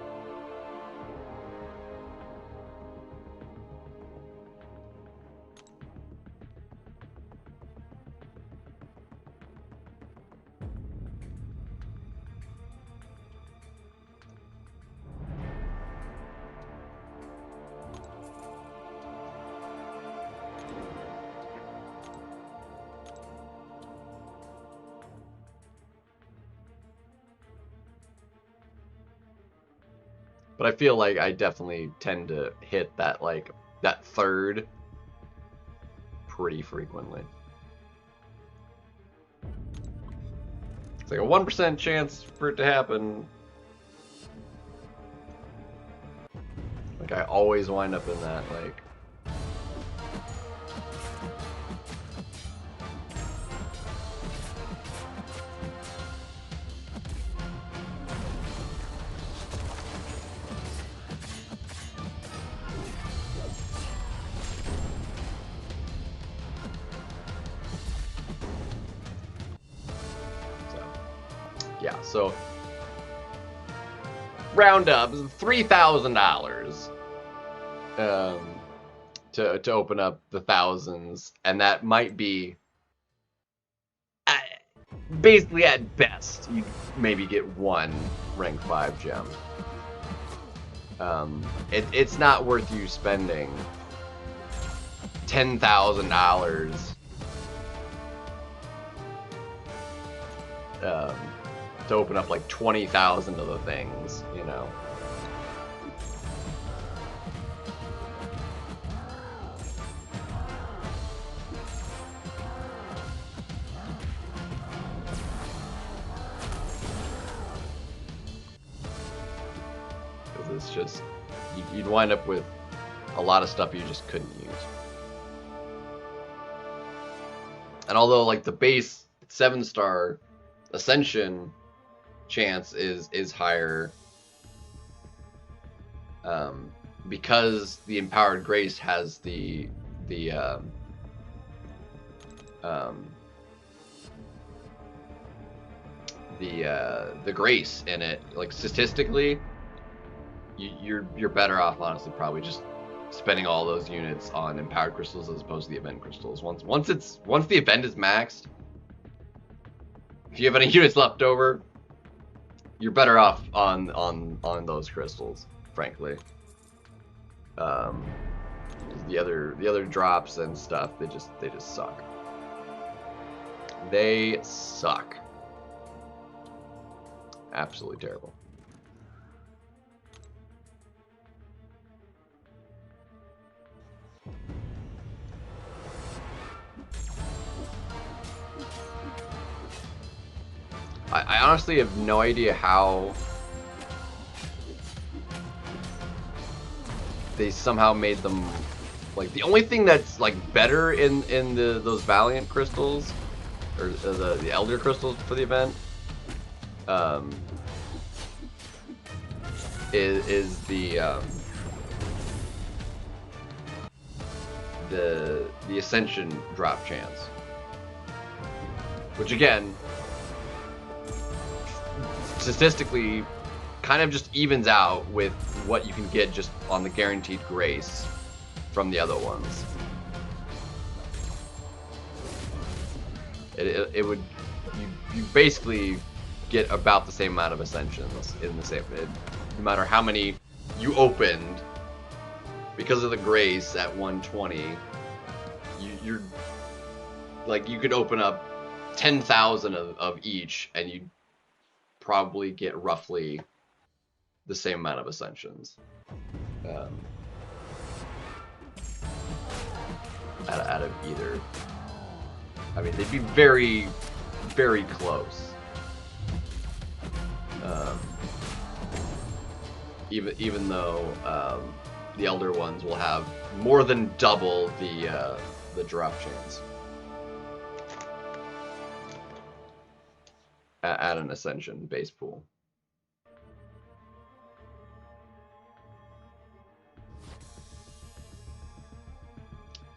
But I feel like I definitely tend to hit that, like, that third pretty frequently. It's like a 1% chance for it to happen. Like, I always wind up in that, like... Yeah, so round up $3,000 to open up the thousands, and that might be basically at best you maybe get one rank 5 gem. It's not worth you spending $10,000 to open up like 20,000 of the things, you know. Because it's just, you'd wind up with a lot of stuff you just couldn't use. And although like the base 7-star Ascension chance is higher, because the Empowered Grace has the grace in it. Like statistically, you're better off honestly probably just spending all those units on Empowered Crystals as opposed to the event crystals. Once the event is maxed, if you have any units left over, you're better off on those crystals, frankly. The other drops and stuff, they just suck. They suck. Absolutely terrible. I honestly have no idea how they somehow made them, like, the only thing that's like better in those Valiant crystals, or the Elder crystals for the event, is the Ascension drop chance, which again, statistically kind of just evens out with what you can get just on the guaranteed grace from the other ones. It would, you basically get about the same amount of ascensions in the same, no matter how many you opened, because of the grace at 120, you're like, you could open up 10,000 of each and you probably get roughly the same amount of ascensions out of either. I mean, they'd be very, very close. Even though the Elder ones will have more than double the drop chance at an Ascension base pool.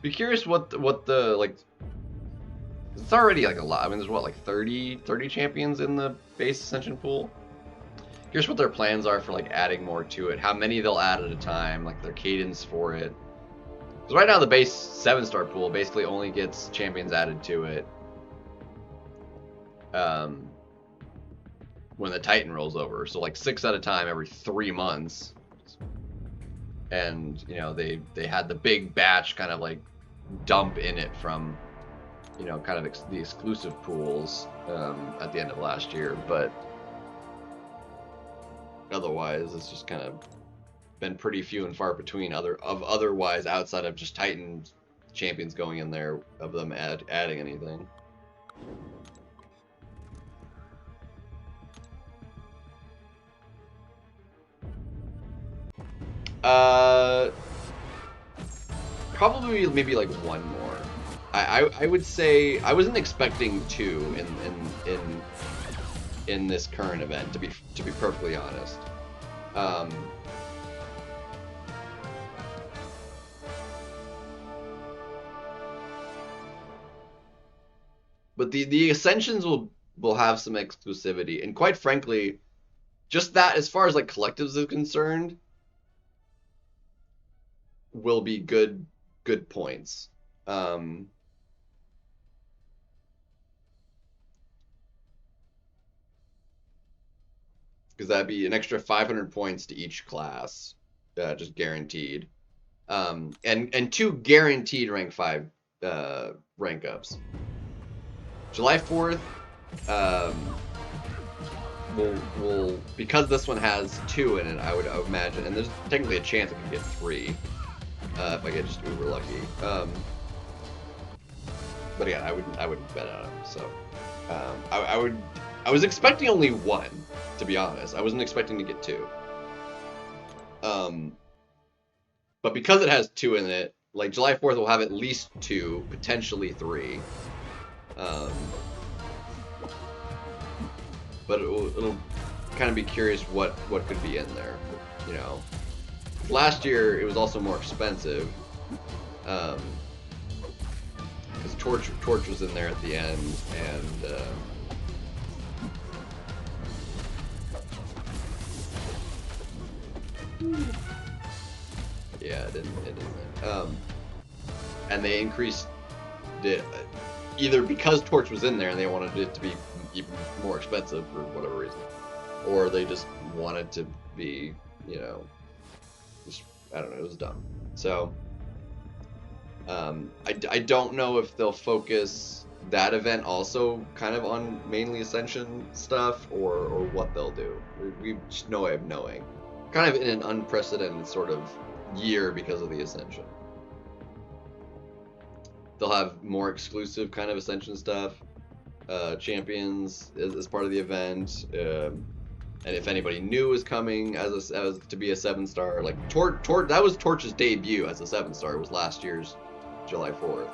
Be curious what the like. It's already like a lot. I mean, there's what, like 30 champions in the base Ascension pool. Here's what their plans are for like adding more to it. How many they'll add at a time, like their cadence for it. Because right now the base 7-star pool basically only gets champions added to it when the Titan rolls over. So like 6 at a time every 3 months. And you know, they had the big batch kind of like dump in it from, you know, kind of the exclusive pools at the end of last year, but otherwise it's just kind of been pretty few and far between otherwise outside of just Titan champions going in there of them adding anything. Probably maybe like one more. I would say I wasn't expecting 2 in this current event, to be perfectly honest. But the Ascensions will have some exclusivity, and quite frankly, just that as far as like collectives is concerned, will be good points. Because that'd be an extra 500 points to each class, just guaranteed. And 2 guaranteed rank 5 rank ups. July 4th, will because this one has 2 in it, I would imagine, and there's technically a chance I can get 3 if I get just uber lucky. But again, I wouldn't bet on it. So I was expecting only 1, to be honest. I wasn't expecting to get 2. But because it has 2 in it, like July 4th will have at least 2, potentially 3. But it'll kind of be curious what could be in there, you know. Last year it was also more expensive, because Torch was in there at the end, and yeah, it didn't. And they increased it either because Torch was in there and they wanted it to be even more expensive for whatever reason, or they just wanted to be, you know, just, I don't know, it was dumb. So I don't know if they'll focus that event also kind of on mainly Ascension stuff, or what they'll do. We just no way of knowing. Kind of in an unprecedented sort of year because of the Ascension. They'll have more exclusive kind of Ascension stuff, champions as part of the event, and if anybody new is coming as to be a 7-star, like that was Torch's debut as a 7-star. It was last year's July 4th.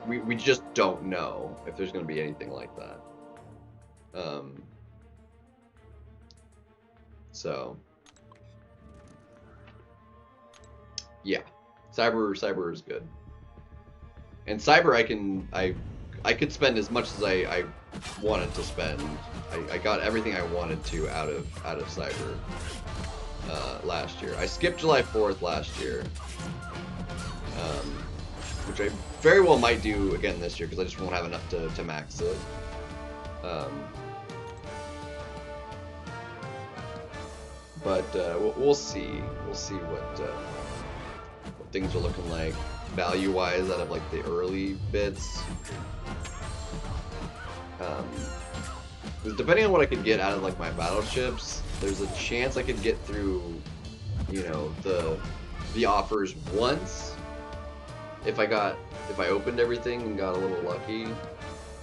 We just don't know if there's going to be anything like that. So yeah, Cyber is good. And Cyber, I could spend as much as I wanted to spend. I got everything I wanted to out of Cyber last year. I skipped July 4th last year, which I very well might do again this year because I just won't have enough to max it. But we'll see. We'll see what things are looking like value-wise out of like the early bits. Because depending on what I could get out of like my battleships, there's a chance I could get through, you know, the offers once. If I opened everything and got a little lucky.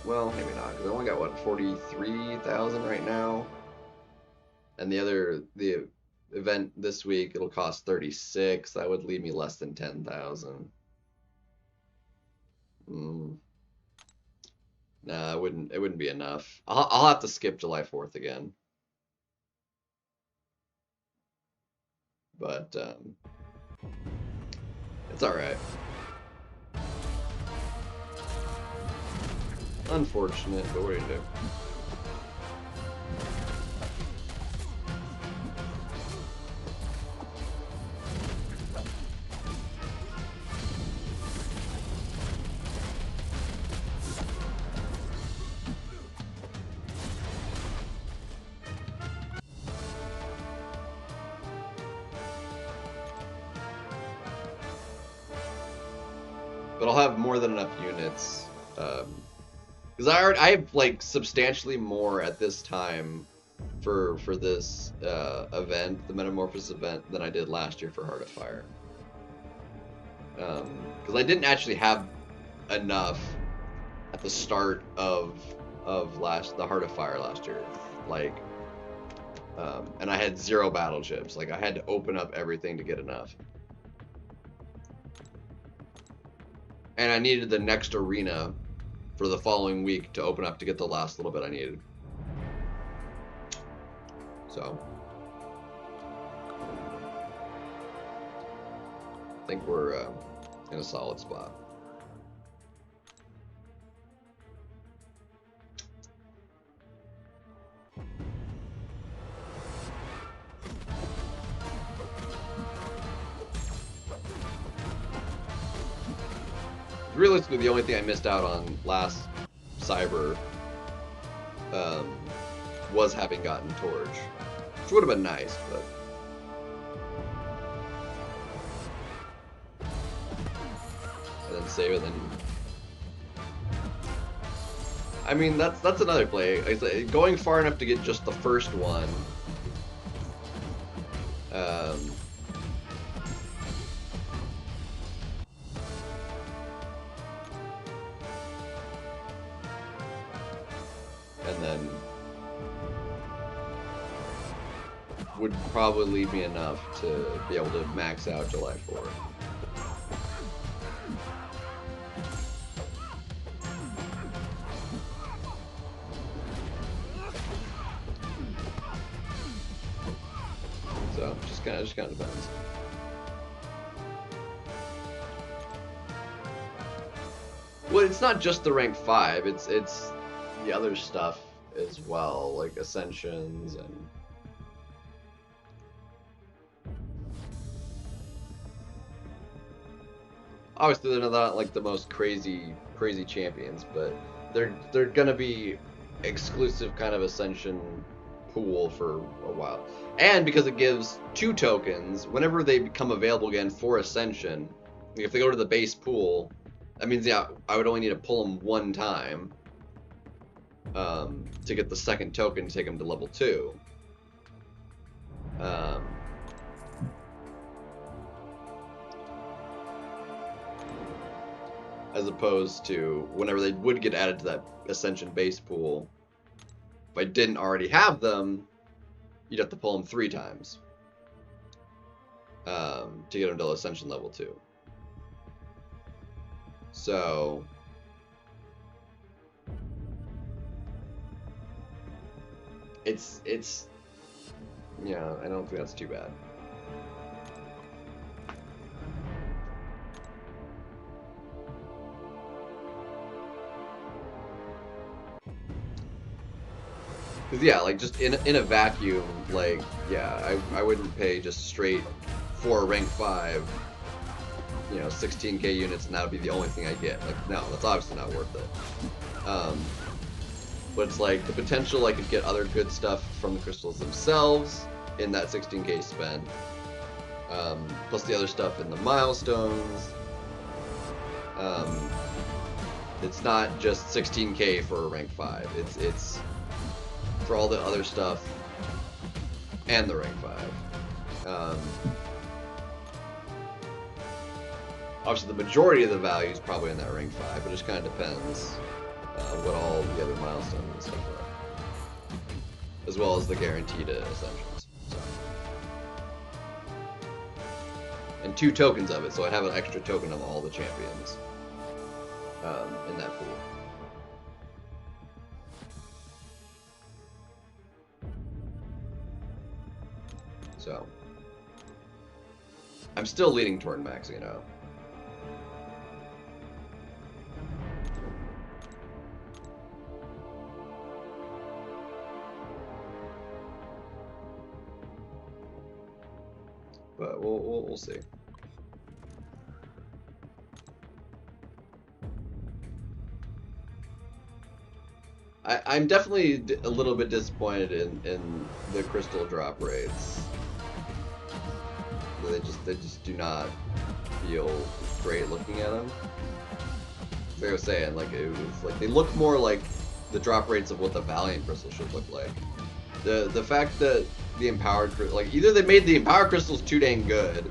Well, maybe not, because I only got what, 43,000 right now. And the event this week, it'll cost 36. That would leave me less than 10,000. Nah, it wouldn't be enough. I'll have to skip July 4th again. But it's all right. Unfortunate, but what do you do? But I'll have more than enough units, because I have like substantially more at this time for this event, the Metamorphosis event, than I did last year for Heart of Fire. Because I didn't actually have enough at the start of the Heart of Fire last year, like, and I had 0 battle chips. Like, I had to open up everything to get enough, and I needed the next arena for the following week to open up to get the last little bit I needed. So I think we're in a solid spot. Realistically, the only thing I missed out on last Cyber was having gotten Torch, which would have been nice, but and then save it. Then I mean, that's another play. Like I say, going far enough to get just the first one. And then would probably leave me enough to be able to max out July 4th. So just kind of depends. Well, it's not just the rank 5. It's the other stuff as well, like Ascensions and obviously they're not like the most crazy champions, but they're gonna be exclusive kind of Ascension pool for a while. And because it gives 2 tokens whenever they become available again for Ascension, if they go to the base pool, that means, yeah, I would only need to pull them 1 time to get the second token to take them to level 2. As opposed to whenever they would get added to that Ascension base pool, if I didn't already have them, you'd have to pull them 3 times to get them to Ascension level 2. So it's yeah, I don't think that's too bad. Cause yeah, like just in a vacuum, like yeah, I wouldn't pay just straight for rank 5, you know, 16k units, and that would be the only thing I get. Like, no, that's obviously not worth it. But it's like the potential I could get other good stuff from the crystals themselves in that 16k spend, plus the other stuff in the milestones. It's not just 16k for rank 5. It's for all the other stuff and the rank 5. Obviously, the majority of the value is probably in that rank 5, but it just kind of depends what all the other milestones and stuff are, as well as the guaranteed Ascensions. So. And 2 tokens of it, so I have an extra token of all the champions in that pool. So I'm still leaning toward max, you know. But we'll see. I'm definitely a little bit disappointed in the crystal drop rates. They just do not feel great looking at them. Like I was saying, like it was like they look more like the drop rates of what the Valiant crystal should look like The fact that the empowered, like, either they made the empowered crystals too dang good,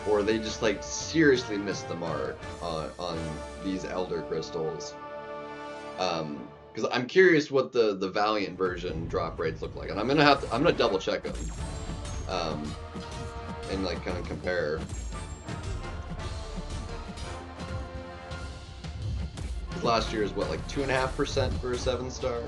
or they just like seriously missed the mark on these elder crystals. Because I'm curious what the Valiant version drop rates look like, and I'm gonna double check them, and like kind of compare. Last year is what, like 2.5% for a 7-star,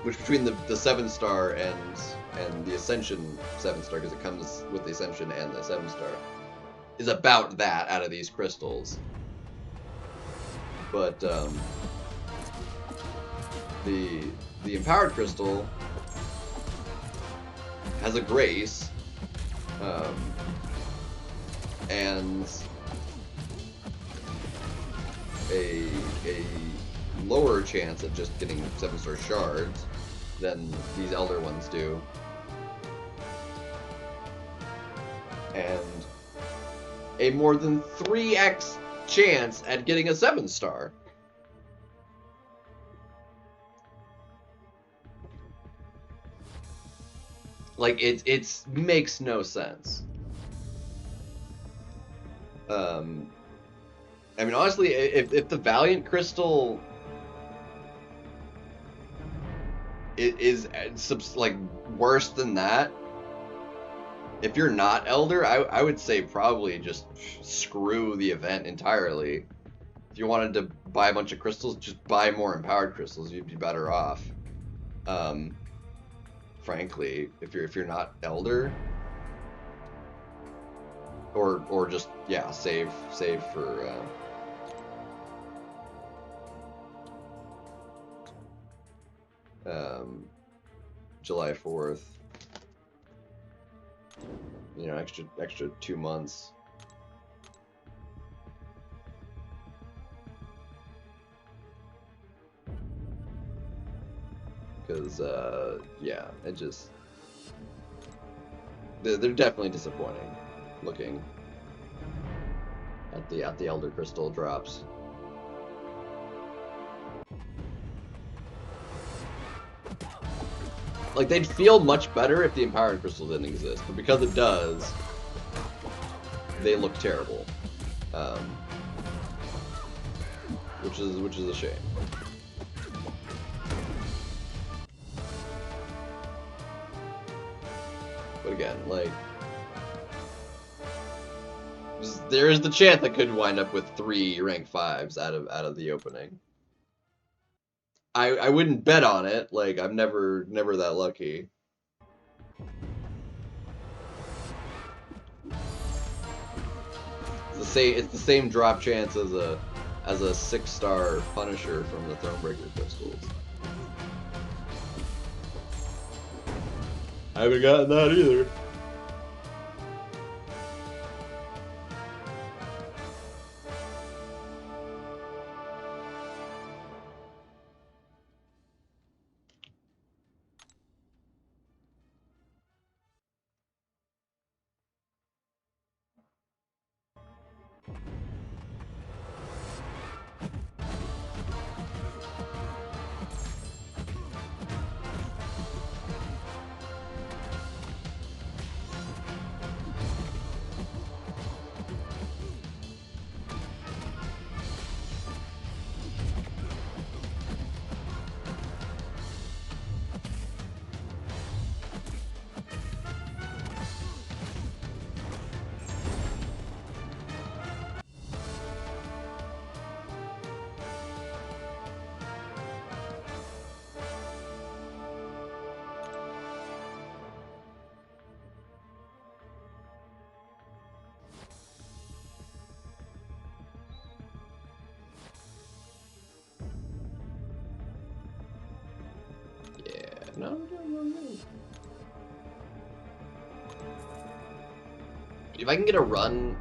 which between the 7-star and the Ascension 7-star, because it comes with the Ascension and the 7-star, is about that out of these crystals. But the empowered crystal has a grace, and a lower chance at just getting 7-star shards than these elder ones do, and a more than 3x chance at getting a 7-star. Like, it makes no sense. I mean, honestly, if the Valiant crystal is like worse than that, if you're not Elder, I would say probably just screw the event entirely. If you wanted to buy a bunch of crystals, just buy more empowered crystals. You'd be better off. Frankly, if you're not Elder, or just, yeah, save for July 4th. You know, extra 2 months. Because yeah, it just, they're definitely disappointing looking at the Elder Crystal drops. Like, they'd feel much better if the Empowered Crystal didn't exist, but because it does, they look terrible. Which is a shame. But again, like, there is the chance I could wind up with 3 rank 5s out of the opening. I wouldn't bet on it. Like, I'm never that lucky. It's the same drop chance as a 6-star Punisher from the Thronebreaker crystals. I haven't gotten that either. No. If I can get a run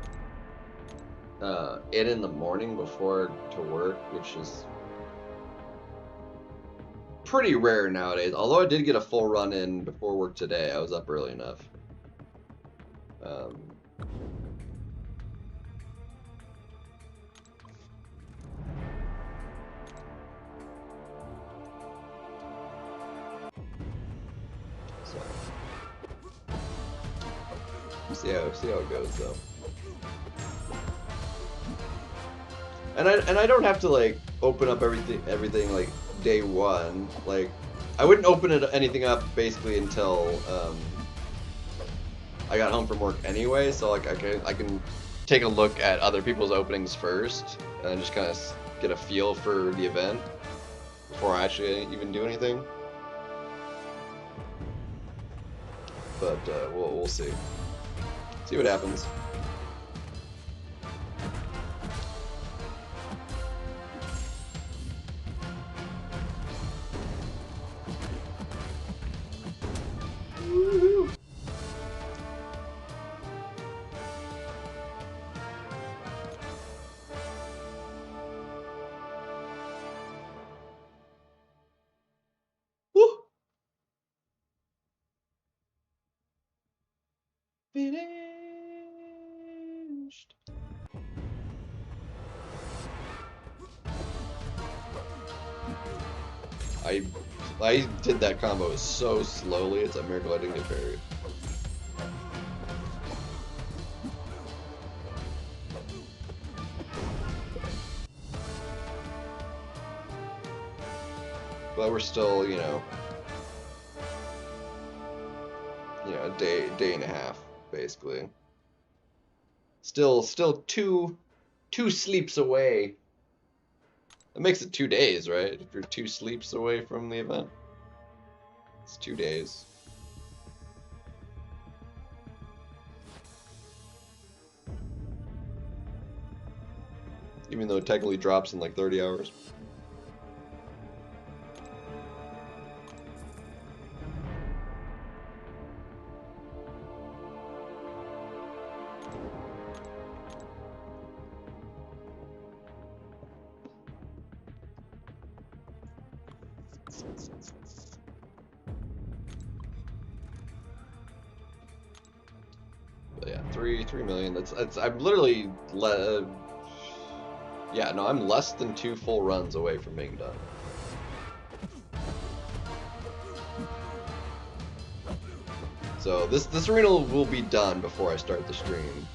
in the morning before to work, which is pretty rare nowadays. Although I did get a full run in before work today, I was up early enough. See how it goes though. And I don't have to like open up everything like day one. Like I wouldn't open anything up basically until I got home from work anyway. So like I can take a look at other people's openings first and just kind of get a feel for the event before I actually even do anything. But we'll see. See what happens. Woo-hoo. Woo. Finished. I did that combo so slowly, it's a miracle I didn't get buried. But we're still, you know, a day and a half, basically. Still two sleeps away. That makes it 2 days, right? If you're 2 sleeps away from the event, it's 2 days. Even though it technically drops in like 30 hours. But yeah, 3 million. That's I'm literally yeah, no, I'm less than 2 full runs away from being done. So this arena will be done before I start the stream.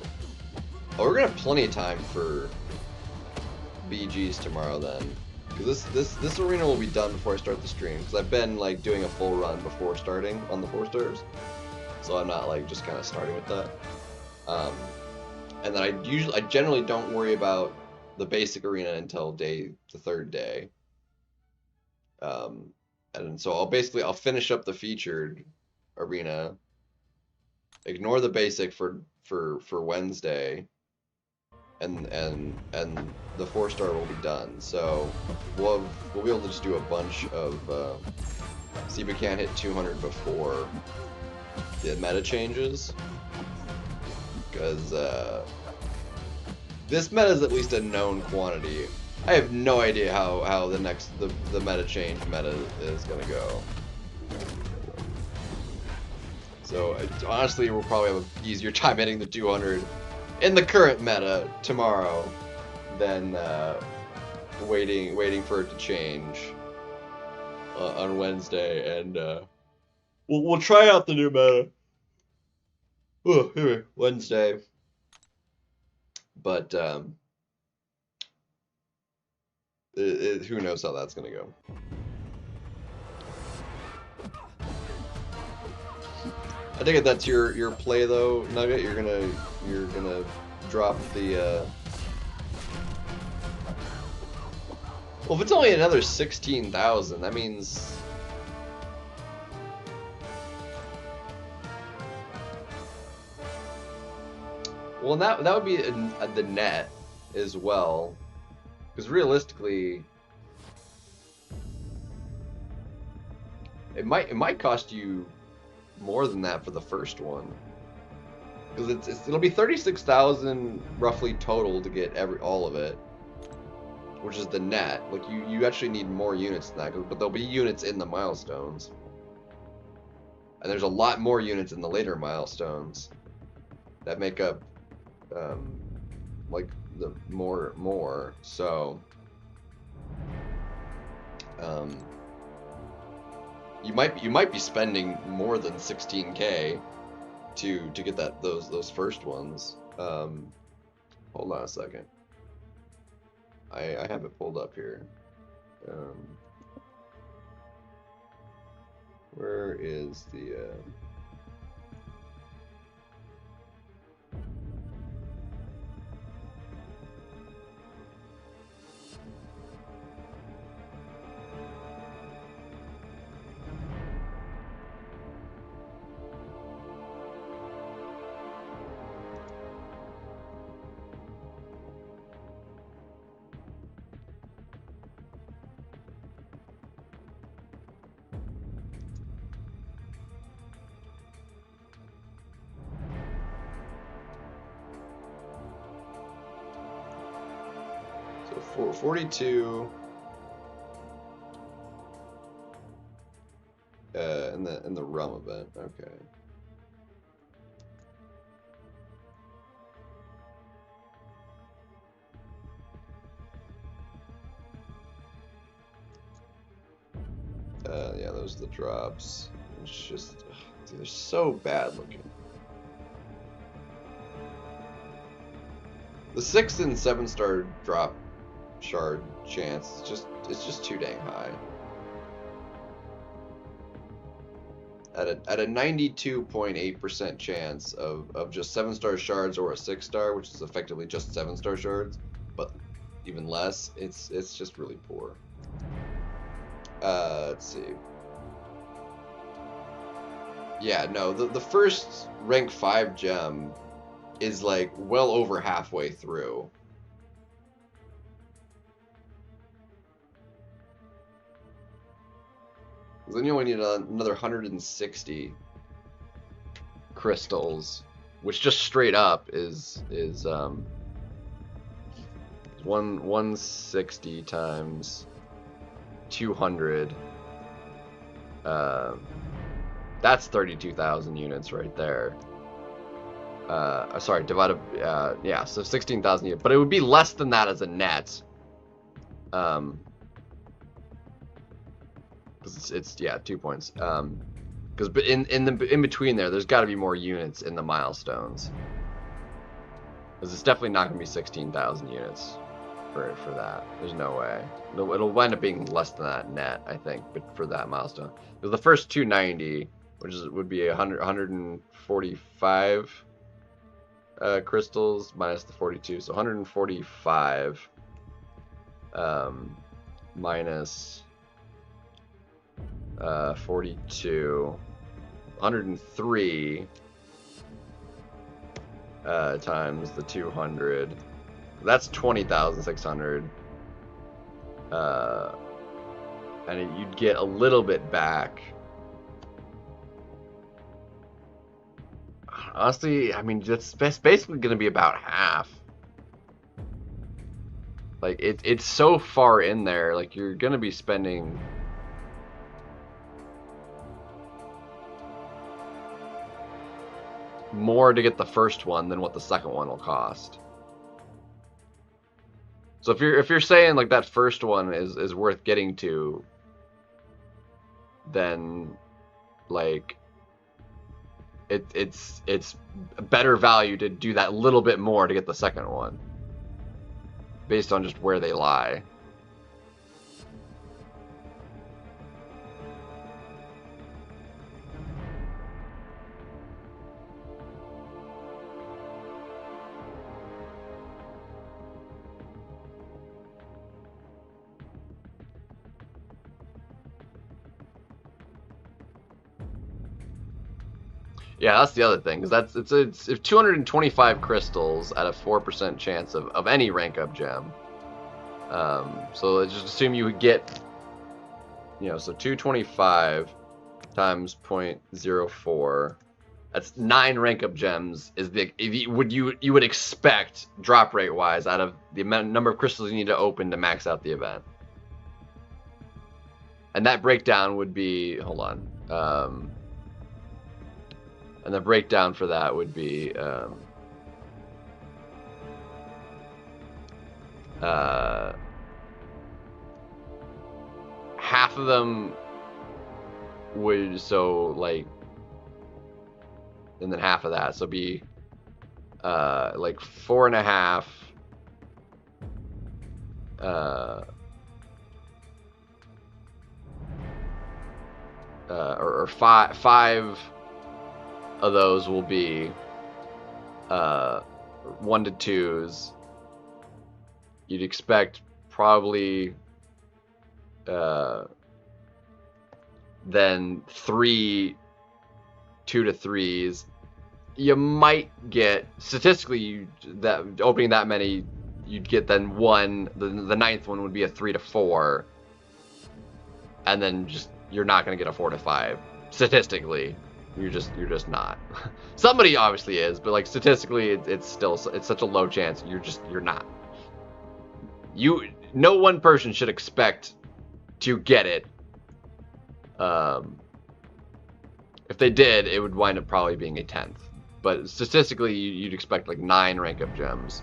Oh, we're gonna have plenty of time for BGs tomorrow then. Because this arena will be done before I start the stream. Because I've been like doing a full run before starting on the 4 stars. So I'm not like just kind of starting with that. And then I generally don't worry about the basic arena until the 3rd day. And so I'll finish up the featured arena, ignore the basic for Wednesday, and the 4-star will be done. So we'll be able to just do a bunch of see if we can't hit 200 before the meta changes, because this meta is at least a known quantity. I have no idea how the meta change meta is gonna go. So honestly, we'll probably have an easier time hitting the 200 in the current meta tomorrow than waiting for it to change on Wednesday, and we'll try out the new meta. Oh, here, Wednesday. But who knows how that's gonna go. I think that's your play though, Nugget. You're gonna drop the. Well, if it's only another 16,000, that means. Well, that would be the net as well, because realistically, it might cost you more than that for the first one, because it'll be 36,000 roughly total to get all of it, which is the net. Like you actually need more units than that, but there'll be units in the milestones, and there's a lot more units in the later milestones that make up like the more. So you might be spending more than 16K to get those first ones. Hold on a second. I have it pulled up here. Where is the so 42 in the realm event. Okay. Yeah, those are the drops. It's just, dude, they're so bad looking. The 6 and 7 star drop shard chance it's just too dang high. At a 92.8% chance of just 7 star shards or a 6 star, which is effectively just 7 star shards, but even less, it's just really poor. Let's see. Yeah, no, the first rank 5 gem is like well over halfway through. Then you only need another 160 crystals, which just straight up is 160 times 200. That's 32,000 units right there. Sorry, divided, yeah, so 16,000 units, but it would be less than that as a net. Because it's yeah, 2 points. Because in between there's got to be more units in the milestones. Because it's definitely not going to be 16,000 units for that. There's no way. It'll wind up being less than that net, I think, but for that milestone. Because the first 290, which would be 145 crystals minus the 42, so 145 minus 42, 103 times the 200. That's 20,600. And you'd get a little bit back. Honestly, I mean, that's basically going to be about half. Like, it's so far in there. Like, you're going to be spending more to get the first one than what the second one will cost. So if you're saying like that first one is worth getting to, then like it's better value to do that little bit more to get the second one, based on just where they lie. Yeah, that's the other thing, because it's 225 crystals at a 4% chance of any rank up gem. So let's just assume you would get, so 225 times 0.04. That's 9 rank up gems. Is the you would expect drop rate wise out of the number of crystals you need to open to max out the event. And that breakdown would be, hold on. And the breakdown for that would be half of them would, so like and then half of that, so it'd be like 4.5. Or five of those will be 1 to 2s. You'd expect probably then 3 2 to 3s. You might get, statistically, that opening that many, you'd get then one. The ninth one would be a 3 to 4, and then just you're not going to get a 4 to 5. Statistically, you're just not. Somebody obviously is, but like statistically, it's such a low chance. You're not. No one person should expect to get it. If they did, it would wind up probably being a 10th. But statistically, you'd expect like 9 rank up gems,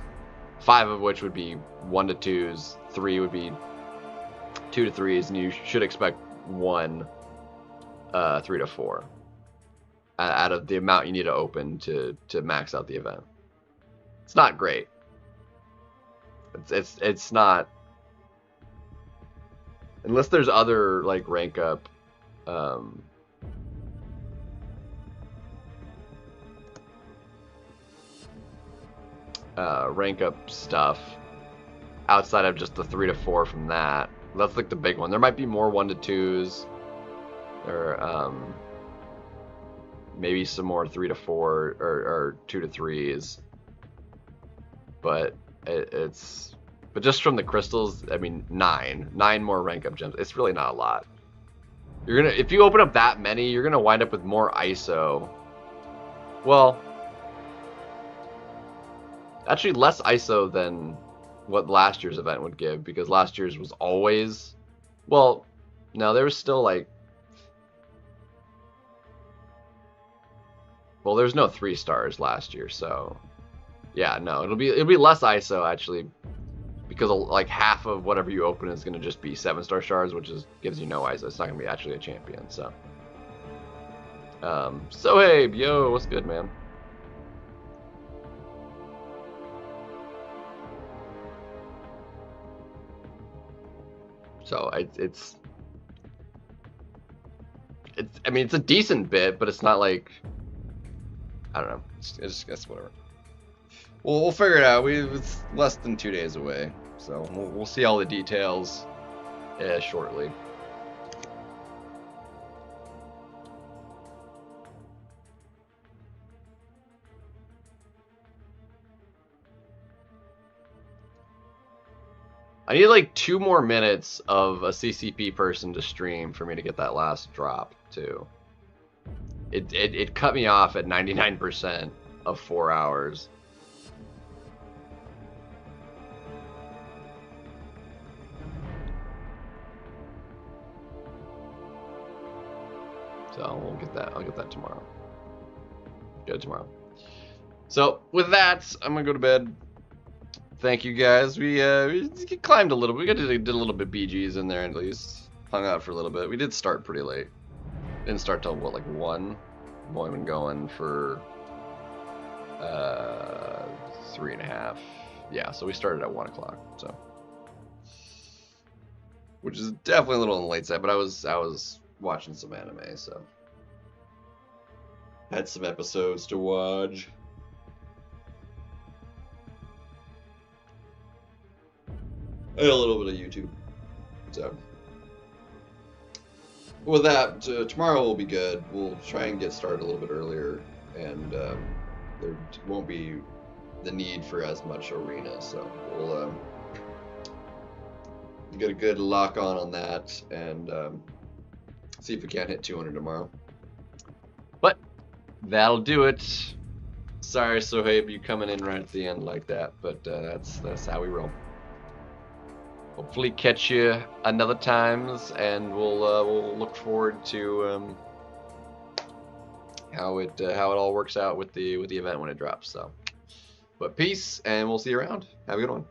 5 of which would be 1 to 2s, 3 would be 2 to 3s, and you should expect 1 3 to 4 out of the amount you need to open to max out the event. It's not great. It's not, unless there's other like rank up stuff outside of just the 3 to 4 from that. That's like the big one. There might be more 1 to 2s, or maybe some more 3 to 4 or 2 to 3s. But but just from the crystals, I mean, 9 more rank up gems. It's really not a lot. If you open up that many, you're gonna wind up with more ISO. Well, actually less ISO than what last year's event would give, because last year's was always, well, no, there was still like, well, there's no 3 stars last year, so yeah, no, it'll be less ISO actually, because like half of whatever you open is gonna just be 7-star shards, which gives you no ISO. It's not gonna be actually a champion. So, so hey, yo, what's good, man? So it's I mean, it's a decent bit, but it's not like, I don't know. It's whatever. We'll figure it out. It's less than 2 days away, so we'll see all the details shortly. I need like 2 more minutes of a CCP person to stream for me to get that last drop too. It cut me off at 99% of 4 hours. So we'll get that. I'll get that tomorrow. Get it tomorrow. So with that, I'm gonna go to bed. Thank you guys. We climbed a little bit. We did a little bit BGs in there at least. Hung out for a little bit. We did start pretty late. Didn't start till what, like 1? I've only been going for 3.5. Yeah, so we started at 1 o'clock. So, which is definitely a little on the late side, but I was watching some anime, so had some episodes to watch. And a little bit of YouTube. So with that, tomorrow will be good. We'll try and get started a little bit earlier, and there won't be the need for as much arena, so we'll get a good lock on that, and see if we can't hit 200 tomorrow. But that'll do it. Sorry, Sohaib, you coming in right at the end like that, but that's how we roll. Hopefully catch you another times, and we'll look forward to how it all works out with the event when it drops. So, but peace, and we'll see you around. Have a good one.